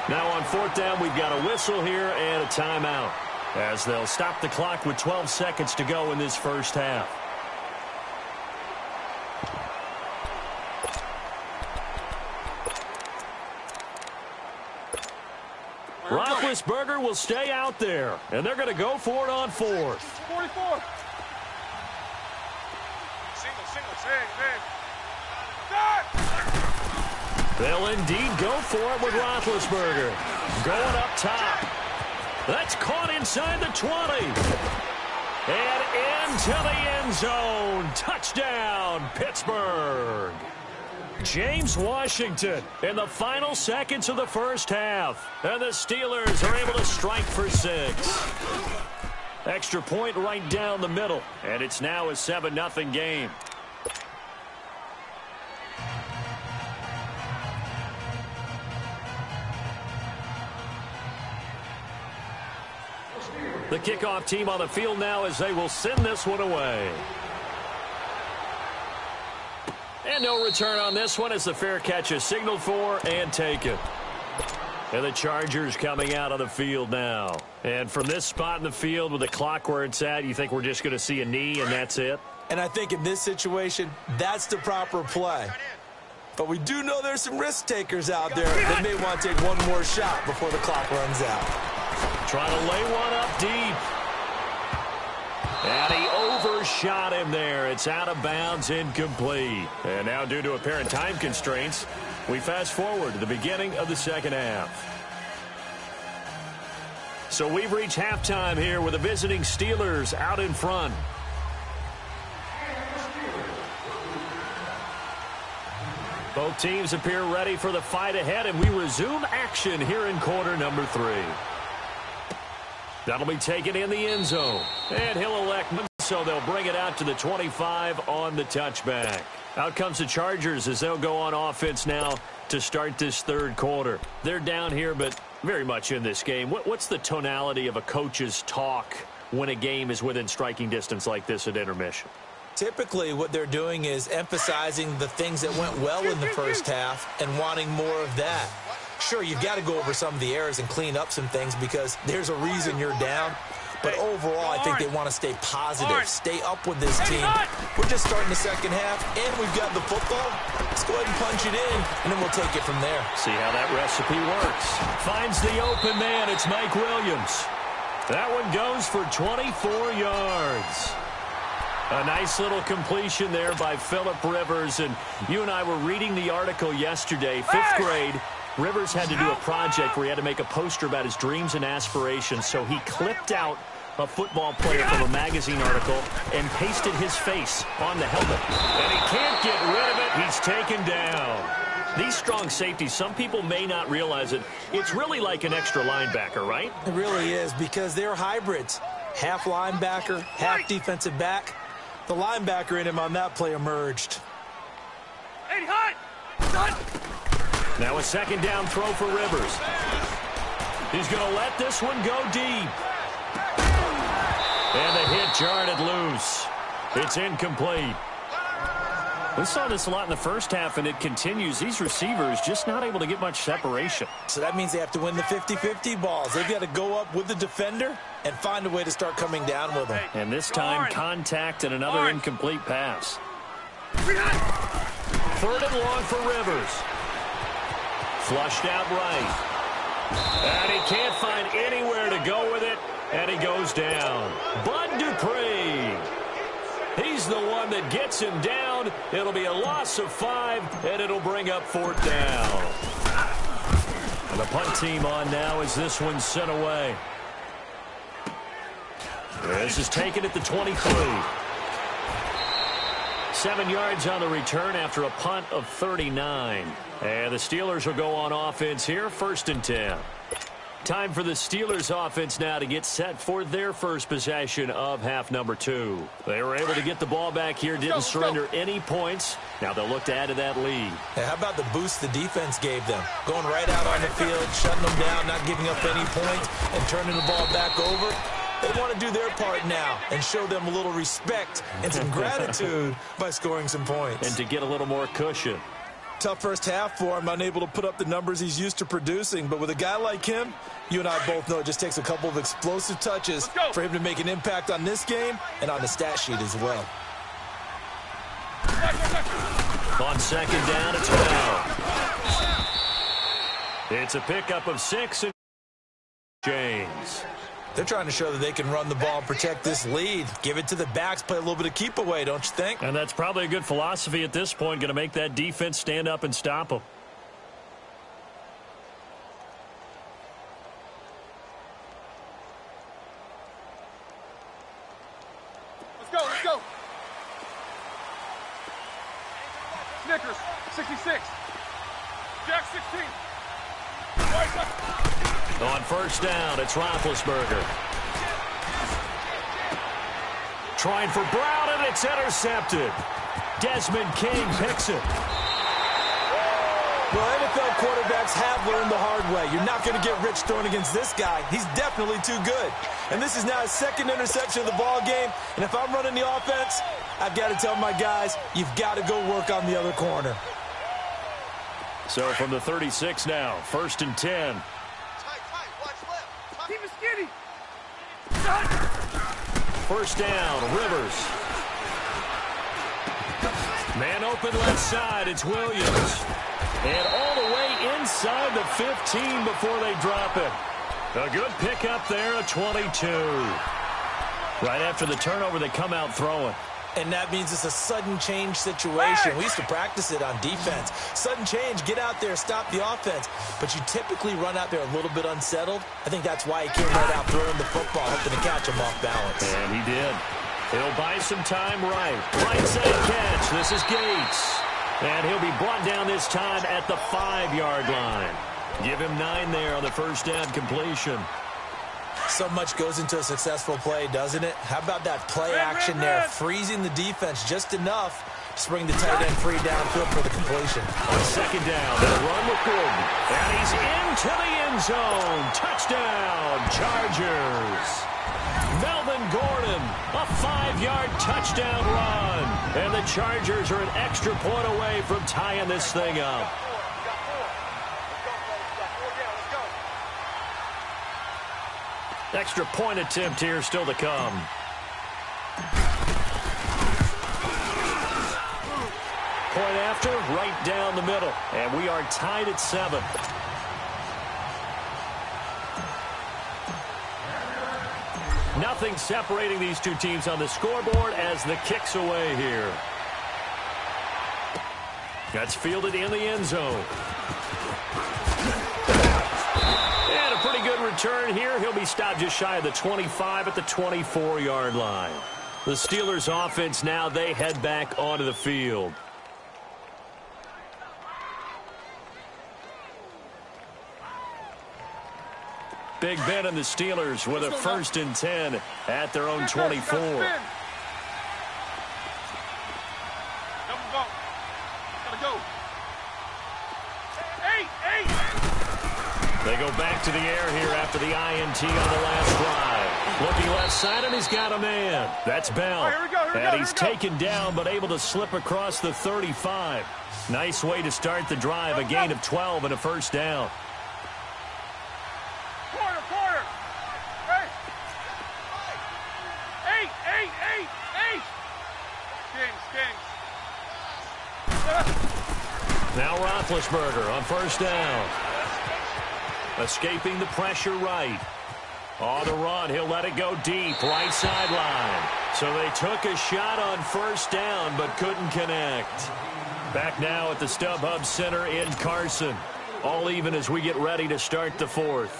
Now on 4th down, we've got a whistle here and a timeout, as they'll stop the clock with 12 seconds to go in this first half. Roethlisberger will stay out there, and they're going to go for it on 4th. 44. Single. They'll indeed go for it with Roethlisberger. Going up top. That's caught inside the 20. And into the end zone. Touchdown, Pittsburgh. James Washington in the final seconds of the first half. And the Steelers are able to strike for 6. Extra point right down the middle. And it's now a 7-0 game. The kickoff team on the field now as they will send this one away. And no return on this one as the fair catch is signaled for and taken. And the Chargers coming out on the field now. And from this spot in the field with the clock where it's at, you think we're just going to see a knee and that's it? And I think in this situation, that's the proper play. But we do know there's some risk takers out there that may want to take one more shot before the clock runs out. Trying to lay one up deep. And he overshot him there. It's out of bounds, incomplete. And now due to apparent time constraints, we fast forward to the beginning of the second half. So we've reached halftime here with the visiting Steelers out in front. Both teams appear ready for the fight ahead, and we resume action here in quarter number 3. That'll be taken in the end zone. And he'll elect, so they'll bring it out to the 25 on the touchback. Out comes the Chargers as they'll go on offense now to start this third quarter. They're down here, but very much in this game. What's the tonality of a coach's talk when a game is within striking distance like this at intermission? Typically, what they're doing is emphasizing the things that went well in the first half and wanting more of that. Sure, you've got to go over some of the errors and clean up some things because there's a reason you're down. But overall, I think they want to stay positive, stay up with this team. We're just starting the second half, and we've got the football. Let's go ahead and punch it in, and then we'll take it from there. See how that recipe works. Finds the open man. It's Mike Williams. That one goes for 24 yards. A nice little completion there by Phillip Rivers. And you and I were reading the article yesterday, 5th grade. Rivers had to do a project where he had to make a poster about his dreams and aspirations. So he clipped out a football player from a magazine article and pasted his face on the helmet. And he can't get rid of it. He's taken down. These strong safeties, some people may not realize it. It's really like an extra linebacker, right? It really is because they're hybrids. Half linebacker, half defensive back. The linebacker in him on that play emerged. Hey, hot! Now a second down throw for Rivers. He's going to let this one go deep. And the hit jarred it loose. It's incomplete. We saw this a lot in the first half, and it continues. These receivers just not able to get much separation. So that means they have to win the 50-50 balls. They've got to go up with the defender and find a way to start coming down with them. And this time, contact and another incomplete pass. 3rd and long for Rivers. Flushed out right. And he can't find anywhere to go with it, and he goes down. Bud Dupree. He's the one that gets him down. It'll be a loss of 5, and it'll bring up 4th down. And the punt team on now as this one's sent away. This is taken at the 23. 7 yards on the return after a punt of 39. And the Steelers will go on offense here, 1st and 10. Time for the Steelers offense now to get set for their first possession of half number 2. They were able to get the ball back here, didn't surrender any points. Now they'll look to add to that lead. Hey, how about the boost the defense gave them? Going right out on the field, shutting them down, not giving up any points, and turning the ball back over. They want to do their part now and show them a little respect and some gratitude by scoring some points. And to get a little more cushion. Tough first half for him, unable to put up the numbers he's used to producing. But with a guy like him, you and I both know it just takes a couple of explosive touches for him to make an impact on this game and on the stat sheet as well. On 2nd down, it's foul. It's a pickup of 6 and James. They're trying to show that they can run the ball and protect this lead. Give it to the backs, play a little bit of keep away, don't you think? And that's probably a good philosophy at this point, going to make that defense stand up and stop them. Let's go. Snickers, 66. Jack, 16. On 1st down, it's Roethlisberger. Trying for Brown, and it's intercepted. Desmond King picks it. Well, NFL quarterbacks have learned the hard way. You're not going to get rich throwing against this guy. He's definitely too good. And this is now his 2nd interception of the ball game. And if I'm running the offense, I've got to tell my guys, you've got to go work on the other corner. So from the 36 now, 1st and 10. Tight, watch left. Keep it skinny. First down, Rivers. Man open left side, it's Williams. And all the way inside the 15 before they drop it. A good pickup there, a 22. Right after the turnover, they come out throwing. And that means it's a sudden change situation. We used to practice it on defense. Sudden change, get out there, stop the offense. But you typically run out there a little bit unsettled. I think that's why he came right out throwing the football, hoping to catch him off balance. And he did. He'll buy some time right. Right side catch. This is Gates. And he'll be brought down this time at the 5-yard line. Give him 9 there on the first down completion. So much goes into a successful play, doesn't it? How about that play action there, freezing the defense just enough to bring the tight end free downfield for the completion. On second down, they'll run with Gordon. And he's into the end zone. Touchdown, Chargers. Melvin Gordon, a 5-yard touchdown run. And the Chargers are an extra point away from tying this thing up. Extra point attempt here still to come. Point after, right down the middle. And we are tied at 7. Nothing separating these two teams on the scoreboard as the kick's away here. That's fielded in the end zone. And a pretty good return here. He'll be stopped just shy of the 25 at the 24-yard line. The Steelers' offense now, they head back onto the field. Big Ben and the Steelers with a 1st and 10 at their own 24. They go back to the air here after the INT on the last drive. Looking left side, and he's got a man. That's Bell. And he's taken down, but able to slip across the 35. Nice way to start the drive. A gain of 12 and a first down. Corner. Hey. 8. Kings. Now Roethlisberger on first down. Escaping the pressure right. On the run, he'll let it go deep, right sideline. So they took a shot on first down, but couldn't connect. Back now at the StubHub Center in Carson. All even as we get ready to start the 4th.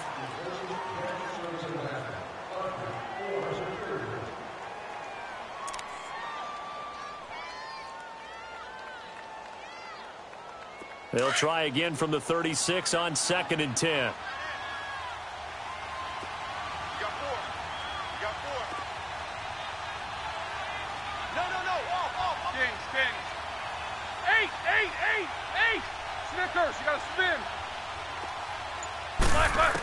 They'll try again from the 36 on 2nd and 10. You got 4. No. Off. Kings. 8. Snickers, you got to spin. Back.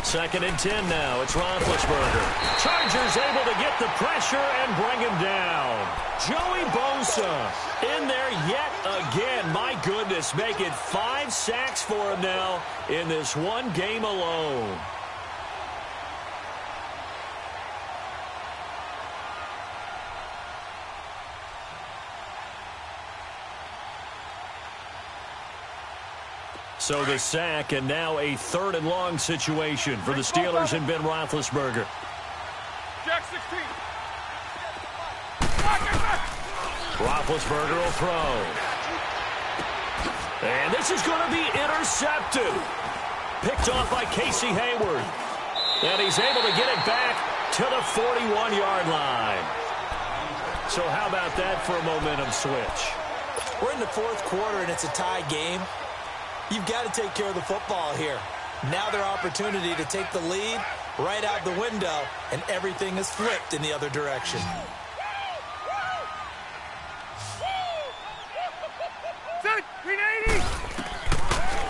2nd and 10 now. It's Roethlisberger. Chargers able to get the pressure and bring him down. Joey Bosa in there yet again. My goodness, make it 5 sacks for him now in this one game alone. So the sack, and now a 3rd and long situation for the Steelers and Ben Roethlisberger. Jack 16. Roethlisberger will throw. And this is going to be intercepted. Picked off by Casey Hayward. And he's able to get it back to the 41-yard line. So how about that for a momentum switch? We're in the 4th quarter, and it's a tie game. You've got to take care of the football here. Now their opportunity to take the lead right out the window, and everything is flipped in the other direction. Set, 380.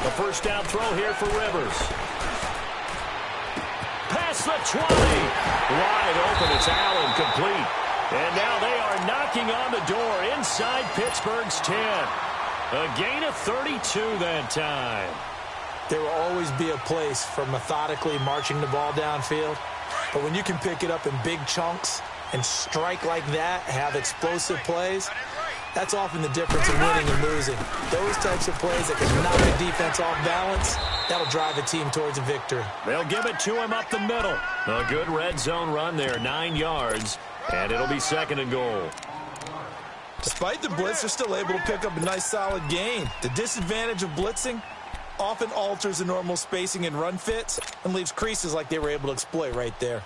A first down throw here for Rivers. Past the 20. Wide open, it's Allen, complete. And now they are knocking on the door inside Pittsburgh's 10. A gain of 32 that time. There will always be a place for methodically marching the ball downfield. But when you can pick it up in big chunks and strike like that, have explosive plays, that's often the difference in winning and losing. Those types of plays that can knock the defense off balance, that'll drive a team towards a victory. They'll give it to him up the middle. A good red zone run there, 9 yards, and it'll be second and goal. Despite the blitz, they're still able to pick up a nice solid gain. The disadvantage of blitzing often alters the normal spacing and run fits and leaves creases like they were able to exploit right there.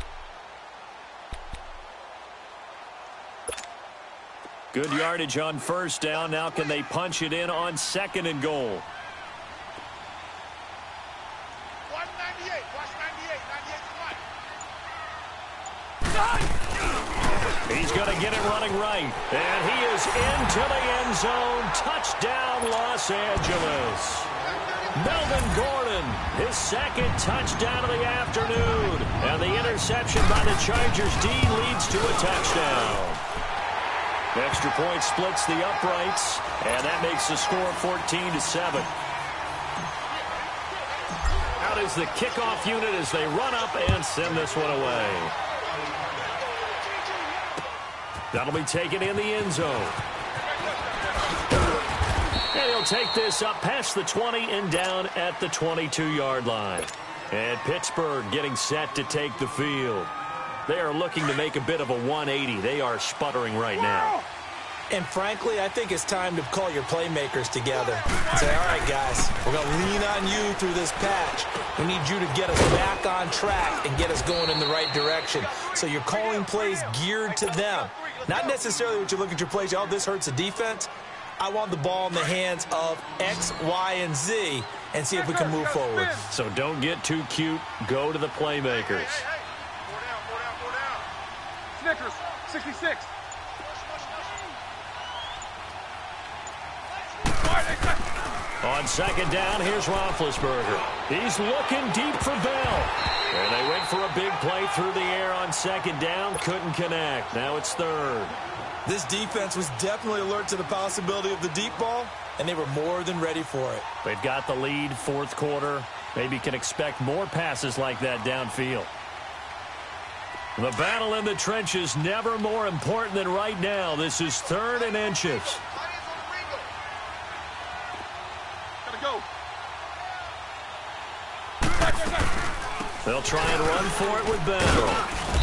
Good yardage on first down. Now can they punch it in on second and goal? 198. Watch 98. 98 to Mike. He's going to get it running right. And he is into the end zone. Touchdown, Los Angeles. Melvin Gordon, his second touchdown of the afternoon. And the interception by the Chargers D leads to a touchdown. Extra point splits the uprights, and that makes the score 14-7. Out is the kickoff unit as they run up and send this one away. That'll be taken in the end zone. And he'll take this up past the 20 and down at the 22-yard line. And Pittsburgh getting set to take the field. They are looking to make a bit of a 180. They are sputtering right now. And frankly, I think it's time to call your playmakers together. Say, all right, guys, we're going to lean on you through this patch. We need you to get us back on track and get us going in the right direction. So you're calling plays geared to them. Not necessarily what you look at your plays, oh, this hurts the defense. I want the ball in the hands of X, Y, and Z and see if we can move forward. So don't get too cute. Go to the playmakers. Hey. 4 down. Snickers, 66. On second down, here's Roethlisberger. He's looking deep for Bell. And they went for a big play through the air on second down. Couldn't connect. Now it's third. This defense was definitely alert to the possibility of the deep ball, and they were more than ready for it. They've got the lead, fourth quarter. Maybe can expect more passes like that downfield. The battle in the trenches never more important than right now. This is third and inches. They'll try and run for it with Bell.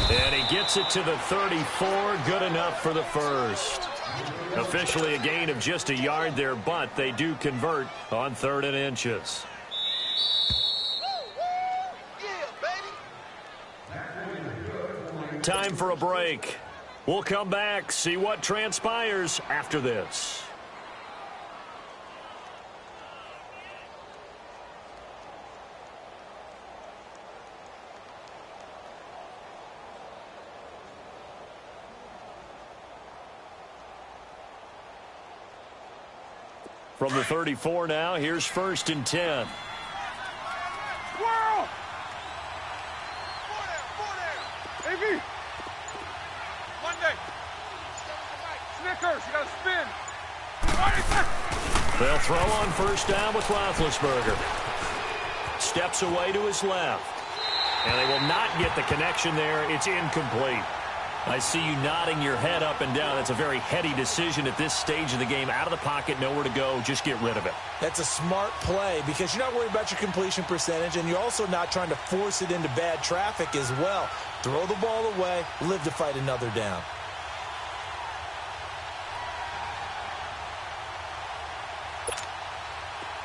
And he gets it to the 34. Good enough for the first. Officially a gain of just a yard there, but they do convert on third and inches. Time for a break. We'll come back, see what transpires after this. From the 34 now, here's first and 10. Squirrel! 4 down. AB. Monday. Snickers, you got to spin. They'll throw on first down with Roethlisberger. Steps away to his left. And they will not get the connection there. It's incomplete. I see you nodding your head up and down. That's a very heady decision at this stage of the game. Out of the pocket, nowhere to go. Just get rid of it. That's a smart play because you're not worried about your completion percentage, and you're also not trying to force it into bad traffic as well. Throw the ball away, live to fight another down.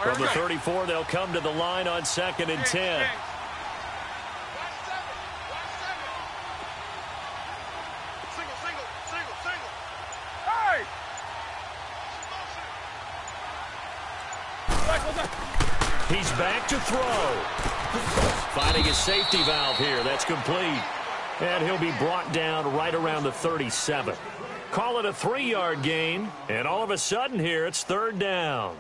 From the 34, they'll come to the line on second and 10. He's back to throw. Finding his safety valve here. That's complete. And he'll be brought down right around the 37. Call it a 3-yard gain. And all of a sudden here, it's third down.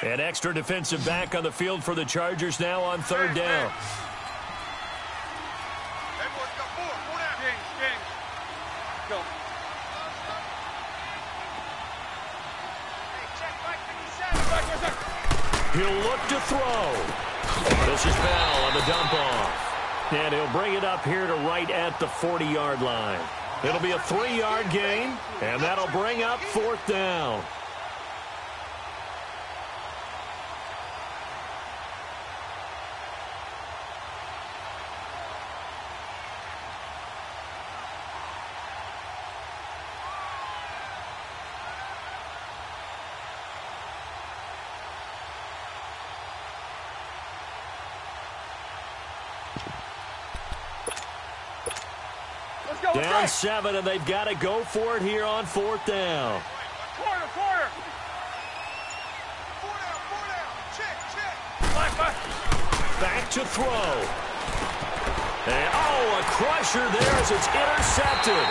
An extra defensive back on the field for the Chargers now on third down. Hey, boys, got four. Four down. James. Go. Hey, check Mike 57. He'll look to throw. This is Bell on the dump off. And he'll bring it up here to right at the 40-yard line. It'll be a 3-yard gain, and that'll bring up fourth down. Down 7, and they've got to go for it here on fourth down. Quarter. Four down. Check. Back to throw. And, a crusher there as it's intercepted.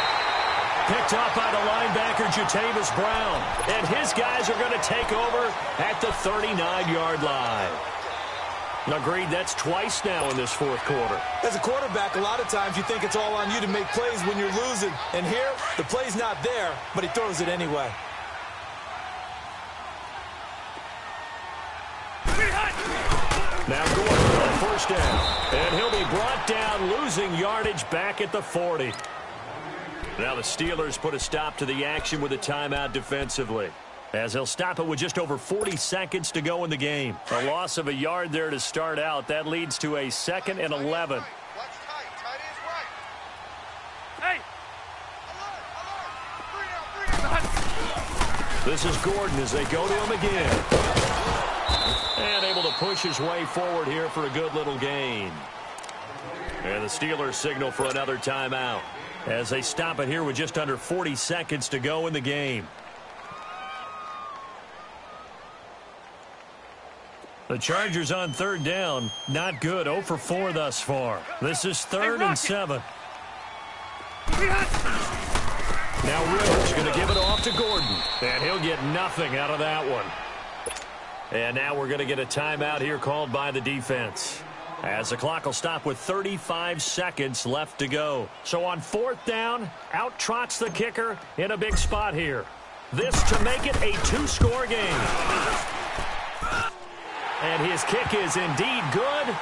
Picked up by the linebacker, Jatavis Brown. And his guys are going to take over at the 39-yard line. Agreed, that's twice now in this fourth quarter. As a quarterback, a lot of times you think it's all on you to make plays when you're losing. And here, the play's not there, but he throws it anyway. Now Gordon on first down. And he'll be brought down, losing yardage back at the 40. Now the Steelers put a stop to the action with a timeout defensively, as he'll stop it with just over 40 seconds to go in the game. A loss of a yard there to start out. That leads to a 2nd and 11. Watch tight. Tight is right. Hey. Alert. 3 down. This is Gordon as they go to him again. And able to push his way forward here for a good little gain. And the Steelers signal for another timeout, as they stop it here with just under 40 seconds to go in the game. The Chargers on third down, not good. 0 for 4 thus far. This is 3rd and 7. Now Rivers going to give it off to Gordon, and he'll get nothing out of that one. And now we're going to get a timeout here called by the defense, as the clock will stop with 35 seconds left to go. So on fourth down, out trots the kicker in a big spot here. This to make it a 2-score game. And his kick is indeed good.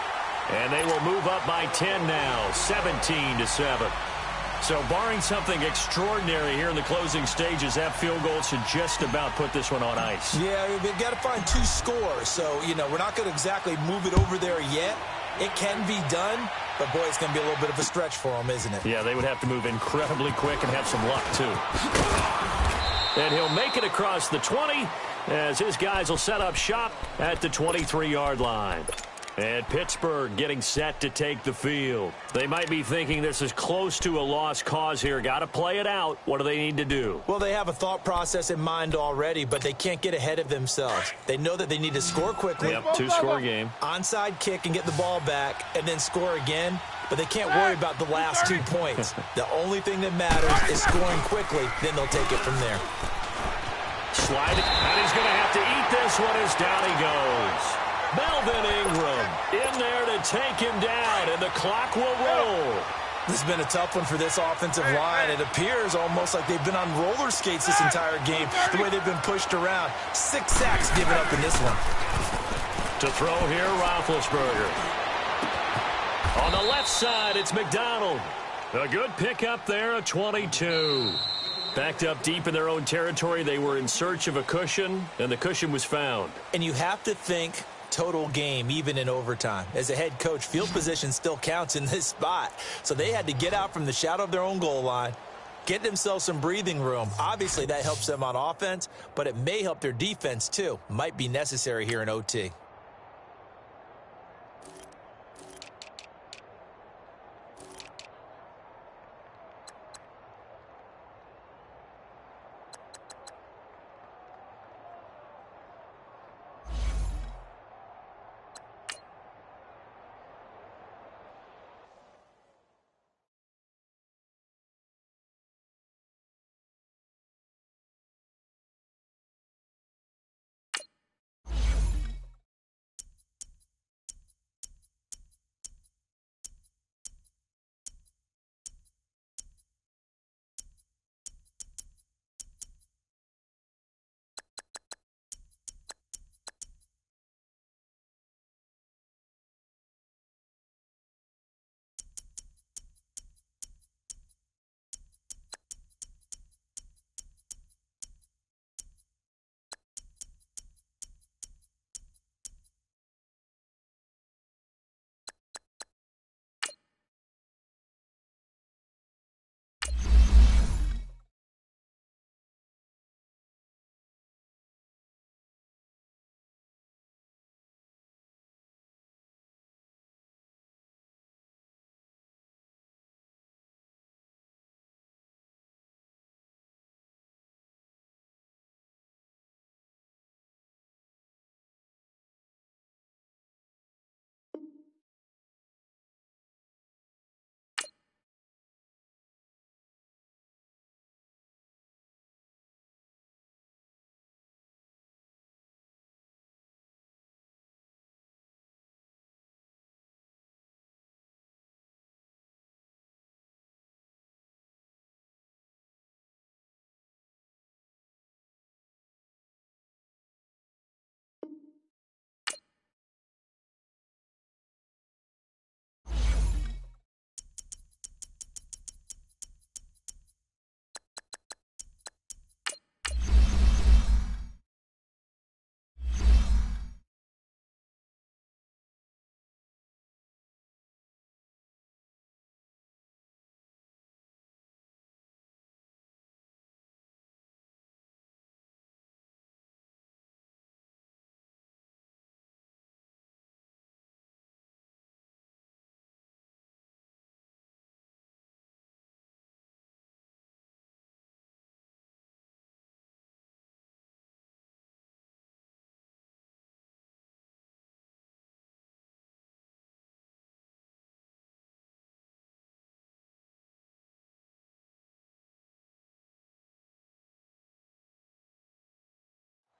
And they will move up by 10 now, 17-7. So barring something extraordinary here in the closing stages, that field goal should just about put this one on ice. Yeah, we've got to find 2 scores. So, we're not going to exactly move it over there yet. It can be done, but, boy, it's going to be a little bit of a stretch for them, isn't it? Yeah, they would have to move incredibly quick and have some luck, too. And he'll make it across the 20, as his guys will set up shop at the 23-yard line. And Pittsburgh getting set to take the field. They might be thinking this is close to a lost cause here. Got to play it out. What do they need to do? Well, they have a thought process in mind already, but they can't get ahead of themselves. They know that they need to score quickly. Yep, 2-score game. Onside kick and get the ball back, and then score again. But they can't worry about the last 2 points. The only thing that matters is scoring quickly. Then they'll take it from there. Slide it, and he's going to have to eat this one as down he goes. Melvin Ingram in there to take him down, and the clock will roll. This has been a tough one for this offensive line. It appears almost like they've been on roller skates this entire game, the way they've been pushed around. 6 sacks given up in this one. To throw here, Roethlisberger. On the left side, it's McDonald. A good pickup there, a 22. Backed up deep in their own territory. They were in search of a cushion, and the cushion was found. And you have to think total game, even in overtime. As a head coach, field position still counts in this spot. So they had to get out from the shadow of their own goal line, get themselves some breathing room. Obviously, that helps them on offense, but it may help their defense, too. Might be necessary here in OT.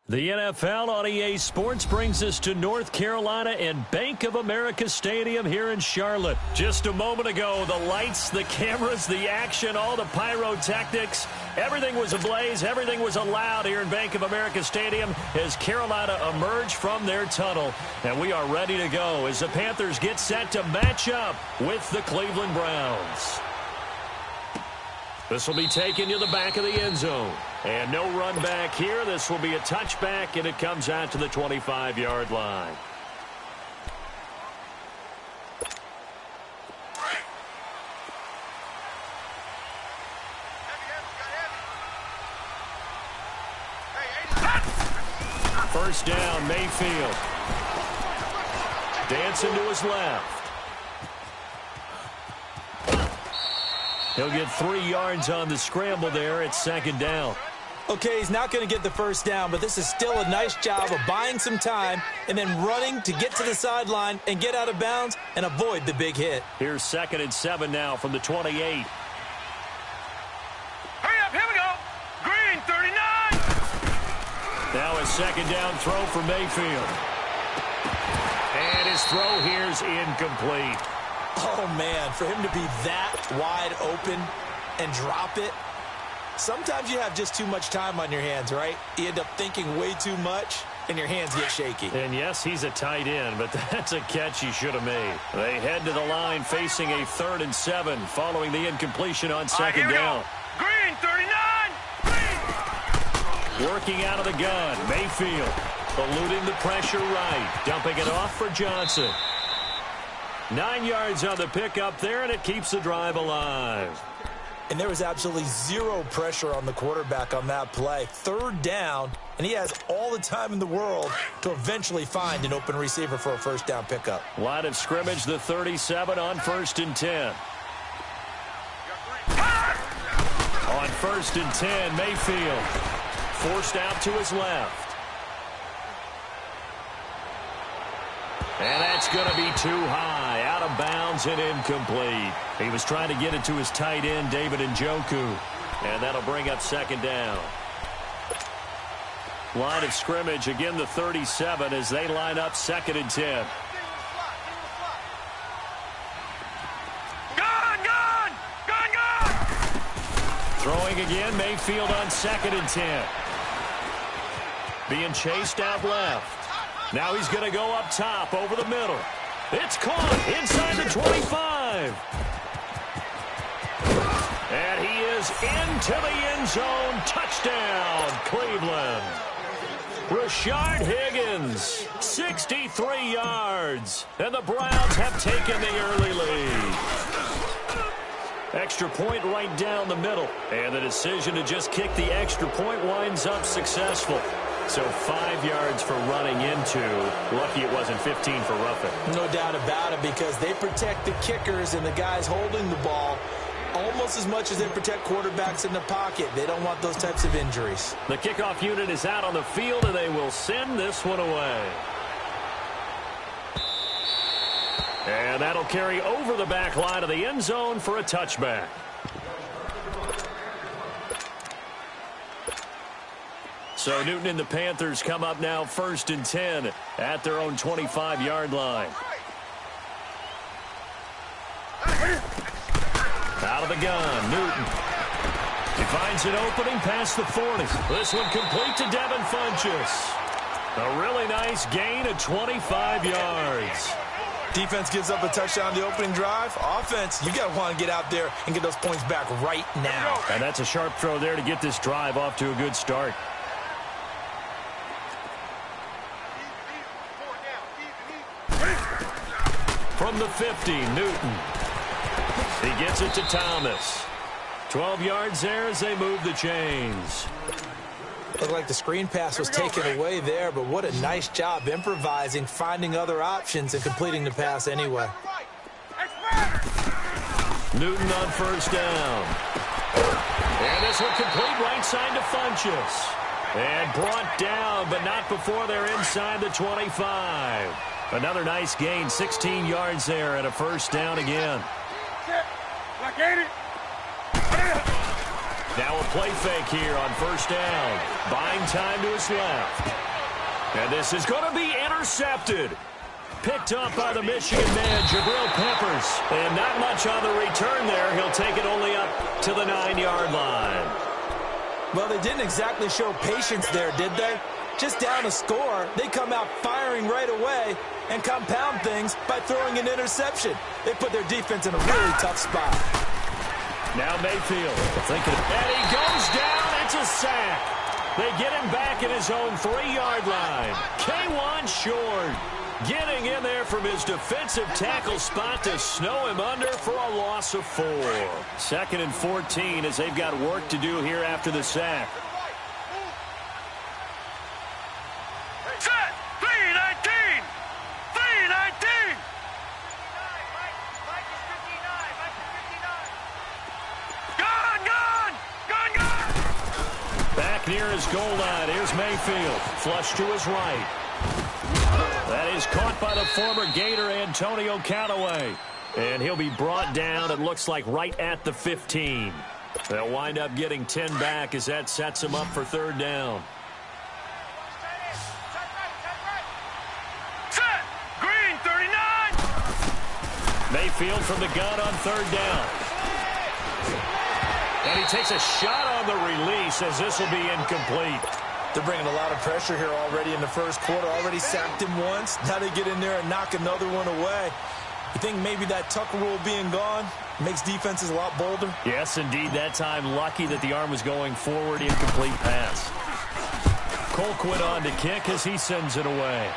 The NFL on EA Sports brings us to North Carolina and Bank of America Stadium here in Charlotte. Just a moment ago, the lights, the cameras, the action, all the pyrotechnics, everything was ablaze, everything was allowed here in Bank of America Stadium as Carolina emerged from their tunnel. And we are ready to go as the Panthers get set to match up with the Cleveland Browns. This will be taken to the back of the end zone. And no run back here. This will be a touchback, and it comes out to the 25-yard line. First down, Mayfield. Dancing to his left. He'll get 3 yards on the scramble there at second down. Okay, he's not going to get the first down, but this is still a nice job of buying some time and then running to get to the sideline and get out of bounds and avoid the big hit. Here's 2nd and 7 now from the 28. Hurry up, here we go. Green, 39. Now a second down throw for Mayfield. And his throw here's incomplete. Oh, man, for him to be that wide open and drop it. Sometimes you have just too much time on your hands, right? You end up thinking way too much, and your hands get shaky. And yes, he's a tight end, but that's a catch he should have made. They head to the line facing a 3rd and 7 following the incompletion on second down. Green, 39. Green. Working out of the gun, Mayfield eluding the pressure right, dumping it off for Johnson. 9 yards on the pickup there, and it keeps the drive alive. And there was absolutely zero pressure on the quarterback on that play. 3rd down, and he has all the time in the world to eventually find an open receiver for a first down pickup. Line of scrimmage, the 37 on 1st and 10. On 1st and 10, Mayfield forced out to his left. And that's going to be too high, out of bounds and incomplete. He was trying to get it to his tight end, David Njoku. And that'll bring up second down. Line of scrimmage, again the 37 as they line up 2nd and 10. Gone! Throwing again, Mayfield on 2nd and 10. Being chased out left. Now he's going to go up top over the middle. It's caught inside the 25. And he is into the end zone. Touchdown, Cleveland. Rashard Higgins, 63 yards. And the Browns have taken the early lead. Extra point right down the middle. And the decision to just kick the extra point winds up successful. So 5 yards for running into. Lucky it wasn't 15 for roughing. No doubt about it, because they protect the kickers and the guys holding the ball almost as much as they protect quarterbacks in the pocket. They don't want those types of injuries. The kickoff unit is out on the field, and they will send this one away. And that'll carry over the back line of the end zone for a touchback. So Newton and the Panthers come up now 1st and 10 at their own 25-yard line. Out of the gun, Newton. He finds an opening past the 40. This one complete to Devin Funchess. A really nice gain of 25 yards. Defense gives up a touchdown the opening drive. Offense, you got to want to get out there and get those points back right now. And that's a sharp throw there to get this drive off to a good start. From the 50, Newton. He gets it to Thomas. 12 yards there as they move the chains. Looked like the screen pass was taken away there, but what a nice job improvising, finding other options, and completing the pass anyway. Newton on 1st down. And this one complete right side to Funchess. And brought down, but not before they're inside the 25. Another nice gain, 16 yards there, and a first down again. Now a play fake here on first down. Buying time to his left. And this is going to be intercepted. Picked up by the Michigan man, Jabril Peppers. And not much on the return there. He'll take it only up to the 9-yard line. Well, they didn't exactly show patience there, did they? Just down a score, they come out firing right away and compound things by throwing an interception. They put their defense in a really tough spot. Now Mayfield thinking, and he goes down. It's a sack. They get him back at his own 3-yard line. K1 short. Getting in there from his defensive tackle spot to snow him under for a loss of 4. 2nd and 14 as they've got work to do here after the sack. Set! 3-19! 3-19! Gone! Back near his goal line. Here's Mayfield. Flush to his right. That is caught by the former Gator, Antonio Callaway. And he'll be brought down, it looks like, right at the 15. They'll wind up getting 10 back as that sets him up for 3rd down. Set! Green, 39! Mayfield from the gun on 3rd down. And he takes a shot on the release as this will be incomplete. They're bringing a lot of pressure here already in the first quarter. Already sacked him once. Now they get in there and knock another one away. You think maybe that Tucker rule being gone makes defenses a lot bolder? Yes, indeed. That time lucky that the arm was going forward. Incomplete pass. Colquitt on to kick as he sends it away.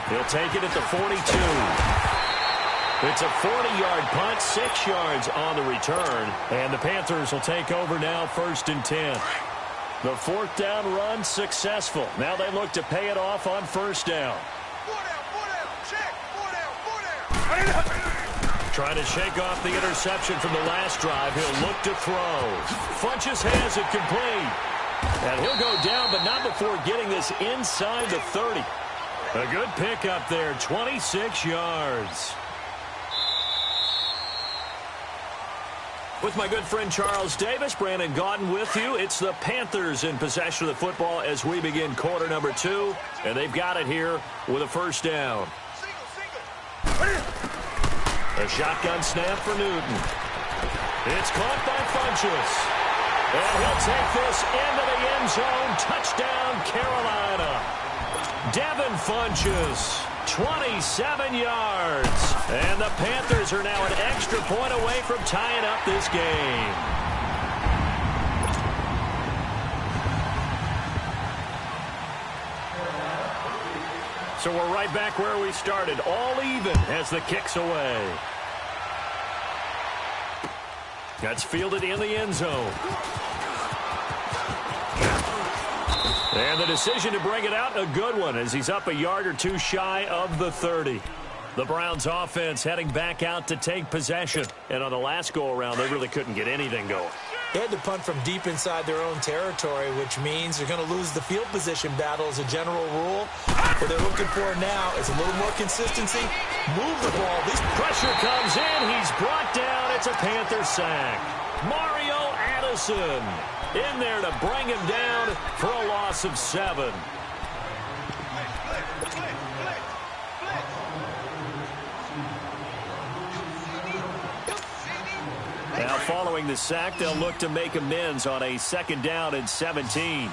He'll take it at the 42. It's a 40-yard punt, 6 yards on the return. And the Panthers will take over now, 1st and 10. The 4th down run successful. Now they look to pay it off on 1st down. 4 down, check, 4 down. Trying to shake off the interception from the last drive. He'll look to throw. Funches has it complete. And he'll go down, but not before getting this inside the 30. A good pickup there, 26 yards. With my good friend Charles Davis, Brandon Gaudin with you. It's the Panthers in possession of the football as we begin quarter number 2. And they've got it here with a 1st down. A shotgun snap for Newton. It's caught by Funches. And he'll take this into the end zone. Touchdown, Carolina. Devin Funches, 27 yards. And the Panthers are now an extra point away from tying up this game. So we're right back where we started, all even as the kick's away. That's fielded in the end zone. And the decision to bring it out, a good one, as he's up a yard or two shy of the 30. The Browns offense heading back out to take possession. And on the last go-around, they really couldn't get anything going. They had to punt from deep inside their own territory, which means they're going to lose the field position battle as a general rule. What they're looking for now is a little more consistency. Move the ball. This pressure comes in. He's brought down. It's a Panther sack. Mario Addison in there to bring him down for a loss of 7. Now following the sack, they'll look to make amends on a 2nd down and 17.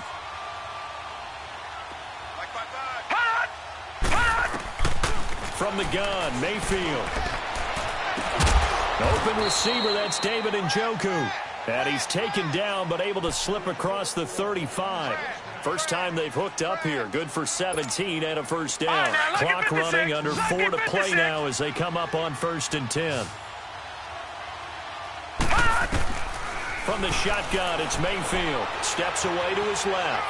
From the gun, Mayfield. Open receiver, that's David Njoku. And he's taken down, but able to slip across the 35. First time they've hooked up here. Good for 17 and a 1st down. Clock running, under 4 to play now as they come up on 1st and 10. From the shotgun, it's Mayfield. Steps away to his left.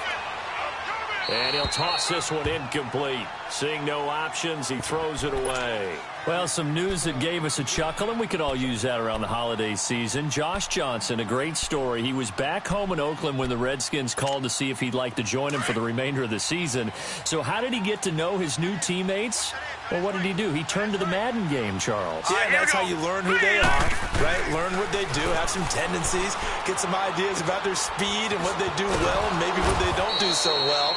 And he'll toss this one incomplete. Seeing no options, he throws it away. Well, some news that gave us a chuckle, and we could all use that around the holiday season. Josh Johnson, a great story. He was back home in Oakland when the Redskins called to see if he'd like to join him for the remainder of the season. So how did he get to know his new teammates? Well, what did he do? He turned to the Madden game, Charles. Yeah, and that's how you learn who they are, right? Learn what they do, have some tendencies, get some ideas about their speed and what they do well and maybe what they don't do so well.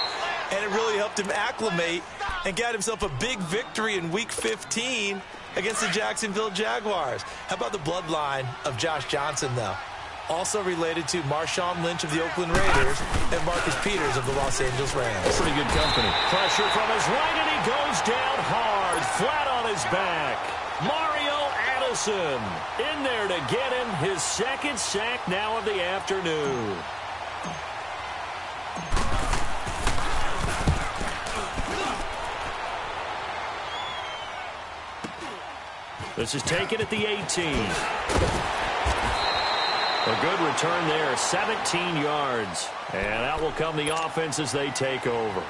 And it really helped him acclimate and got himself a big victory in Week 15 against the Jacksonville Jaguars. How about the bloodline of Josh Johnson, though? Also related to Marshawn Lynch of the Oakland Raiders and Marcus Peters of the Los Angeles Rams. Pretty good company. Pressure from his right, and he goes down hard, flat on his back. Mario Addison in there to get him his second sack now of the afternoon. This is taken at the 18. A good return there, 17 yards. And out will come the offense as they take over.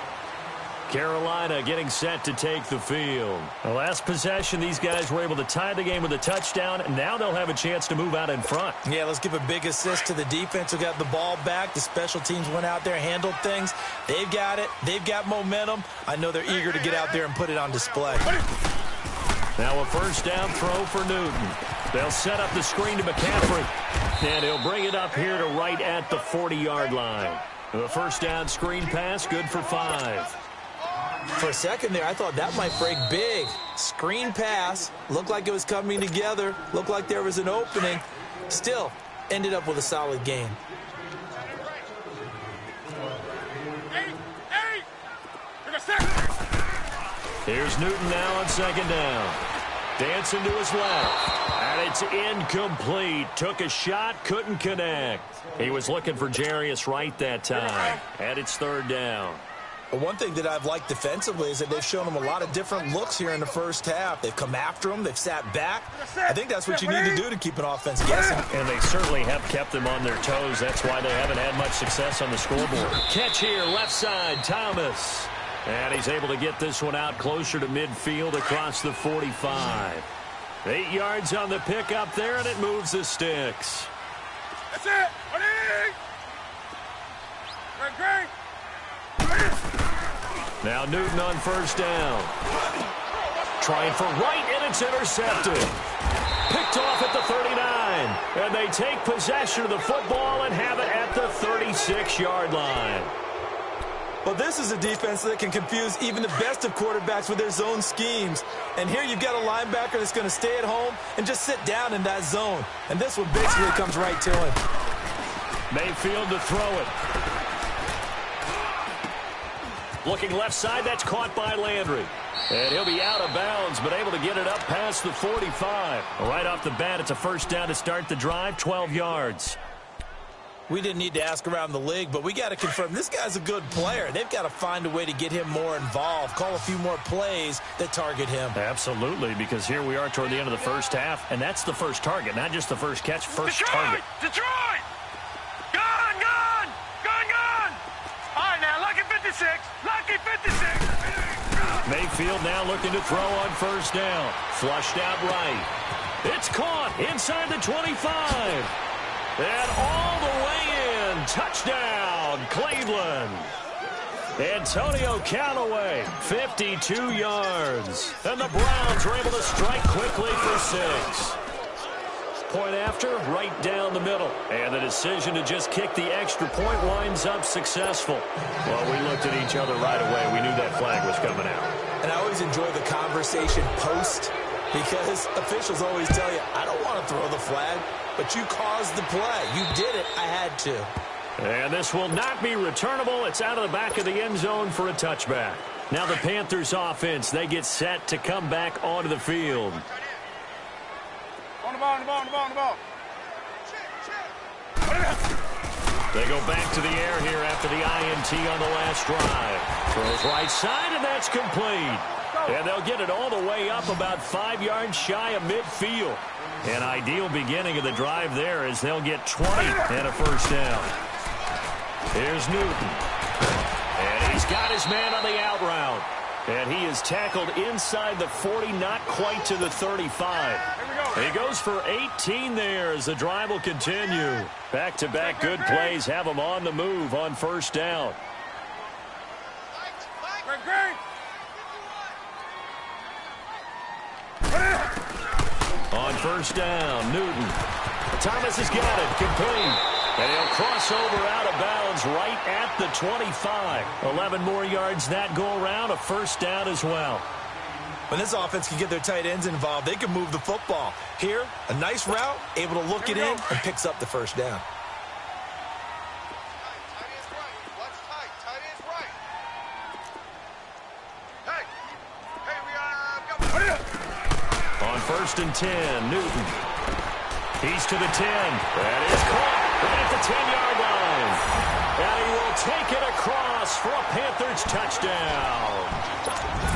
Carolina getting set to take the field. The last possession, these guys were able to tie the game with a touchdown, and now they'll have a chance to move out in front. Yeah, let's give a big assist to the defense who got the ball back. The special teams went out there, handled things. They've got it. They've got momentum. I know they're eager to get out there and put it on display. Now a first down throw for Newton. They'll set up the screen to McCaffrey. And he'll bring it up here to right at the 40-yard line. The first down screen pass, good for 5. For a second there, I thought that might break big. Screen pass, looked like it was coming together, looked like there was an opening. Still, ended up with a solid game. Here's Newton now on second down. Dancing to his left. And it's incomplete. Took a shot, couldn't connect. He was looking for Jarius Wright that time. And it's third down. But one thing that I've liked defensively is that they've shown him a lot of different looks here in the first half. They've come after him. They've sat back. I think that's what you need to do to keep an offense guessing. And they certainly have kept them on their toes. That's why they haven't had much success on the scoreboard. Catch here, left side, Thomas. And he's able to get this one out closer to midfield across the 45. 8 yards on the pickup there, and it moves the sticks. That's it. Great. Now Newton on first down. Trying for Wright, and it's intercepted. Picked off at the 39. And they take possession of the football and have it at the 36-yard line. But this is a defense that can confuse even the best of quarterbacks with their zone schemes. And here you've got a linebacker that's going to stay at home and just sit down in that zone. And this one basically comes right to him. Mayfield to throw it. Looking left side, that's caught by Landry. And he'll be out of bounds, but able to get it up past the 45. Right off the bat, it's a first down to start the drive, 12 yards. We didn't need to ask around the league, but we got to confirm this guy's a good player. They've got to find a way to get him more involved, call a few more plays that target him. Absolutely, because here we are toward the end of the first half, and that's the first target, not just the first catch, first target. Detroit! Gone! All right, now, lucky 56. Lucky 56. Mayfield now looking to throw on first down. Flushed out right. It's caught inside the 25. And all the way in. Touchdown, Cleveland. Antonio Callaway, 52 yards. And the Browns are able to strike quickly for 6. Point after, right down the middle. And the decision to just kick the extra point winds up successful. Well, we looked at each other right away. We knew that flag was coming out. And I always enjoy the conversation post because officials always tell you, I don't want to throw the flag, but you caused the play. You did it. I had to. And this will not be returnable. It's out of the back of the end zone for a touchback. Now the Panthers offense, they get set to come back onto the field. On the ball. They go back to the air here after the INT on the last drive. Throws right side, and that's complete. And they'll get it all the way up about 5 yards shy of midfield. An ideal beginning of the drive there as they'll get 20 and a first down. Here's Newton. And he's got his man on the out route. And he is tackled inside the 40, not quite to the 35. He goes for 18 there as the drive will continue. Back-to-back good plays have him on the move on first down. On first down, Newton. Thomas has got it, complete. And he'll cross over out of bounds right at the 25. 11 more yards that go around, a first down as well. When this offense can get their tight ends involved, they can move the football. Here, a nice route, able to look it in, and picks up the first down. Tight end's right. Watch tight. Tight end's right. Hey, we got... On first and 10, Newton. He's to the 10. That is caught right at the 10-yard line. And he will take it across for a Panthers touchdown.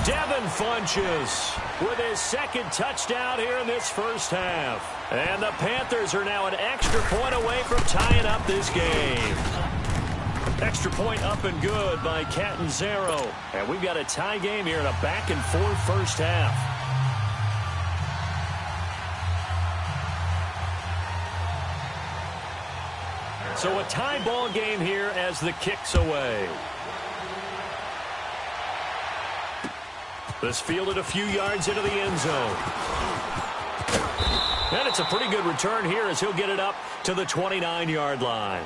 Devin Funchess with his second touchdown here in this first half. And the Panthers are now an extra point away from tying up this game. Extra point up and good by Catanzaro. And we've got a tie game here in a back-and-forth first half. So a tie ball game here as the kick's away. This fielded a few yards into the end zone. And it's a pretty good return here as he'll get it up to the 29-yard line.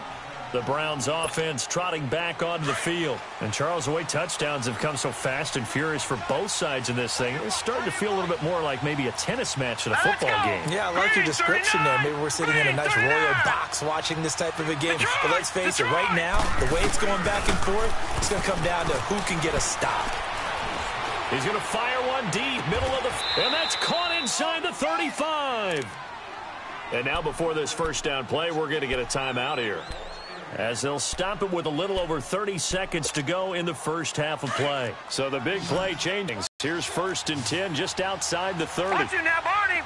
The Browns offense trotting back onto the field. And Charles, the way touchdowns have come so fast and furious for both sides in this thing, it's starting to feel a little bit more like maybe a tennis match than a football game. Yeah, I like your description there. Maybe we're sitting in a nice royal box watching this type of a game. But let's face it, right now, the way it's going back and forth, it's going to come down to who can get a stop. He's going to fire one deep, middle of the... And that's caught inside the 35. And now before this first down play, we're going to get a timeout here, as they'll stop it with a little over 30 seconds to go in the first half of play. So the big play changing. Here's first and 10 just outside the 30. Watch it now, Barney!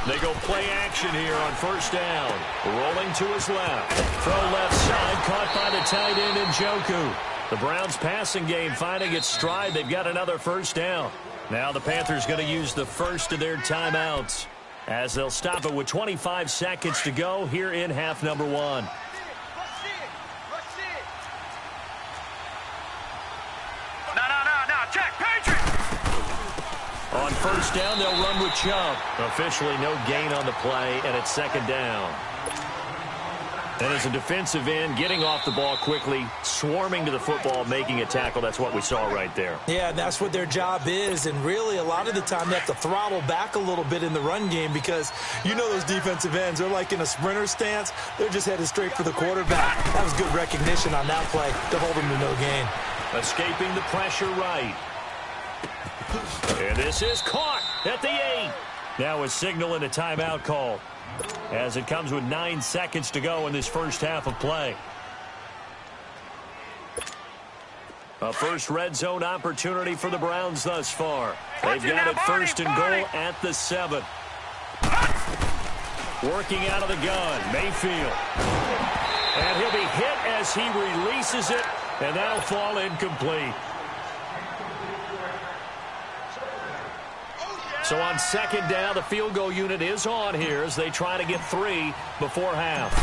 They go play action here on first down. Rolling to his left. Throw left side, caught by the tight end Njoku. The Browns passing game finding its stride. They've got another first down. Now the Panthers going to use the first of their timeouts, as they'll stop it with 25 seconds to go here in half number one. No, check, Patriots! On first down, they'll run with Chubb. Officially no gain on the play, and it's second down. And as a defensive end, getting off the ball quickly, swarming to the football, making a tackle, that's what we saw right there. Yeah, that's what their job is, and really a lot of the time they have to throttle back a little bit in the run game because you know those defensive ends, they're like in a sprinter stance. They're just headed straight for the quarterback. That was good recognition on that play to hold him to no gain. Escaping the pressure right. And this is caught at the 8. Now a signal and a timeout call, as it comes with 9 seconds to go in this first half of play. A first red zone opportunity for the Browns thus far. They've got it first and goal at the 7. Working out of the gun, Mayfield. And he'll be hit as he releases it, and that'll fall incomplete. So on second down, the field goal unit is on here as they try to get 3 before half.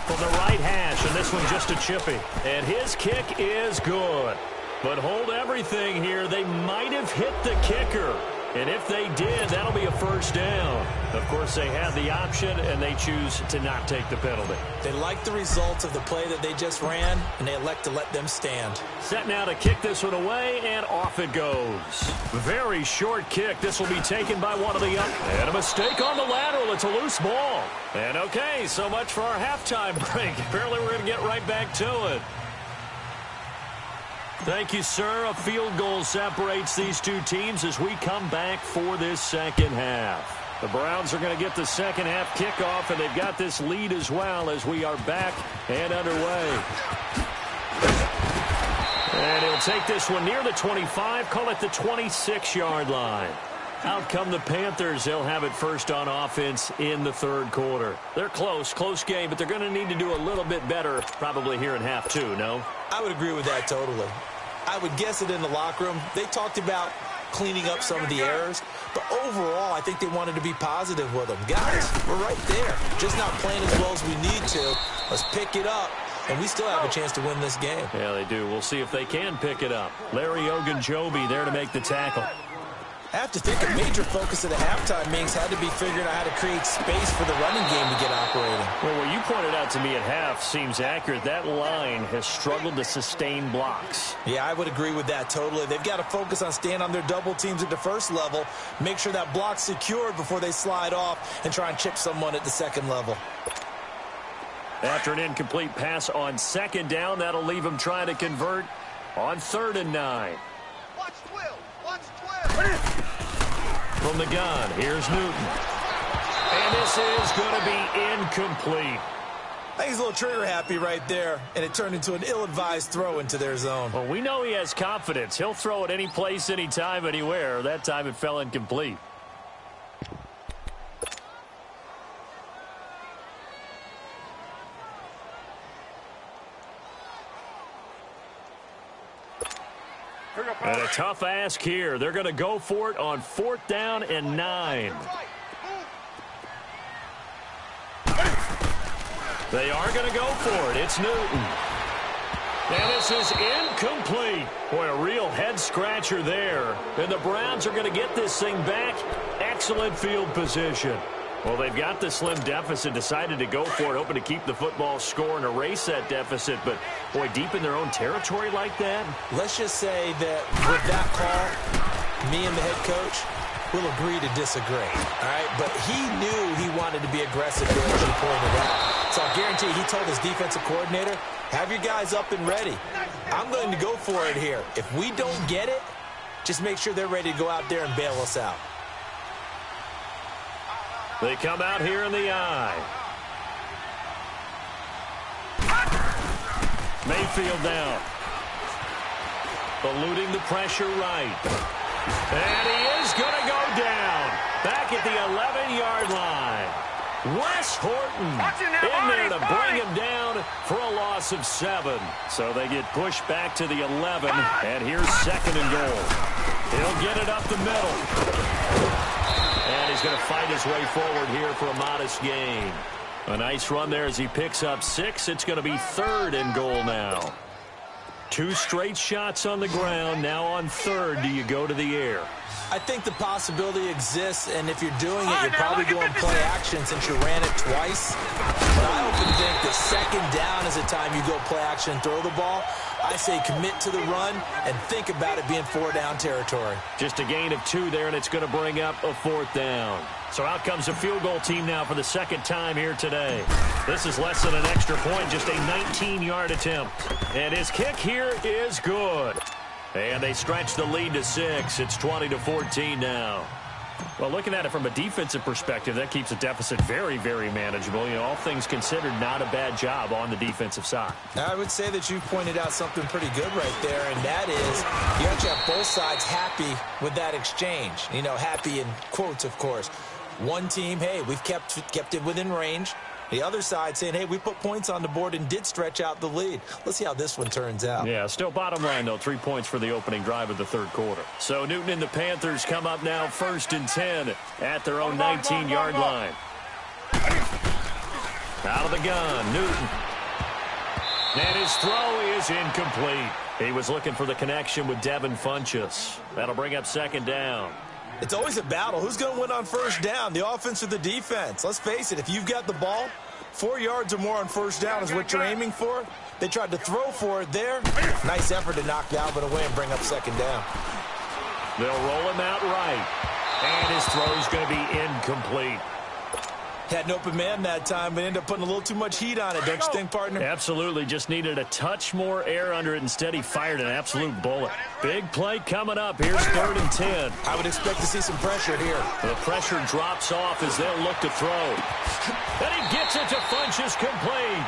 From the right hash, and this one just a chippy. And his kick is good. But hold everything here. They might have hit the kicker. And if they did, that'll be a first down. Of course, they have the option, and they choose to not take the penalty. They like the results of the play that they just ran, and they elect to let them stand. Set now to kick this one away, and off it goes. Very short kick. This will be taken by one of the young. And a mistake on the lateral. It's a loose ball. And okay, so much for our halftime break. Apparently we're going to get right back to it. Thank you, sir. A field goal separates these two teams as we come back for this second half. The Browns are going to get the second half kickoff, and they've got this lead as well as we are back and underway. And he'll take this one near the 25, call it the 26-yard line. Out come the Panthers. They'll have it first on offense in the third quarter. They're close game, but they're going to need to do a little bit better probably here in half two, no? I would agree with that totally. I would guess it in the locker room. They talked about cleaning up some of the errors, but overall, I think they wanted to be positive with them. Guys, we're right there. Just not playing as well as we need to. Let's pick it up, and we still have a chance to win this game. Yeah, they do. We'll see if they can pick it up. Larry Ogunjobi there to make the tackle. I have to think a major focus of the halftime meetings had to be figuring out how to create space for the running game to get operating. Well, what you pointed out to me at half seems accurate. That line has struggled to sustain blocks. Yeah, I would agree with that totally. They've got to focus on staying on their double teams at the first level, make sure that block's secured before they slide off and try and chip someone at the second level. After an incomplete pass on second down, that'll leave them trying to convert on 3rd and 9. Watch Twill. Watch Twill. From the gun, here's Newton. And this is going to be incomplete. I think he's a little trigger happy right there, and it turned into an ill-advised throw into their zone. Well, we know he has confidence. He'll throw it any place, anytime, anywhere. That time it fell incomplete. And a tough ask here. They're going to go for it on 4th down and 9. They are going to go for it. It's Newton. And this is incomplete. Boy, a real head-scratcher there. And the Browns are going to get this thing back. Excellent field position. Well, they've got the slim deficit, decided to go for it, hoping to keep the football score and erase that deficit. But, boy, deep in their own territory like that. Let's just say that with that call, me and the head coach will agree to disagree, all right? But he knew he wanted to be aggressive there, as you pointed out. So I'll guarantee he told his defensive coordinator, have your guys up and ready. I'm going to go for it here. If we don't get it, just make sure they're ready to go out there and bail us out. They come out here in the eye. Mayfield down. Eluding the pressure right. And he is going to go down. Back at the 11-yard line. Wes Horton in there to bring him down for a loss of 7. So they get pushed back to the 11. And here's 2nd and goal. He'll get it up the middle. And he's going to fight his way forward here for a modest gain. A nice run there as he picks up 6. It's going to be 3rd and goal now. 2 straight shots on the ground. Now on 3rd, do you go to the air? I think the possibility exists, and if you're doing it, you're probably going play action since you ran it twice. But I often think that 2nd down is the time you go play action and throw the ball. I say commit to the run and think about it being 4-down territory. Just a gain of 2 there, and it's going to bring up a 4th down. So out comes the field goal team now for the 2nd time here today. This is less than an extra point, just a 19-yard attempt. And his kick here is good. And they stretch the lead to 6. It's 20-14 now. Well, looking at it from a defensive perspective, that keeps the deficit very, very manageable. You know, all things considered, not a bad job on the defensive side. I would say that you pointed out something pretty good right there, and that is you have to have both sides happy with that exchange. You know, happy in quotes, of course. One team, hey, we've kept it within range. The other side saying, hey, we put points on the board and did stretch out the lead. Let's see how this one turns out. Yeah, still bottom line, though. 3 points for the opening drive of the 3rd quarter. So Newton and the Panthers come up now 1st and 10 at their own 19-yard line. Out of the gun, Newton. And his throw is incomplete. He was looking for the connection with Devin Funchess. That'll bring up 2nd down. It's always a battle. Who's going to win on 1st down, the offense or the defense? Let's face it, if you've got the ball, 4 yards or more on 1st down is what you're aiming for. They tried to throw for it there. Nice effort to knock Dalvin away and bring up 2nd down. They'll roll him out right. And his throw is going to be incomplete. Had an open man that time, but ended up putting a little too much heat on it, don't you think, partner? Absolutely. Just needed a touch more air under it. Instead, he fired an absolute bullet. Big play coming up. Here's 3rd and 10. I would expect to see some pressure here. The pressure drops off as they'll look to throw. And he gets it to Funchess complete.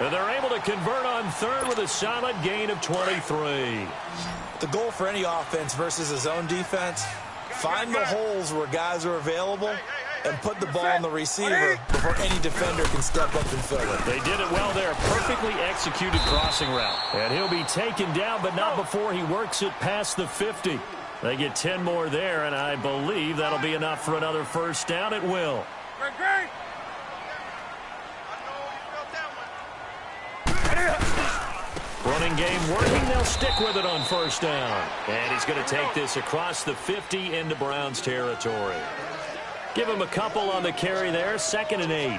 And they're able to convert on 3rd with a solid gain of 23. The goal for any offense versus his own defense, find the holes where guys are available and put the ball on the receiver before any defender can step up and fill it. They did it well there. Perfectly executed crossing route. And he'll be taken down, but not before he works it past the 50. They get 10 more there, and I believe that'll be enough for another first down. It will. Great. Running game working. They'll stick with it on first down. And he's going to take this across the 50 into Browns territory. Give him a couple on the carry there. 2nd and 8.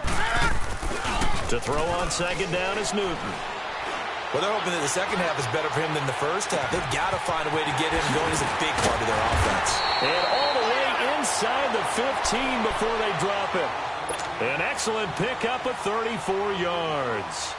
To throw on second down is Newton. Well, they're hoping that the second half is better for him than the first half. They've got to find a way to get him going. He's a big part of their offense. And all the way inside the 15 before they drop it. An excellent pickup of 34 yards.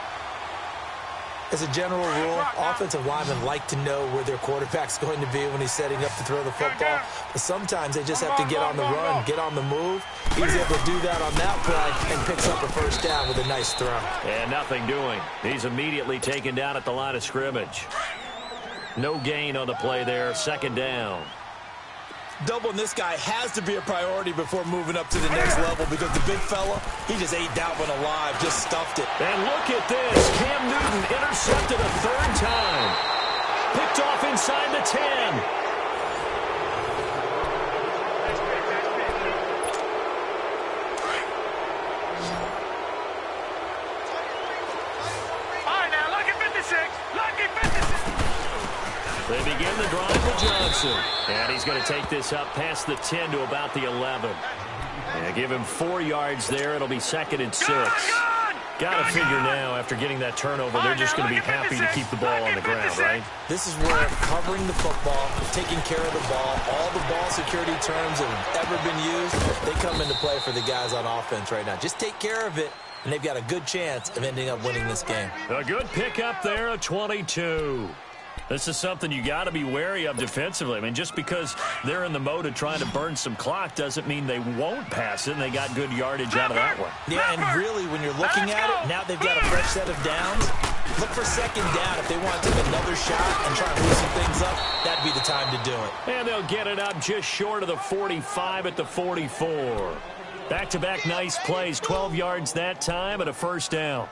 As a general rule, offensive linemen like to know where their quarterback's going to be when he's setting up to throw the football. But sometimes they just have to get on the run, get on the move. He was able to do that on that play and picks up a first down with a nice throw. And nothing doing. He's immediately taken down at the line of scrimmage. No gain on the play there. 2nd down. Doubling this guy has to be a priority before moving up to the next level because the big fella, he just ate that one alive, just stuffed it. And look at this. Cam Newton intercepted a 3rd time. Picked off inside the 10. They begin the drive with Johnson. And he's going to take this up past the 10 to about the 11. And give him 4 yards there. It'll be 2nd and 6. Got to figure now, after getting that turnover, they're just going to be happy to keep the ball on the ground, right? This is where covering the football, taking care of the ball, all the ball security terms that have ever been used, they come into play for the guys on offense right now. Just take care of it, and they've got a good chance of ending up winning this game. A good pickup there, a 22. This is something you got to be wary of defensively. I mean, just because they're in the mode of trying to burn some clock doesn't mean they won't pass it, and they got good yardage out of that one. Yeah, and really, when you're looking at it, now they've got a fresh set of downs. Look for 2nd down. If they want to take another shot and try and loosen things up, that'd be the time to do it. And they'll get it up just short of the 45 at the 44. Back-to-back nice plays, 12 yards that time and a first down.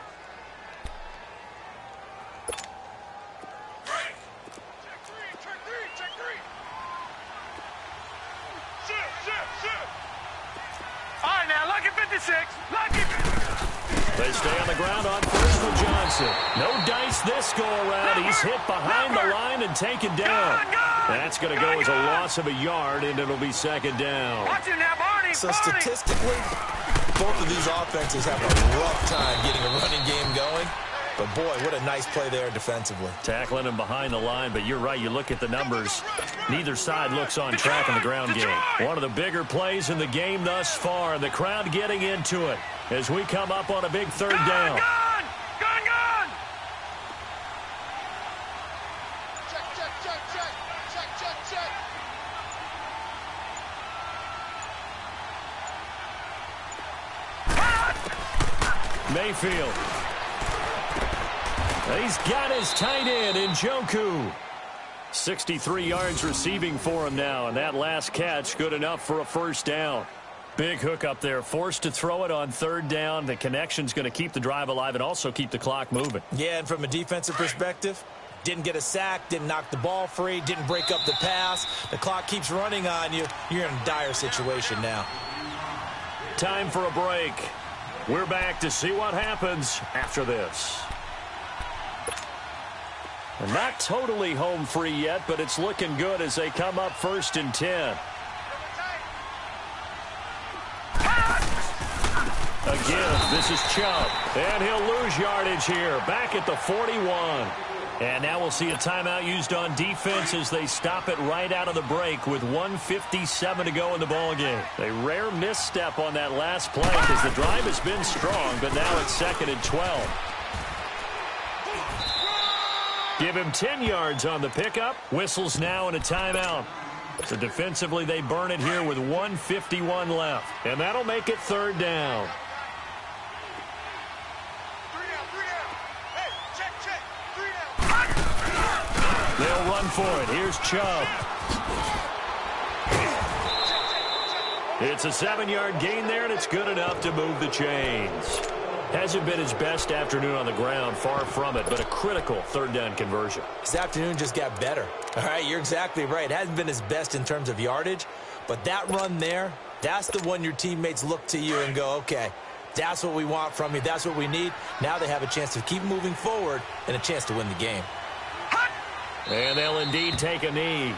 They stay on the ground on first with Johnson. No dice this go-around. He's hit behind the line and taken down. That's going to go as a loss of a yard, and it'll be 2nd down. So statistically, both of these offenses have a rough time getting a running game going. But, boy, what a nice play there defensively. Tackling him behind the line, but you're right. You look at the numbers. Neither side looks on track in the ground game. One of the bigger plays in the game thus far. The crowd getting into it as we come up on a big 3rd down. Gone! Check. Mayfield. He's got his tight end in Njoku. 63 yards receiving for him now, and that last catch good enough for a first down. Big hook up there, forced to throw it on 3rd down. The connection's going to keep the drive alive and also keep the clock moving. Yeah, and from a defensive perspective, didn't get a sack, didn't knock the ball free, didn't break up the pass. The clock keeps running on you. You're in a dire situation now. Time for a break. We're back to see what happens after this. And not totally home free yet, but it's looking good as they come up 1st and 10. Again, this is Chubb, and he'll lose yardage here, back at the 41. And now we'll see a timeout used on defense as they stop it right out of the break with 1:57 to go in the ballgame. A rare misstep on that last play because the drive has been strong, but now it's 2nd and 12. Give him 10 yards on the pickup. Whistles now in a timeout. So defensively, they burn it here with 1:51 left. And that'll make it 3rd down. They'll run for it. Here's Chubb. It's a 7-yard gain there, and it's good enough to move the chains. Hasn't been his best afternoon on the ground, far from it, but a critical third down conversion. His afternoon just got better. All right, you're exactly right. It hasn't been his best in terms of yardage, but that run there, that's the one your teammates look to you and go, okay, that's what we want from you. That's what we need. Now they have a chance to keep moving forward and a chance to win the game. And they'll indeed take a knee.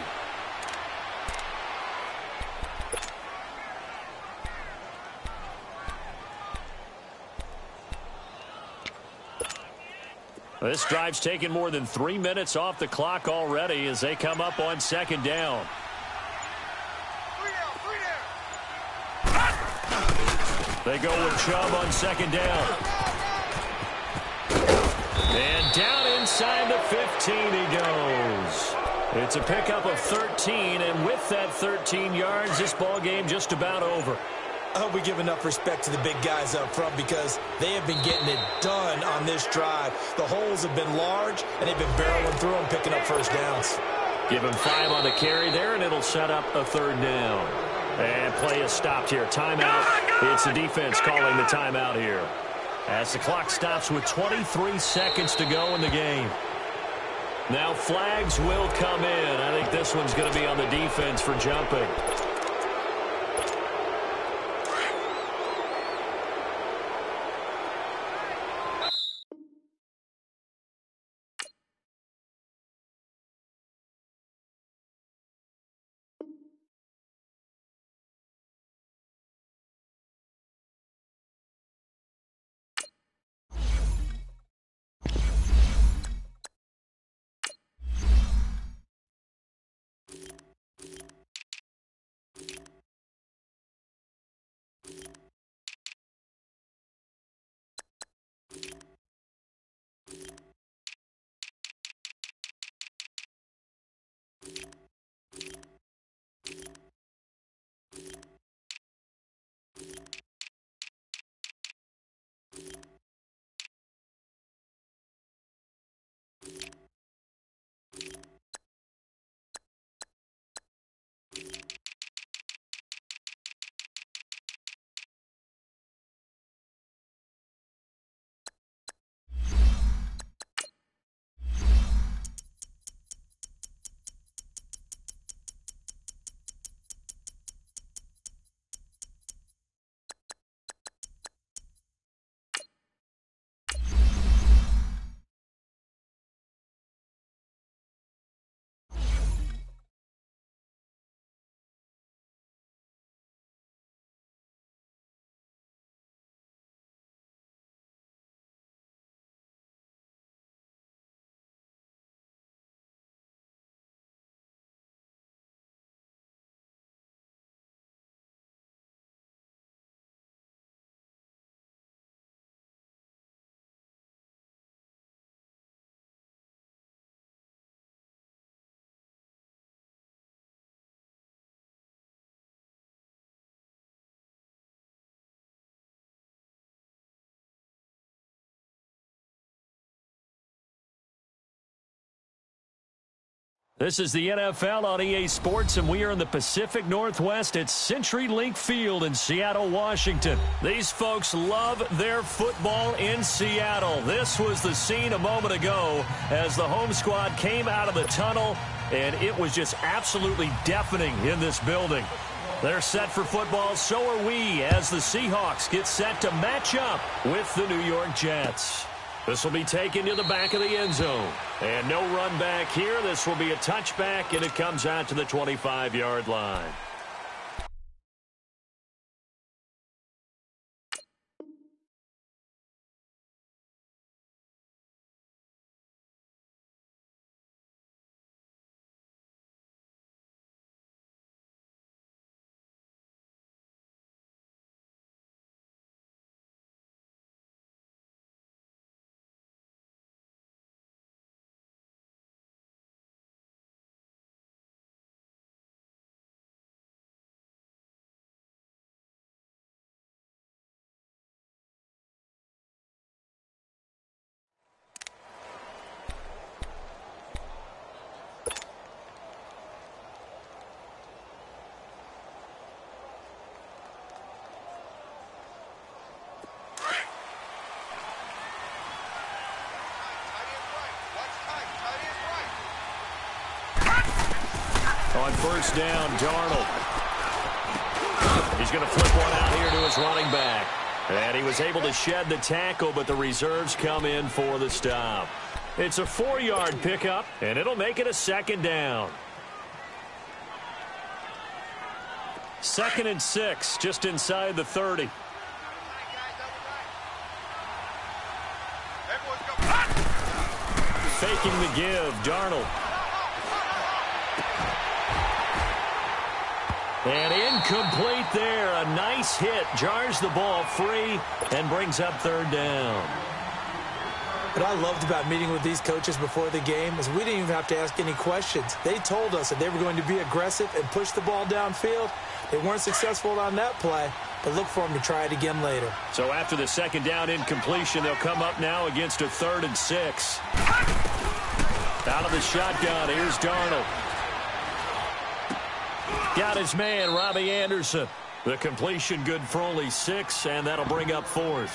This drive's taken more than 3 minutes off the clock already as they come up on second down. They go with Chubb on second down. And down inside the 15 he goes. It's a pickup of 13, and with that 13 yards, this ball game just about over. I hope we give enough respect to the big guys up front because they have been getting it done on this drive. The holes have been large, and they've been barreling through them, picking up first downs. Give him 5 on the carry there, and it'll set up a third down. And play is stopped here. Timeout. It's the defense calling the timeout here. As the clock stops with 23 seconds to go in the game. Now flags will come in. I think this one's going to be on the defense for jumping. This is the NFL on EA Sports, and we are in the Pacific Northwest at CenturyLink Field in Seattle, Washington. These folks love their football in Seattle. This was the scene a moment ago as the home squad came out of the tunnel, and it was just absolutely deafening in this building. They're set for football, so are we, as the Seahawks get set to match up with the New York Jets. This will be taken to the back of the end zone. And no run back here. This will be a touchback, and it comes out to the 25-yard line. On first down, Darnold. He's going to flip one out here to his running back. And he was able to shed the tackle, but the reserves come in for the stop. It's a 4-yard pickup, and it'll make it a second down. 2nd and 6, just inside the 30. Faking the give, Darnold. And incomplete there. A nice hit. Jars the ball free and brings up 3rd down. What I loved about meeting with these coaches before the game is we didn't even have to ask any questions. They told us that they were going to be aggressive and push the ball downfield. They weren't successful on that play, but look for them to try it again later. So after the 2nd down incompletion, they'll come up now against a 3rd and 6. Out of the shotgun, here's Darnold. Got his man, Robbie Anderson. The completion good for only 6, and that'll bring up 4th.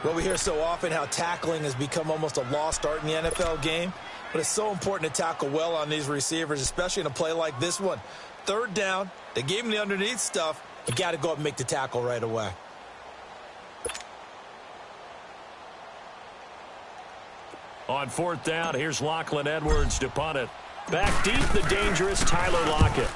Well, we hear so often how tackling has become almost a lost art in the NFL game, but it's so important to tackle well on these receivers, especially in a play like this one. 3rd down, they gave him the underneath stuff. You got to go up and make the tackle right away. On 4th down, here's Lachlan Edwards to punt it. Back deep, the dangerous Tyler Lockett.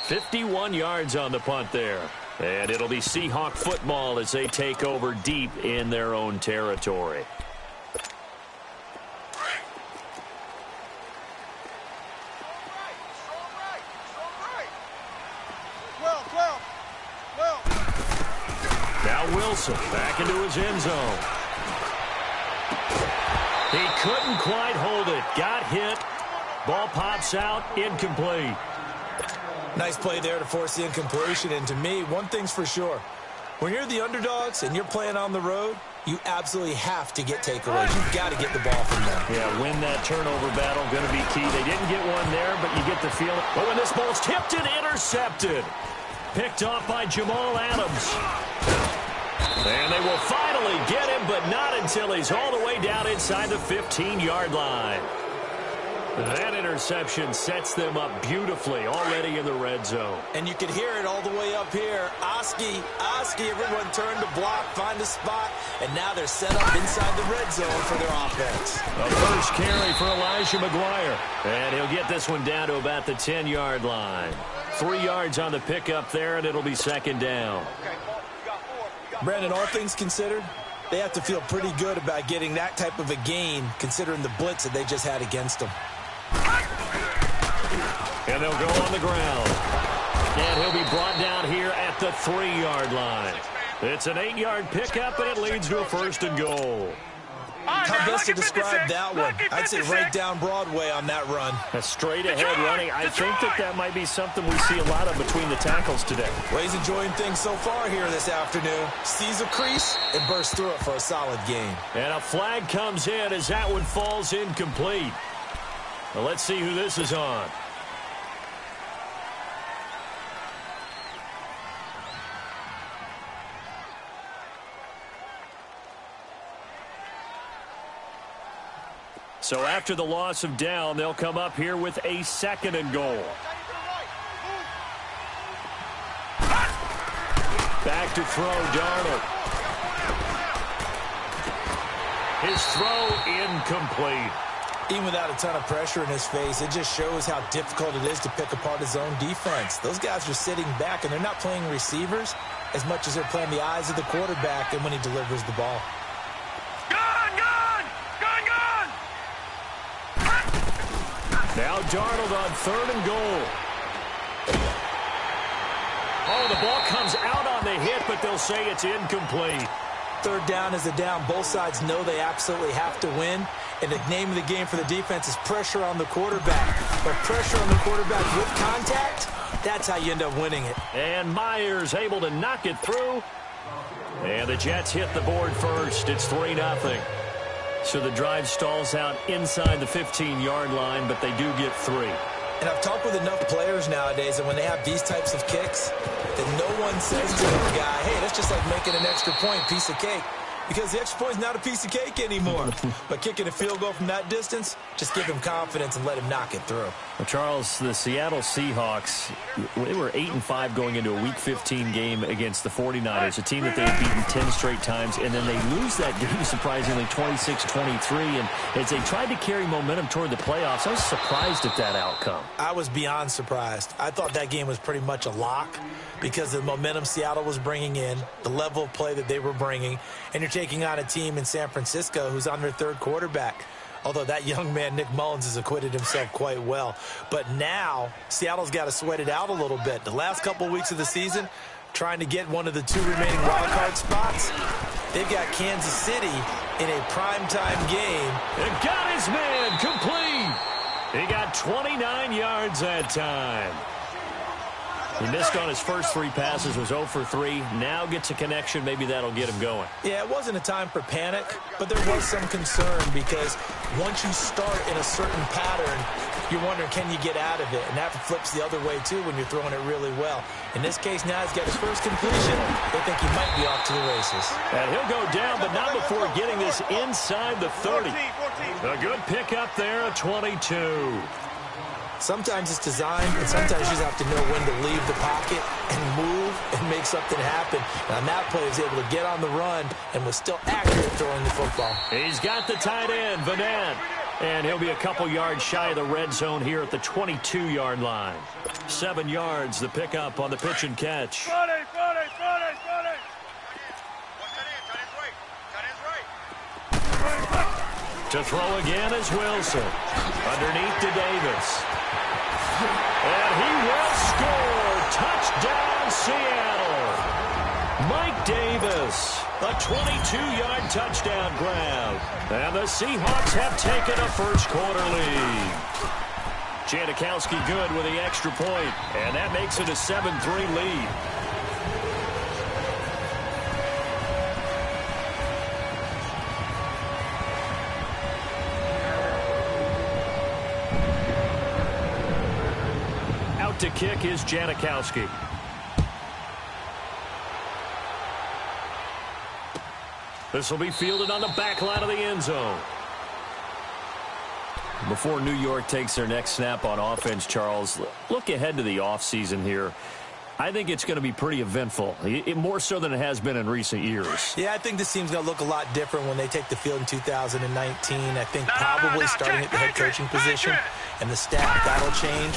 "51 yards on the punt there. And it'll be Seahawk football as they take over deep in their own territory. Now Wilson back into his end zone. He couldn't quite hold it. Got hit. Ball pops out. Incomplete. Nice play there to force the incompletion. And to me, one thing's for sure. When you're the underdogs and you're playing on the road, you absolutely have to get takeaways. You've got to get the ball from them. Yeah, win that turnover battle. Going to be key. They didn't get one there, but you get the feeling. Oh, and this ball's tipped and intercepted. Picked off by Jamal Adams. And they will finally get him, but not until he's all the way down inside the 15-yard line. That interception sets them up beautifully already in the red zone. And you can hear it all the way up here. Oski, everyone turned to block, find a spot, and now they're set up inside the red zone for their offense. A first carry for Elijah McGuire. And he'll get this one down to about the 10-yard line. 3 yards on the pickup there, and it'll be 2nd down. Brandon, all things considered, they have to feel pretty good about getting that type of a gain, considering the blitz that they just had against them. And they'll go on the ground. And he'll be brought down here at the 3-yard line. It's an 8-yard pickup, and it leads to a 1st and goal. How best to describe that one? I'd say right down Broadway on that run. A straight-ahead running. I think that might be something we see a lot of between the tackles today. Well, he's enjoying things so far here this afternoon. Sees a crease and bursts through it for a solid gain. And a flag comes in as that one falls incomplete. Well, let's see who this is on. So after the loss of down, they'll come up here with a 2nd and goal. Back to throw, Darnold. His throw incomplete. Even without a ton of pressure in his face, it just shows how difficult it is to pick apart his own defense. Those guys are sitting back, and they're not playing receivers as much as they're playing the eyes of the quarterback and when he delivers the ball. Now Darnold on 3rd and goal. Oh, the ball comes out on the hit, but they'll say it's incomplete. 3rd down is a down. Both sides know they absolutely have to win. And the name of the game for the defense is pressure on the quarterback. But pressure on the quarterback with contact, that's how you end up winning it. And Myers able to knock it through. And the Jets hit the board first. It's 3-0. So the drive stalls out inside the 15-yard line, but they do get 3. And I've talked with enough players nowadays that when they have these types of kicks, that no one says to the guy, hey, that's just like making an extra point, piece of cake. Because the extra point is not a piece of cake anymore. But kicking a field goal from that distance, just give him confidence and let him knock it through. Well, Charles, the Seattle Seahawks, they were 8-5 going into a Week 15 game against the 49ers, a team that they had beaten 10 straight times, and then they lose that game, surprisingly, 26-23. And as they tried to carry momentum toward the playoffs, I was surprised at that outcome. I was beyond surprised. I thought that game was pretty much a lock because of the momentum Seattle was bringing in, the level of play that they were bringing, and you're taking on a team in San Francisco who's on their third quarterback. Although that young man, Nick Mullins, has acquitted himself quite well. But now, Seattle's got to sweat it out a little bit. The last couple weeks of the season, trying to get one of the 2 remaining wildcard spots, they've got Kansas City in a primetime game. And got his man complete. He got 29 yards that time. He missed on his first 3 passes, was 0 for 3. Now gets a connection. Maybe that'll get him going. Yeah, it wasn't a time for panic, but there was some concern because once you start in a certain pattern, you're wondering, can you get out of it? And that flips the other way, too, when you're throwing it really well. In this case, now he's got his first completion. They think he might be off to the races. And he'll go down, but not before getting this inside the 30. A good pickup there at 22. Sometimes it's designed, and sometimes you just have to know when to leave the pocket and move and make something happen. And on that play, he was able to get on the run and was still accurate throwing the football. He's got the tight end, Vanette. And he'll be a couple yards shy of the red zone here at the 22-yard line. 7 yards, the pickup on the pitch and catch. Friday. To throw again is Wilson. Underneath to Davis. And he will score. Touchdown, Seattle. Mike Davis, a 22-yard touchdown grab. And the Seahawks have taken a first-quarter lead. Janikowski good with the extra point, and that makes it a 7-3 lead. To kick is Janikowski. This will be fielded on the back line of the end zone. Before New York takes their next snap on offense, Charles, look ahead to the offseason here. I think it's going to be pretty eventful, more so than it has been in recent years. Yeah, I think this team's going to look a lot different when they take the field in 2019. I think probably starting at the head coaching position and the staff, that'll change.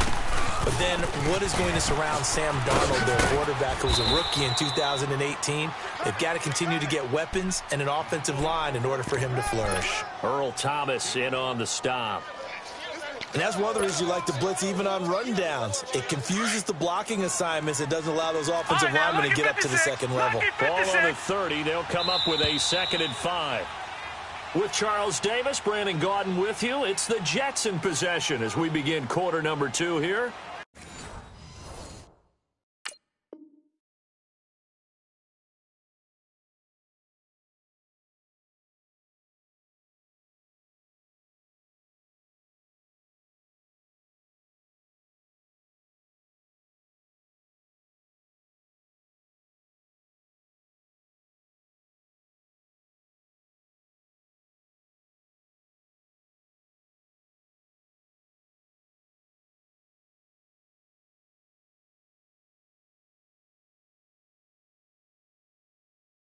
But then what is going to surround Sam Darnold, their quarterback, who was a rookie in 2018? They've got to continue to get weapons and an offensive line in order for him to flourish. Earl Thomas in on the stop. And that's one of the reasons you like to blitz even on rundowns. It confuses the blocking assignments. It doesn't allow those offensive linemen to get up to the second level. Ball on the 30. They'll come up with a 2nd and 5. With Charles Davis, Brandon Gaudin with you. It's the Jets in possession as we begin quarter number 2 here.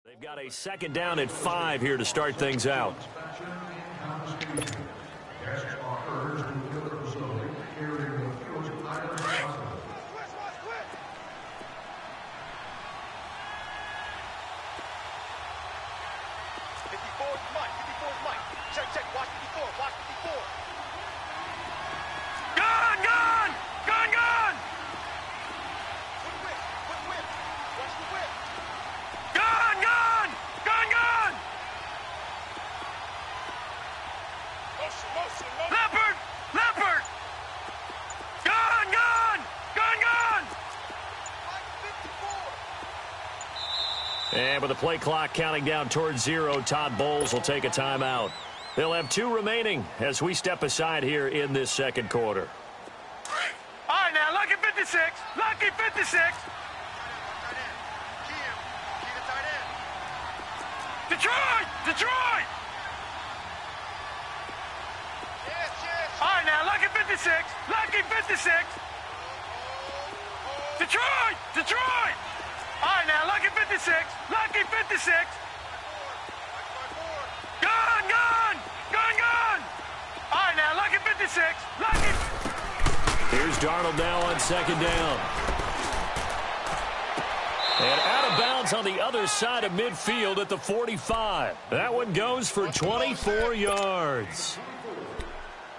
They've got a 2nd down and 5 here to start things out. And with the play clock counting down towards 0, Todd Bowles will take a timeout. They'll have 2 remaining as we step aside here in this second quarter. 56. Detroit! Detroit! All right, now, lucky 56. Lucky 56. Detroit! Detroit! All right, now, lucky 56. Lucky 56. Gun, gun! Gun, gun! All right, now, lucky 56. Lucky. Here's Darnold now on second down. And out of bounds on the other side of midfield at the 45. That one goes for 24 yards.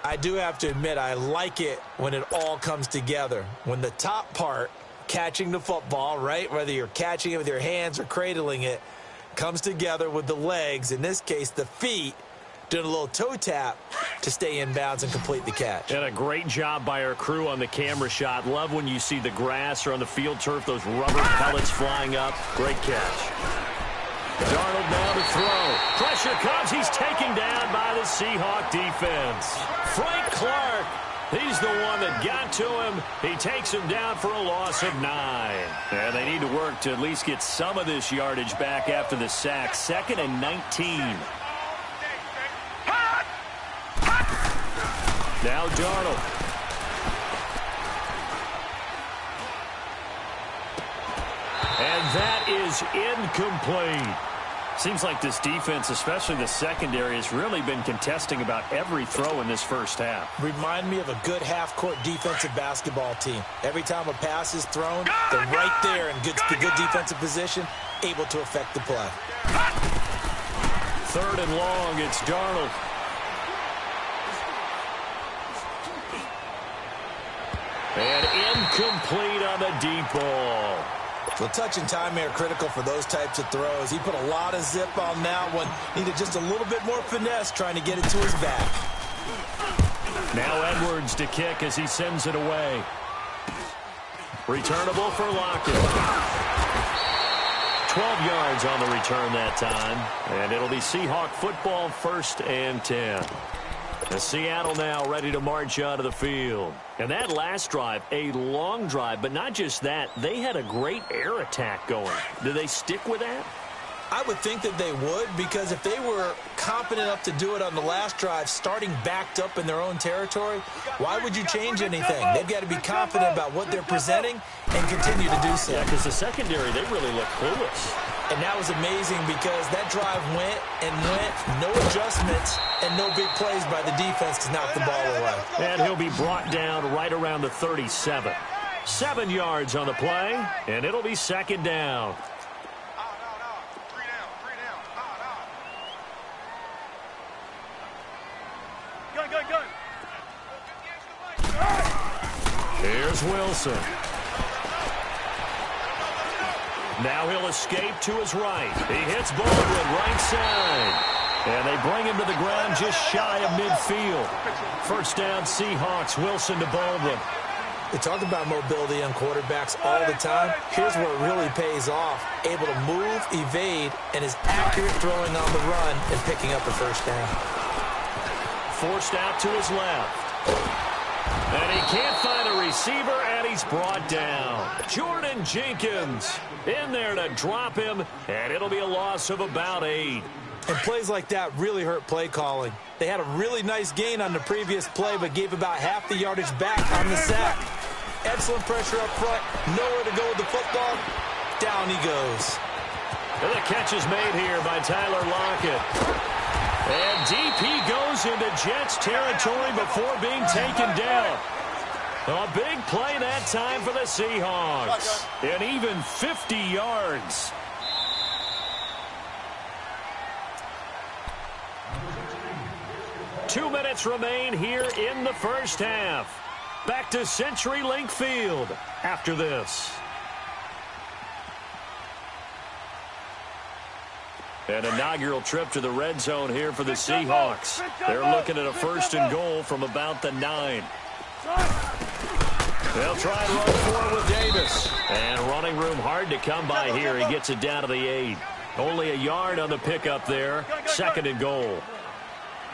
I do have to admit, I like it when it all comes together. When the top part, catching the football, right, whether you're catching it with your hands or cradling it, comes together with the legs, in this case the feet, doing a little toe tap to stay in bounds and complete the catch. And a great job by our crew on the camera shot. Love when you see the grass or on the field turf, those rubber pellets flying up. Great catch. Darnold now to throw. Pressure comes. He's taken down by the Seahawk defense. Frank Clark, he's the one that got to him. He takes him down for a loss of 9. And they need to work to at least get some of this yardage back after the sack. 2nd and 19. Now Darnold. And that is incomplete. Seems like this defense, especially the secondary, has really been contesting about every throw in this first half. Remind me of a good half-court defensive basketball team. Every time a pass is thrown, they're right there in the good defensive position, able to affect the play. 3rd and long, it's Darnold. And incomplete on the deep ball. So touch and time are critical for those types of throws. He put a lot of zip on that one. Needed just a little bit more finesse trying to get it to his back. Now Edwards to kick as he sends it away. Returnable for Lockett. 12 yards on the return that time. And it'll be Seahawk football, 1st and 10. And Seattle now ready to march out of the field. And that last drive, a long drive, but not just that. They had a great air attack going. Do they stick with that? I would think that they would, because if they were confident enough to do it on the last drive, starting backed up in their own territory, why would you change anything? They've got to be confident about what they're presenting and continue to do so. Yeah, because the secondary, they really look clueless. And that was amazing because that drive went and went, no adjustments and no big plays by the defense to knock the ball away. And he'll be brought down right around the 37. 7 yards on the play, and it'll be 2nd down. Here's Wilson. Now he'll escape to his right. He hits Baldwin right side. And they bring him to the ground just shy of midfield. 1st down Seahawks, Wilson to Baldwin. They talk about mobility on quarterbacks all the time. Here's where it really pays off. Able to move, evade, and is accurate throwing on the run and picking up a 1st down. Forced out to his left. And he can't find a receiver, and he's brought down. Jordan Jenkins in there to drop him, and it'll be a loss of about 8. And plays like that really hurt play calling. They had a really nice gain on the previous play, but gave about half the yardage back on the sack. Excellent pressure up front. Nowhere to go with the football. Down he goes. And the catch is made here by Tyler Lockett. And DP goes into Jets territory before being taken down. A big play that time for the Seahawks. And even 50 yards. Two minutes remain here in the first half. Back to CenturyLink Field after this. An inaugural trip to the red zone here for the Seahawks. They're looking at a 1st and goal from about the 9. They'll try and run forward with Davis. And running room hard to come by here. He gets it down to the 8. Only a yard on the pickup there. 2nd and goal.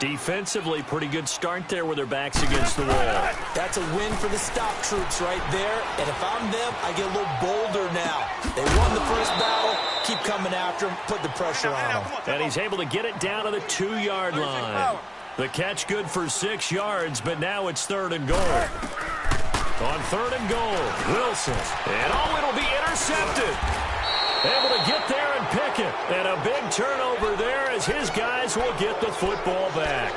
Defensively, pretty good start there with their backs against the wall. That's a win for the stop troops right there. And if I'm them, I get a little bolder now. They won the first battle. Keep coming after them. Put the pressure on them. And he's able to get it down to the 2-yard line. The catch good for 6 yards, but now it's 3rd and goal. On 3rd and goal, Wilson. And it'll be intercepted. Able to get there and pick it. And a big turnover there as his guys will get the football back.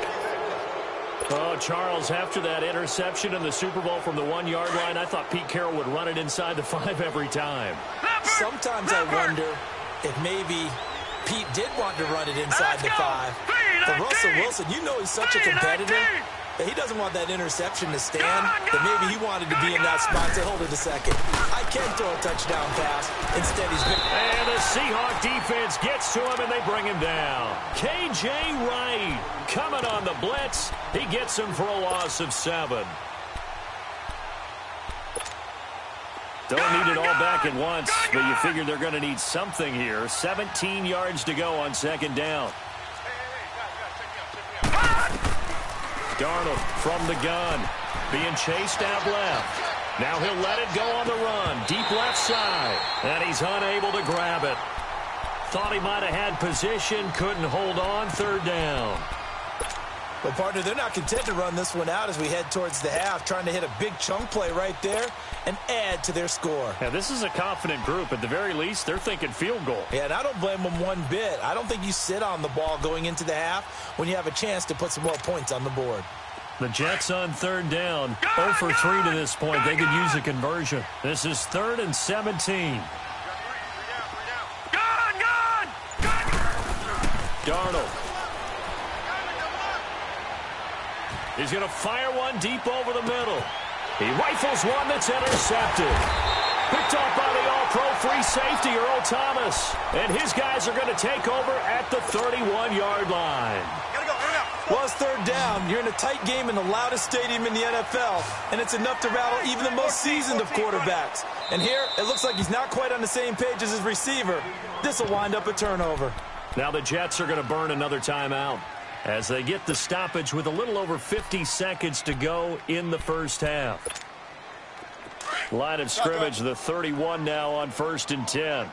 Oh, Charles, after that interception in the Super Bowl from the 1-yard line, I thought Pete Carroll would run it inside the 5 every time. Sometimes I wonder if maybe Pete did want to run it inside the 5. But Russell Wilson, you know he's such a competitor that he doesn't want that interception to stand, that maybe he wanted to be in that spot to hold it a second. I can throw a touchdown pass. Instead, he's been... And the Seahawk defense gets to him, and they bring him down. K.J. Wright coming on the blitz. He gets him for a loss of 7. Don't need it all back at once, but you figure they're going to need something here. 17 yards to go on 2nd down. Darnold from the gun, being chased out left. Now he'll let it go on the run, deep left side, and he's unable to grab it. Thought he might have had position, couldn't hold on, 3rd down. Well, partner, they're not content to run this one out as we head towards the half, trying to hit a big chunk play right there and add to their score. Yeah, this is a confident group. At the very least, they're thinking field goal. Yeah, and I don't blame them one bit. I don't think you sit on the ball going into the half when you have a chance to put some more points on the board. The Jets on 3rd down, 0 for 3 to this point. They could use a conversion. This is 3rd and 17. Darnold. He's going to fire one deep over the middle. He rifles one that's intercepted. Picked off by the all-pro free safety, Earl Thomas. And his guys are going to take over at the 31-yard line. Well, it's 3rd down. You're in a tight game in the loudest stadium in the NFL, and it's enough to rattle even the most seasoned of quarterbacks. And here, it looks like he's not quite on the same page as his receiver. This will wind up a turnover. Now the Jets are going to burn another timeout as they get the stoppage with a little over 50 seconds to go in the first half. Line of scrimmage, the 31 now on 1st and 10.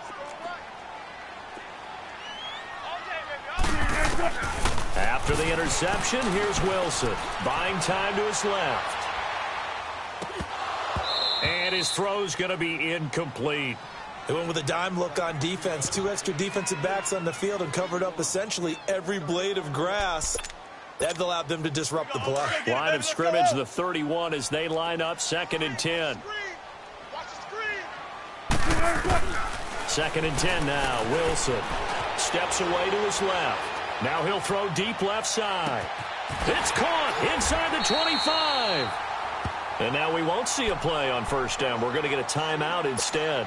After the interception, here's Wilson. Buying time to his left. And his throw's going to be incomplete. They went with a dime look on defense. 2 extra defensive backs on the field and covered up essentially every blade of grass. That allowed them to disrupt the play. Line of scrimmage, the 31 as they line up 2nd and 10. 2nd and 10 now. Wilson steps away to his left. Now he'll throw deep left side. It's caught inside the 25. And now we won't see a play on 1st down. We're going to get a timeout instead,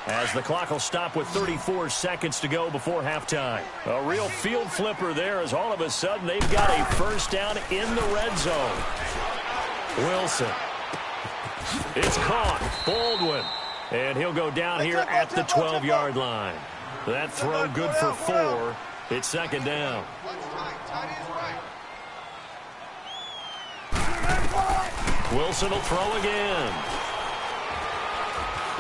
as the clock will stop with 34 seconds to go before halftime. A real field flipper there, as all of a sudden they've got a 1st down in the red zone. Wilson. It's caught. Baldwin. And he'll go down here at the 12-yard line. That throw good for 4. It's 2nd down. Wilson will throw again.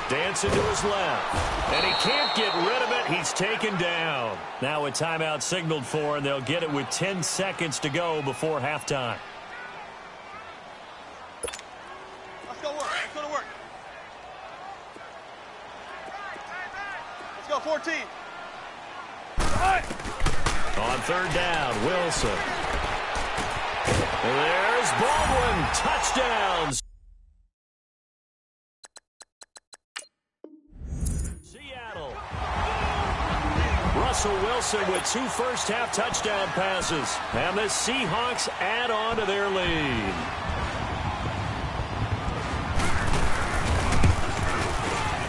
Dancing to his left. And he can't get rid of it. He's taken down. Now a timeout signaled for, and they'll get it with 10 seconds to go before halftime. Let's go work. Let's go to work. Let's go 14. On 3rd down, Wilson. There's Baldwin. Touchdowns. Seattle. Russell Wilson with 2 first-half touchdown passes. And the Seahawks add on to their lead.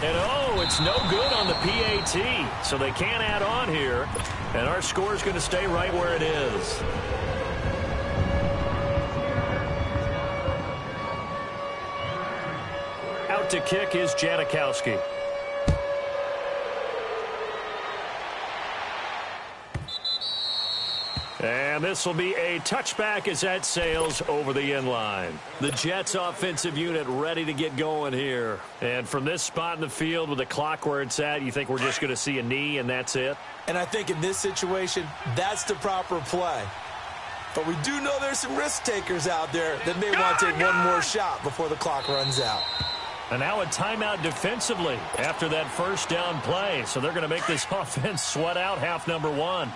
And it's no good on the PAT, so they can't add on here. And our score is going to stay right where it is. Out to kick is Janikowski. And And this will be a touchback as that sails over the end line. The Jets offensive unit ready to get going here. And from this spot in the field with the clock where it's at, you think we're just going to see a knee and that's it? And I think in this situation, that's the proper play. But we do know there's some risk takers out there that may want to take one more shot before the clock runs out. And now a timeout defensively after that first down play. So they're going to make this offense sweat out half number one.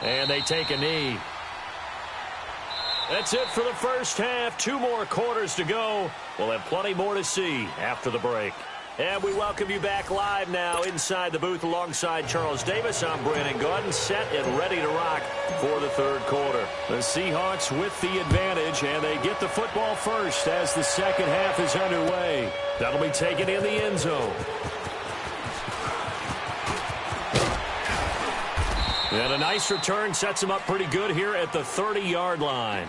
And they take a knee. That's it for the first half. 2 more quarters to go. We'll have plenty more to see after the break. And we welcome you back live now inside the booth alongside Charles Davis. I'm Brandon Gordon, set and ready to rock for the third quarter. The Seahawks with the advantage, and they get the football first as the second half is underway. That'll be taken in the end zone. And a nice return sets them up pretty good here at the 30-yard line.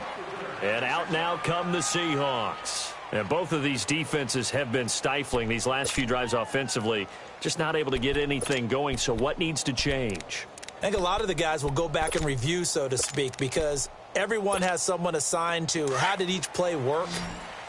And out now come the Seahawks. And both of these defenses have been stifling these last few drives offensively. Just not able to get anything going. So what needs to change? I think a lot of the guys will go back and review, so to speak, because everyone has someone assigned to how did each play work.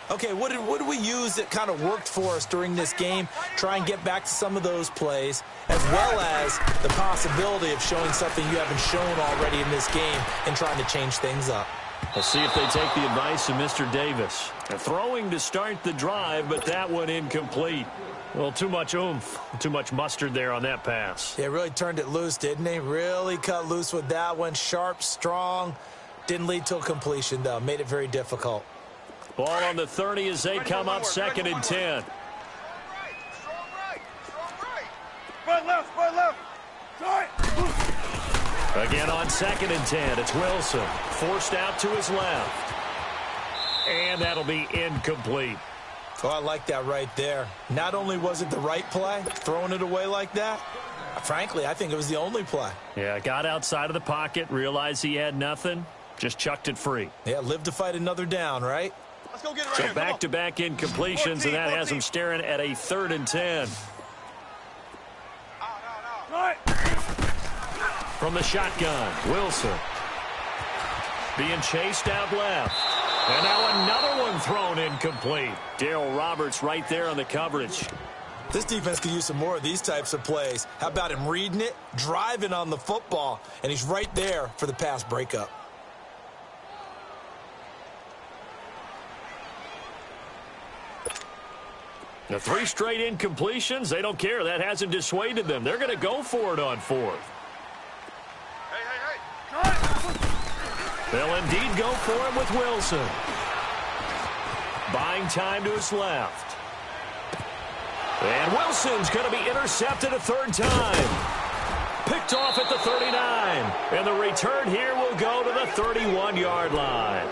Okay, what did we use that kind of worked for us during this game? Try and get back to some of those plays, as well as the possibility of showing something you haven't shown already in this game and trying to change things up. We'll see if they take the advice of Mr. Davis. They're throwing to start the drive, but that one incomplete. Well, too much oomph, too much mustard there on that pass. Yeah, really turned it loose, didn't he? Really cut loose with that one. Sharp, strong. Didn't lead to a completion, though. Made it very difficult. Ball on the 30 as they come up 2nd and 10. Spread left, spread left. Tight. Again on 2nd and 10, it's Wilson. Forced out to his left. And that'll be incomplete. Oh, I like that right there. Not only was it the right play, throwing it away like that, frankly, I think it was the only play. Yeah, got outside of the pocket, realized he had nothing, just chucked it free. Yeah, live to fight another down, right? Let's go get it right So here. back-to-back incompletions, and that has him staring at a 3rd and 10. Right. From the shotgun, Wilson. Being chased out left. And now another one thrown incomplete. Darryl Roberts right there on the coverage. This defense could use some more of these types of plays. How about him reading it, driving on the football, and he's right there for the pass breakup. The 3 straight incompletions, they don't care. That hasn't dissuaded them. They're going to go for it on 4th. Hey. They'll indeed go for it with Wilson. Buying time to his left. And Wilson's going to be intercepted a 3rd time. Picked off at the 39. And the return here will go to the 31-yard line.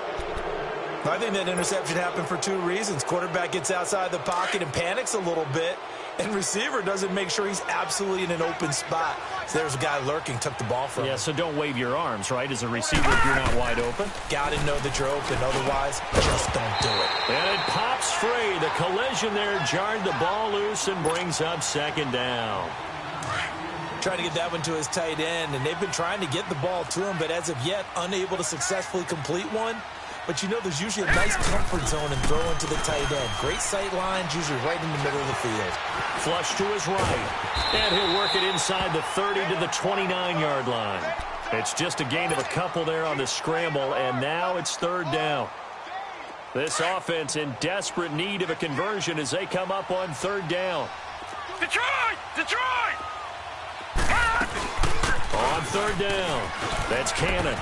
I think that interception happened for 2 reasons. Quarterback gets outside the pocket and panics a little bit, and receiver doesn't make sure he's absolutely in an open spot. So there's a guy lurking, took the ball from him. Yeah, so don't wave your arms, right, as a receiver if you're not wide open. Got to know that you're open. Otherwise, just don't do it. And it pops free. The collision there jarred the ball loose and brings up 2nd down. Trying to get that one to his tight end, and they've been trying to get the ball to him, but as of yet, unable to successfully complete one. But you know there's usually a nice comfort zone in throwing to the tight end. Great sight lines, usually right in the middle of the field. Flush to his right. And he'll work it inside the 30 to the 29-yard line. It's just a gain of a couple there on the scramble, and now it's 3rd down. This offense in desperate need of a conversion as they come up on 3rd down. Detroit! Detroit! On 3rd down, that's Cannon.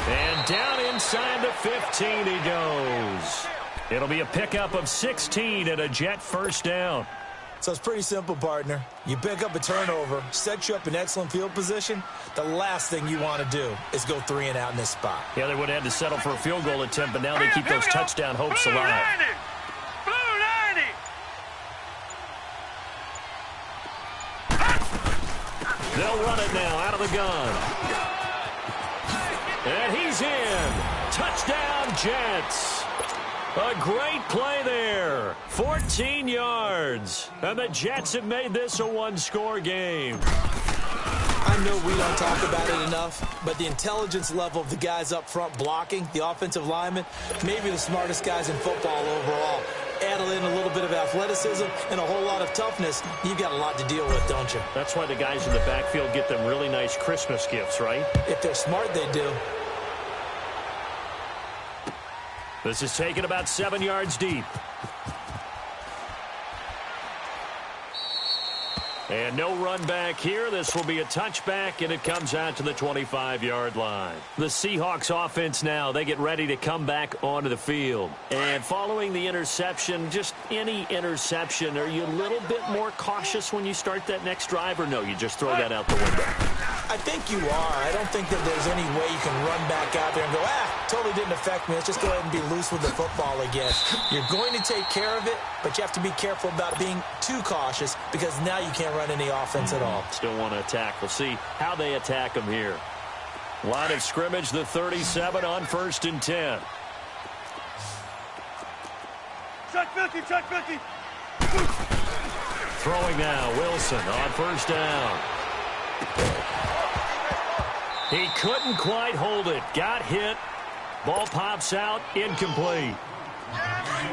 And down inside the 15 he goes. It'll be a pickup of 16 and a Jet 1st down. So it's pretty simple, partner. You pick up a turnover, set you up in excellent field position. The last thing you want to do is go 3 and out in this spot. Yeah, they would have had to settle for a field goal attempt, but now they keep those touchdown hopes alive. Blue 90! They'll run it now out of the gun. And he's in. Touchdown, Jets. A great play there. 14 yards. And the Jets have made this a one-score game. I know we don't talk about it enough, but the intelligence level of the guys up front blocking, the offensive linemen, maybe the smartest guys in football overall. Add in a little bit of athleticism and a whole lot of toughness, you've got a lot to deal with, don't you? That's why the guys in the backfield get them really nice Christmas gifts, right? If they're smart, they do. This is taken about 7 yards deep. And no run back here. This will be a touchback, and it comes out to the 25-yard line. The Seahawks offense now, they get ready to come back onto the field. And following the interception, just any interception, are you a little bit more cautious when you start that next drive, or no, you just throw that out the window? I think you are. I don't think that there's any way you can run back out there and go, totally didn't affect me. Let's just go ahead and be loose with the football again. You're going to take care of it, but you have to be careful about being too cautious because now you can't run any offense at all. Still want to attack. We'll see how they attack them here. Line of scrimmage, the 37 on 1st and 10. Check 50, check 50. Throwing now, Wilson on 1st down. He couldn't quite hold it. Got hit. Ball pops out. Incomplete.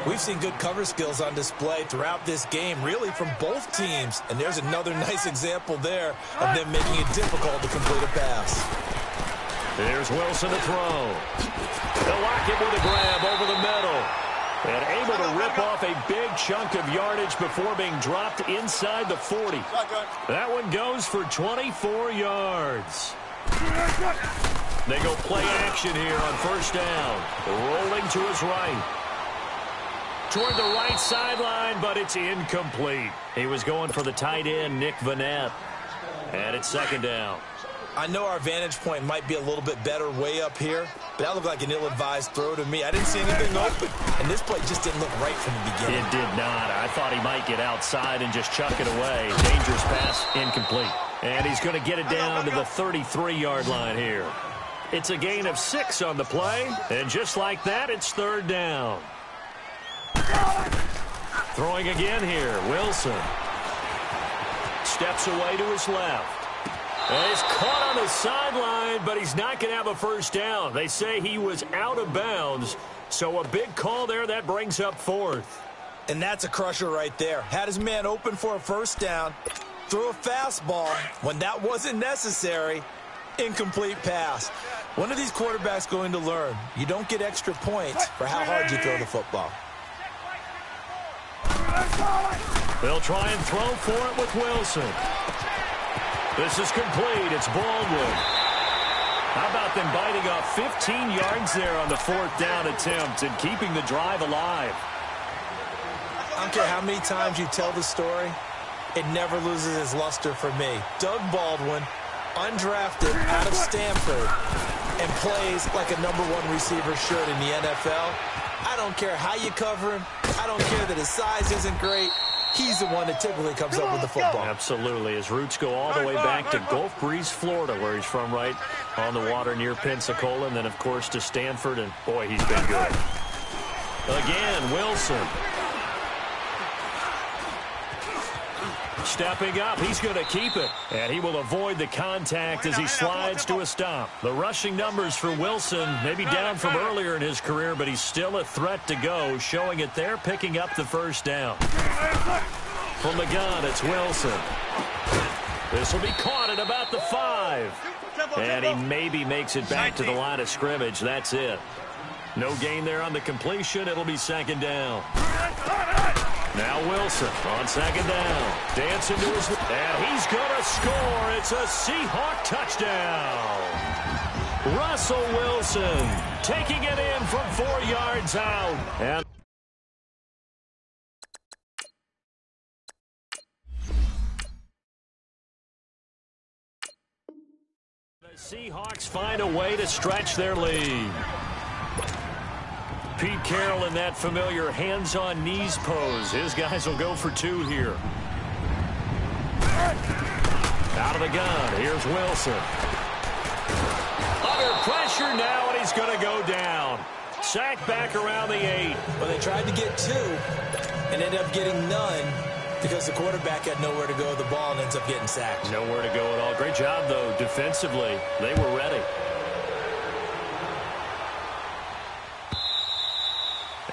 We've seen good cover skills on display throughout this game, really from both teams. And there's another nice example there of them making it difficult to complete a pass. There's Wilson to throw. They'll lock it with a grab over the middle. And able to rip off a big chunk of yardage before being dropped inside the 40. That one goes for 24 yards. They go play action here on 1st down. Rolling to his right. Toward the right sideline, but it's incomplete. He was going for the tight end, Nick Vanette. And it's 2nd down. I know our vantage point might be a little bit better way up here, but that looked like an ill-advised throw to me. I didn't see anything open, and this play just didn't look right from the beginning. It did not. I thought he might get outside and just chuck it away. Dangerous pass, incomplete. And he's going to get it down to the 33-yard line here. It's a gain of 6 on the play, and just like that, it's 3rd down. Throwing again here, Wilson. Steps away to his left. And he's caught on the sideline, but he's not going to have a 1st down. They say he was out of bounds, so a big call there. That brings up 4th. And that's a crusher right there. Had his man open for a 1st down, threw a fastball when that wasn't necessary, incomplete pass. When are these quarterbacks going to learn? You don't get extra points for how hard you throw the football. They'll try and throw for it with Wilson. This is complete. It's Baldwin. How about them biting off 15 yards there on the 4th down attempt and keeping the drive alive? I don't care how many times you tell the story, it never loses its luster for me. Doug Baldwin, undrafted out of Stanford, and plays like a #1 receiver should in the NFL. I don't care how you cover him. I don't care that his size isn't great. He's the one that typically comes up with the football. Absolutely. His roots go all the way back to Gulf Breeze, Florida, where he's from, right on the water near Pensacola, and then, of course, to Stanford, and, boy, he's been good. Again, Wilson. Stepping up, he's going to keep it, and he will avoid the contact as he slides to a stop. The rushing numbers for Wilson may be down from earlier in his career, but he's still a threat to go, showing it there, picking up the 1st down. From the gun, it's Wilson. This will be caught at about the 5. And he maybe makes it back to the line of scrimmage. That's it. No gain there on the completion. It'll be 2nd down. Now Wilson on 2nd down. Dancing to his... And he's going to score. It's a Seahawk touchdown. Russell Wilson taking it in from 4 yards out. And the Seahawks find a way to stretch their lead. Pete Carroll in that familiar hands-on-knees pose. His guys will go for 2 here. Out of the gun, here's Wilson. Under pressure now, and he's going to go down. Sack back around the 8. Well, they tried to get 2 and ended up getting none because the quarterback had nowhere to go with the ball and ends up getting sacked. Nowhere to go at all. Great job, though, defensively. They were ready.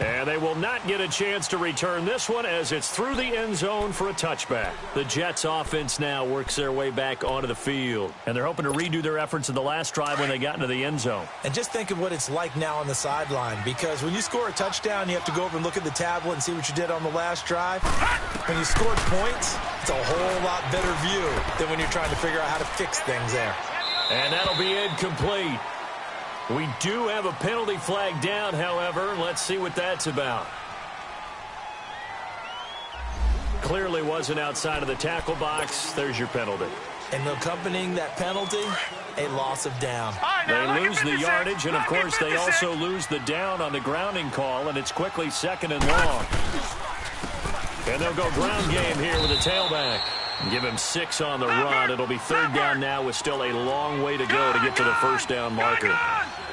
And they will not get a chance to return this one as it's through the end zone for a touchback. The Jets offense now works their way back onto the field. And they're hoping to redo their efforts in the last drive when they got into the end zone. And just think of what it's like now on the sideline, because when you score a touchdown, you have to go over and look at the tablet and see what you did on the last drive. When you scored points, it's a whole lot better view than when you're trying to figure out how to fix things there. And that'll be incomplete. We do have a penalty flag down, however. Let's see what that's about. Clearly wasn't outside of the tackle box. There's your penalty. And accompanying that penalty, a loss of down. They lose the yardage, and, of course, they also lose the down on the grounding call, and it's quickly 2nd and long. And they'll go ground game here with a tailback. Give him 6 on the run. It'll be 3rd down now with still a long way to go to get to the 1st down marker.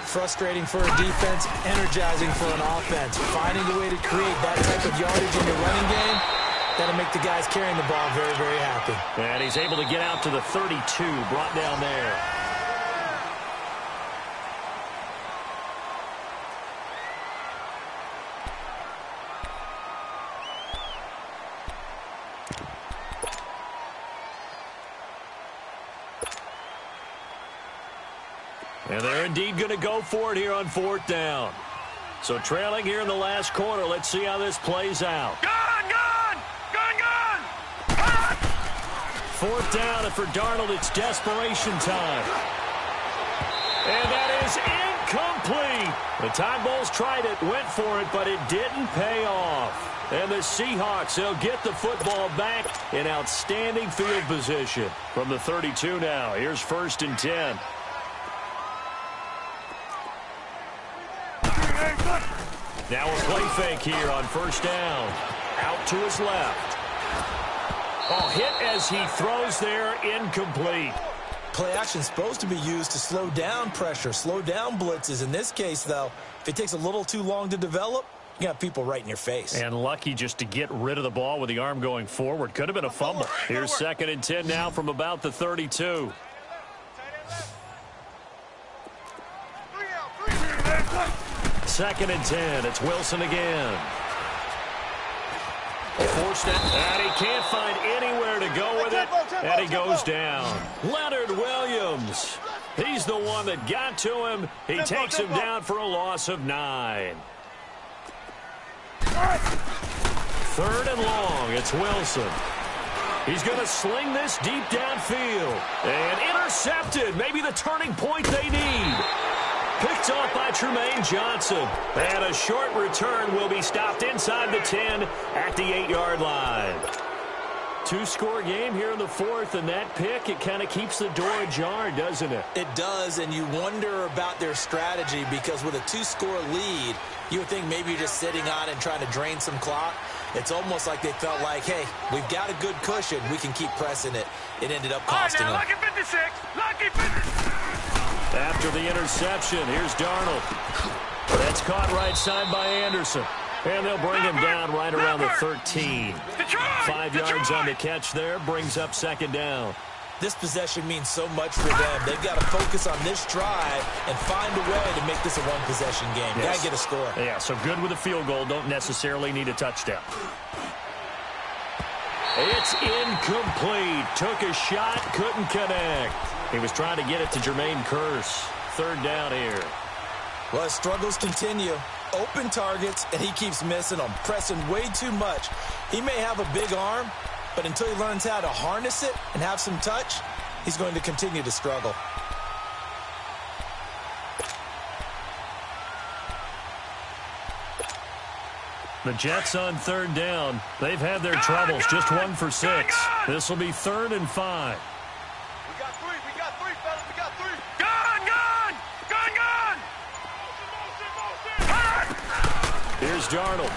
Frustrating for a defense, energizing for an offense. Finding a way to create that type of yardage in your running game, that'll make the guys carrying the ball very, very happy. And he's able to get out to the 32, brought down there. And they're indeed going to go for it here on 4th down. So trailing here in the last quarter. Let's see how this plays out. Gun! 4th down, and for Darnold, it's desperation time. And that is incomplete. The Tide Bulls tried it, went for it, but it didn't pay off. And the Seahawks, they'll get the football back in outstanding field position. From the 32 now, here's 1st and 10. Now a play fake here on 1st down. Out to his left. Oh, hit as he throws there, incomplete. Play action supposed to be used to slow down pressure, slow down blitzes. In this case, though, if it takes a little too long to develop, you got people right in your face. And lucky just to get rid of the ball with the arm going forward. Could have been a fumble. Here's 2nd and 10 now from about the 32. Second and 10. It's Wilson again. Forced it, and he can't find anywhere to go with it, and he goes down. Leonard Williams. He's the one that got to him. He takes him down for a loss of 9. 3rd and long. It's Wilson. He's going to sling this deep downfield. And intercepted. Maybe the turning point they need. Picked off by Trumaine Johnson. And a short return will be stopped inside the 10 at the 8-yard line. 2-score game here in the 4th, and that pick, it kind of keeps the door ajar, doesn't it? It does, and you wonder about their strategy because with a 2-score lead, you would think maybe you're just sitting on it and trying to drain some clock. It's almost like they felt like, hey, we've got a good cushion. We can keep pressing it. It ended up costing them. Lucky 56. Lucky 56. After the interception, here's Darnold. That's caught right side by Anderson. And they'll bring him down right around the 13. 5 yards on the catch there, brings up 2nd down. This possession means so much for them. They've got to focus on this drive and find a way to make this a one-possession game. Yes. Got to get a score. Yeah, so good with a field goal. Don't necessarily need a touchdown. It's incomplete. Took a shot, couldn't connect. He was trying to get it to Jermaine Kearse. 3rd down here. Well, his struggles continue. Open targets, and he keeps missing them, pressing way too much. He may have a big arm, but until he learns how to harness it and have some touch, he's going to continue to struggle. The Jets on 3rd down. They've had their troubles, just 1 for 6. This will be 3rd and 5. We got 3, fellas, we got 3. Here's Darnold.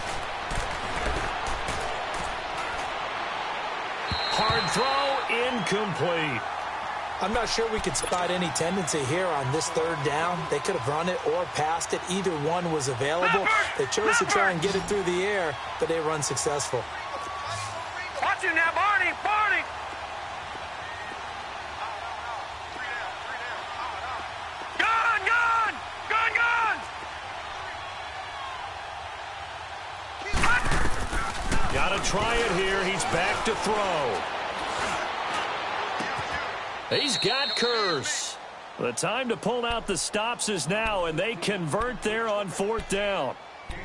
Hard throw, incomplete. I'm not sure we could spot any tendency here on this third down. They could have run it or passed it. Either one was available. They chose to try and get it through the air, but they run successful. Watch you now, Barney! Barney! Gun! Gun! Gun! Gun! Gotta try it here. He's back to throw. He's got Curse. The time to pull out the stops is now, and they convert there on fourth down.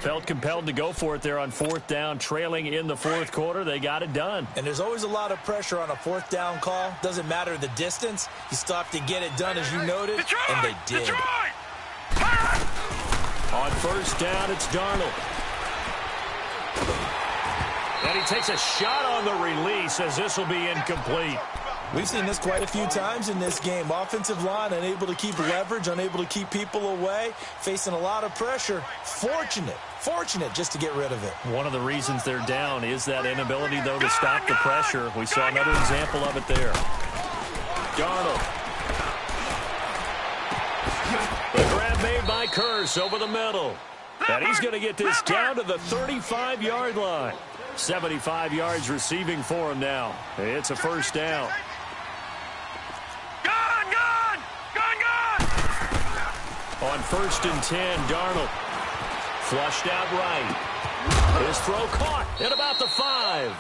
Felt compelled to go for it there on fourth down, trailing in the fourth quarter. They got it done. And there's always a lot of pressure on a fourth down call. Doesn't matter the distance. You still have to get it done, as you noted, Detroit! and they did. Detroit! On first down, it's Darnold. And he takes a shot on the release, as this will be incomplete. We've seen this quite a few times in this game. Offensive line unable to keep leverage, unable to keep people away, facing a lot of pressure. Fortunate just to get rid of it. One of the reasons they're down is that inability, though, to stop the pressure. We saw another example of it there. Darnold. The grab made by Curse over the middle. And he's going to get this down to the 35-yard line. 75 yards receiving for him now. It's a first down. On first and 10, Darnold. Flushed out right. His throw caught at about the 5.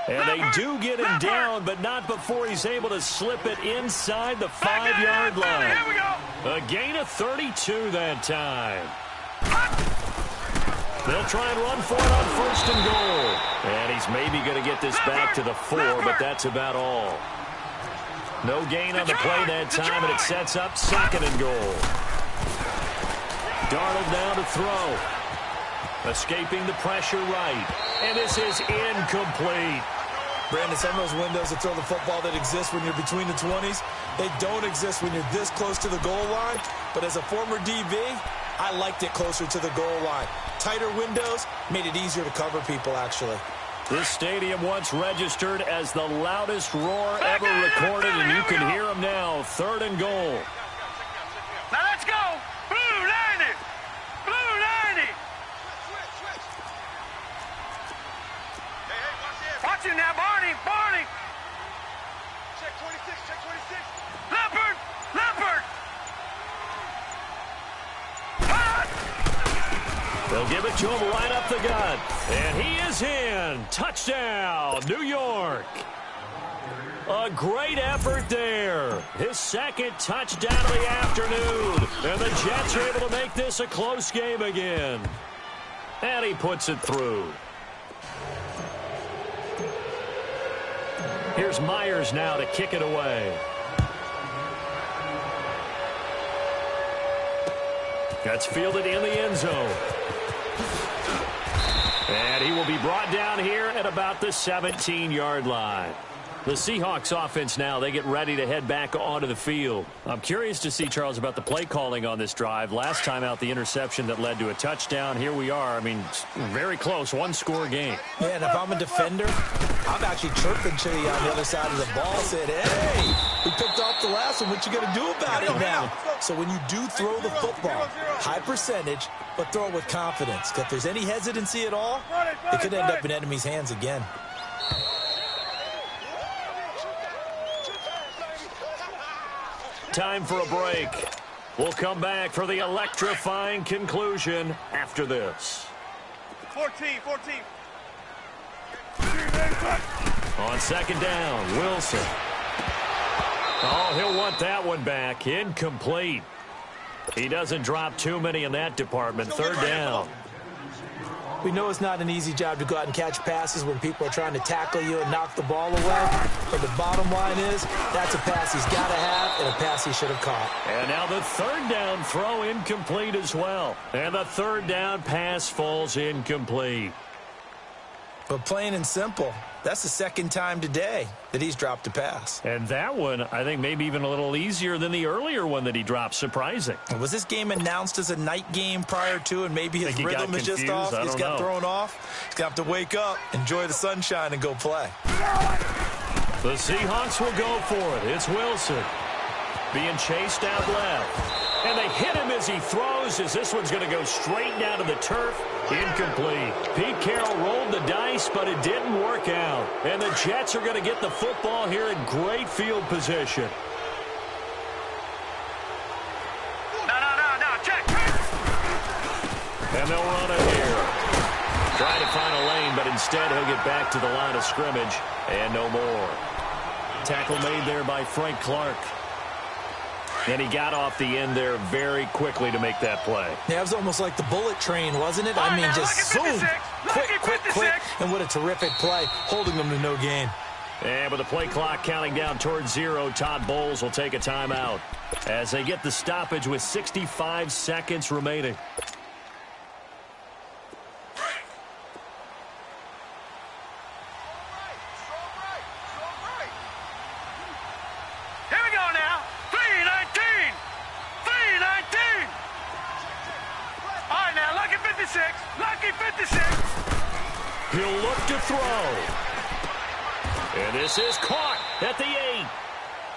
And they do get him down, but not before he's able to slip it inside the 5-yard line. Here we go. A gain of 32 that time. They'll try and run for it on first and goal. And he's maybe going to get this back to the 4, but that's about all. No gain on the play that time, and it sets up second and goal. Darnold now to throw. Escaping the pressure right. And this is incomplete. Brandon, some of those windows to throw the football that exist when you're between the 20s, they don't exist when you're this close to the goal line. But as a former DB, I liked it closer to the goal line. Tighter windows made it easier to cover people, actually. This stadium once registered as the loudest roar ever recorded, and you can hear them now. Third and goal. Now let's go. Blue 90. Blue 90. Watch it now, Barney. Barney. Check 26, check 26. Leopard. Leopard. They'll give it to him right up the gut. And he is in. Touchdown, New York. A great effort there. His second touchdown of the afternoon. And the Jets are able to make this a close game again. And he puts it through. Here's Myers now to kick it away. That's fielded in the end zone. And he will be brought down here at about the 17-yard line. The Seahawks offense now, they get ready to head back onto the field. I'm curious to see, Charles, about the play calling on this drive. Last time out, the interception that led to a touchdown. Here we are. I mean, very close, one-score game. Yeah, and if I'm a defender, I'm actually chirping to you on the other side of the ball, said, hey, we picked off the last one. What you going to do about it now? So when you do throw the football, high percentage, but throw it with confidence. If there's any hesitancy at all, it could end up in enemy's hands again. Time for a break. We'll come back for the electrifying conclusion after this. 14. On second down, Wilson. Oh, he'll want that one back. Incomplete. He doesn't drop too many in that department. Third down. We know it's not an easy job to go out and catch passes when people are trying to tackle you and knock the ball away. But the bottom line is, that's a pass he's got to have and a pass he should have caught. And now the third down throw incomplete as well. And the third down pass falls incomplete. But plain and simple, that's the second time today that he's dropped a pass. And that one, I think, maybe even a little easier than the earlier one that he dropped. Surprising. Was this game announced as a night game prior to, and maybe his rhythm is just off? He's got thrown off. He's going to have to wake up, enjoy the sunshine, and go play. The Seahawks will go for it. It's Wilson. Being chased out left. And they hit him as he throws, as this one's going to go straight down to the turf. Incomplete. Pete Carroll rolled the dice, but it didn't work out. And the Jets are going to get the football here in great field position. No, check. And they'll run it here. Trying to find a lane, but instead he'll get back to the line of scrimmage. And no more. Tackle made there by Frank Clark. And he got off the end there very quickly to make that play. Yeah, it was almost like the bullet train, wasn't it? I mean, just zoom. Quick. And what a terrific play, holding them to no gain. And with the play clock counting down towards 0, Todd Bowles will take a timeout as they get the stoppage with 65 seconds remaining. Here we go now. 3:19. 3:19. All right, now, lucky 56. Lucky 56. He'll look to throw. And this is caught at the 8.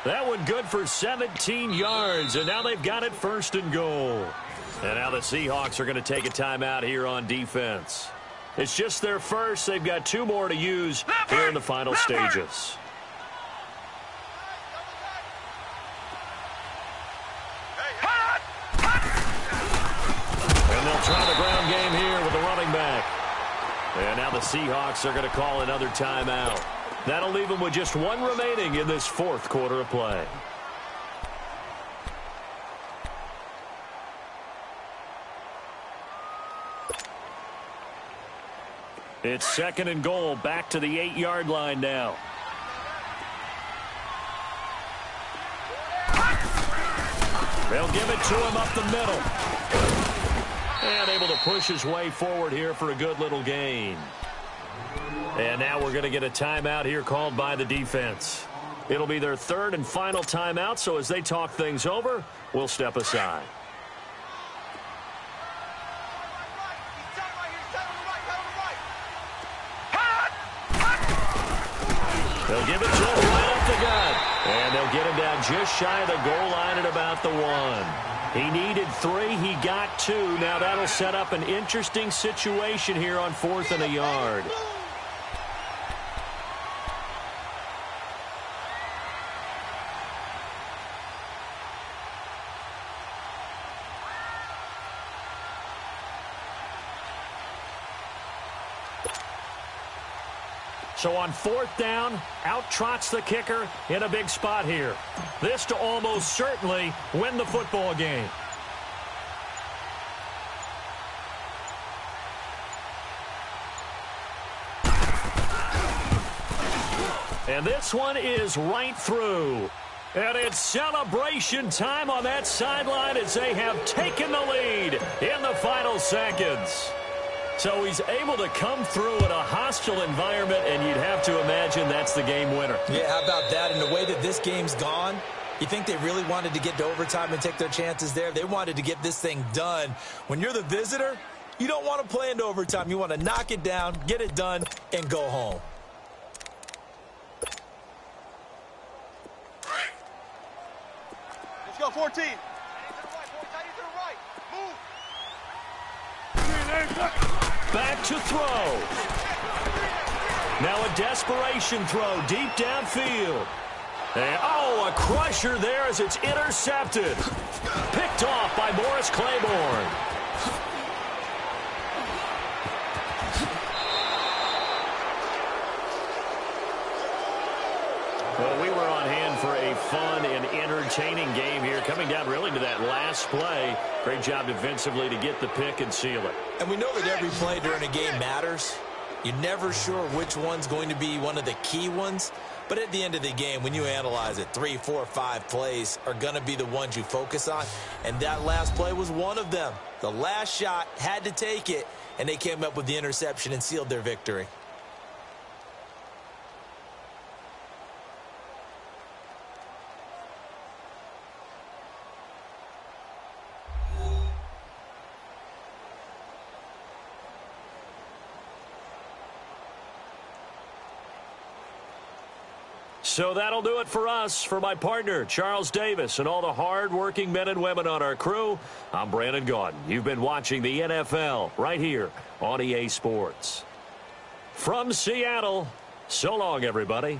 That one good for 17 yards, and now they've got it 1st and goal. And now the Seahawks are going to take a timeout here on defense. It's just their first. They've got 2 more to use here in the final stages. And they'll try the ground game here with the running back. And now the Seahawks are going to call another timeout. That'll leave them with just 1 remaining in this 4th quarter of play. It's 2nd and goal, back to the 8-yard line now. They'll give it to him up the middle. And able to push his way forward here for a good little gain. And now we're going to get a timeout here called by the defense. It'll be their 3rd and final timeout, so as they talk things over, we'll step aside. They'll give it to him right up the gut. And they'll get him down just shy of the goal line at about the 1. He needed 3. He got 2. Now that'll set up an interesting situation here on 4th and a yard. So on 4th down, out trots the kicker in a big spot here. This to almost certainly win the football game. And this one is right through. And it's celebration time on that sideline as they have taken the lead in the final seconds. So he's able to come through in a hostile environment, and you'd have to imagine that's the game winner. Yeah, how about that? And the way that this game's gone, you think they really wanted to get to overtime and take their chances there? They wanted to get this thing done. When you're the visitor, you don't want to play into overtime. You want to knock it down, get it done, and go home. Let's go, 14. Back to throw. Now a desperation throw deep downfield. And, a crusher there as it's intercepted. Picked off by Morris Claiborne. Well, we were on hand for a fun and entertaining game here, coming down really to that last play. Great job defensively to get the pick and seal it. And we know that every play during a game matters. You're never sure which one's going to be one of the key ones. But at the end of the game, when you analyze it, 3, 4, 5 plays are going to be the ones you focus on. And that last play was one of them. The last shot had to take it, and they came up with the interception and sealed their victory. So that'll do it for us. For my partner, Charles Davis, and all the hard-working men and women on our crew, I'm Brandon Gaudin. You've been watching the NFL right here on EA Sports. From Seattle, so long, everybody.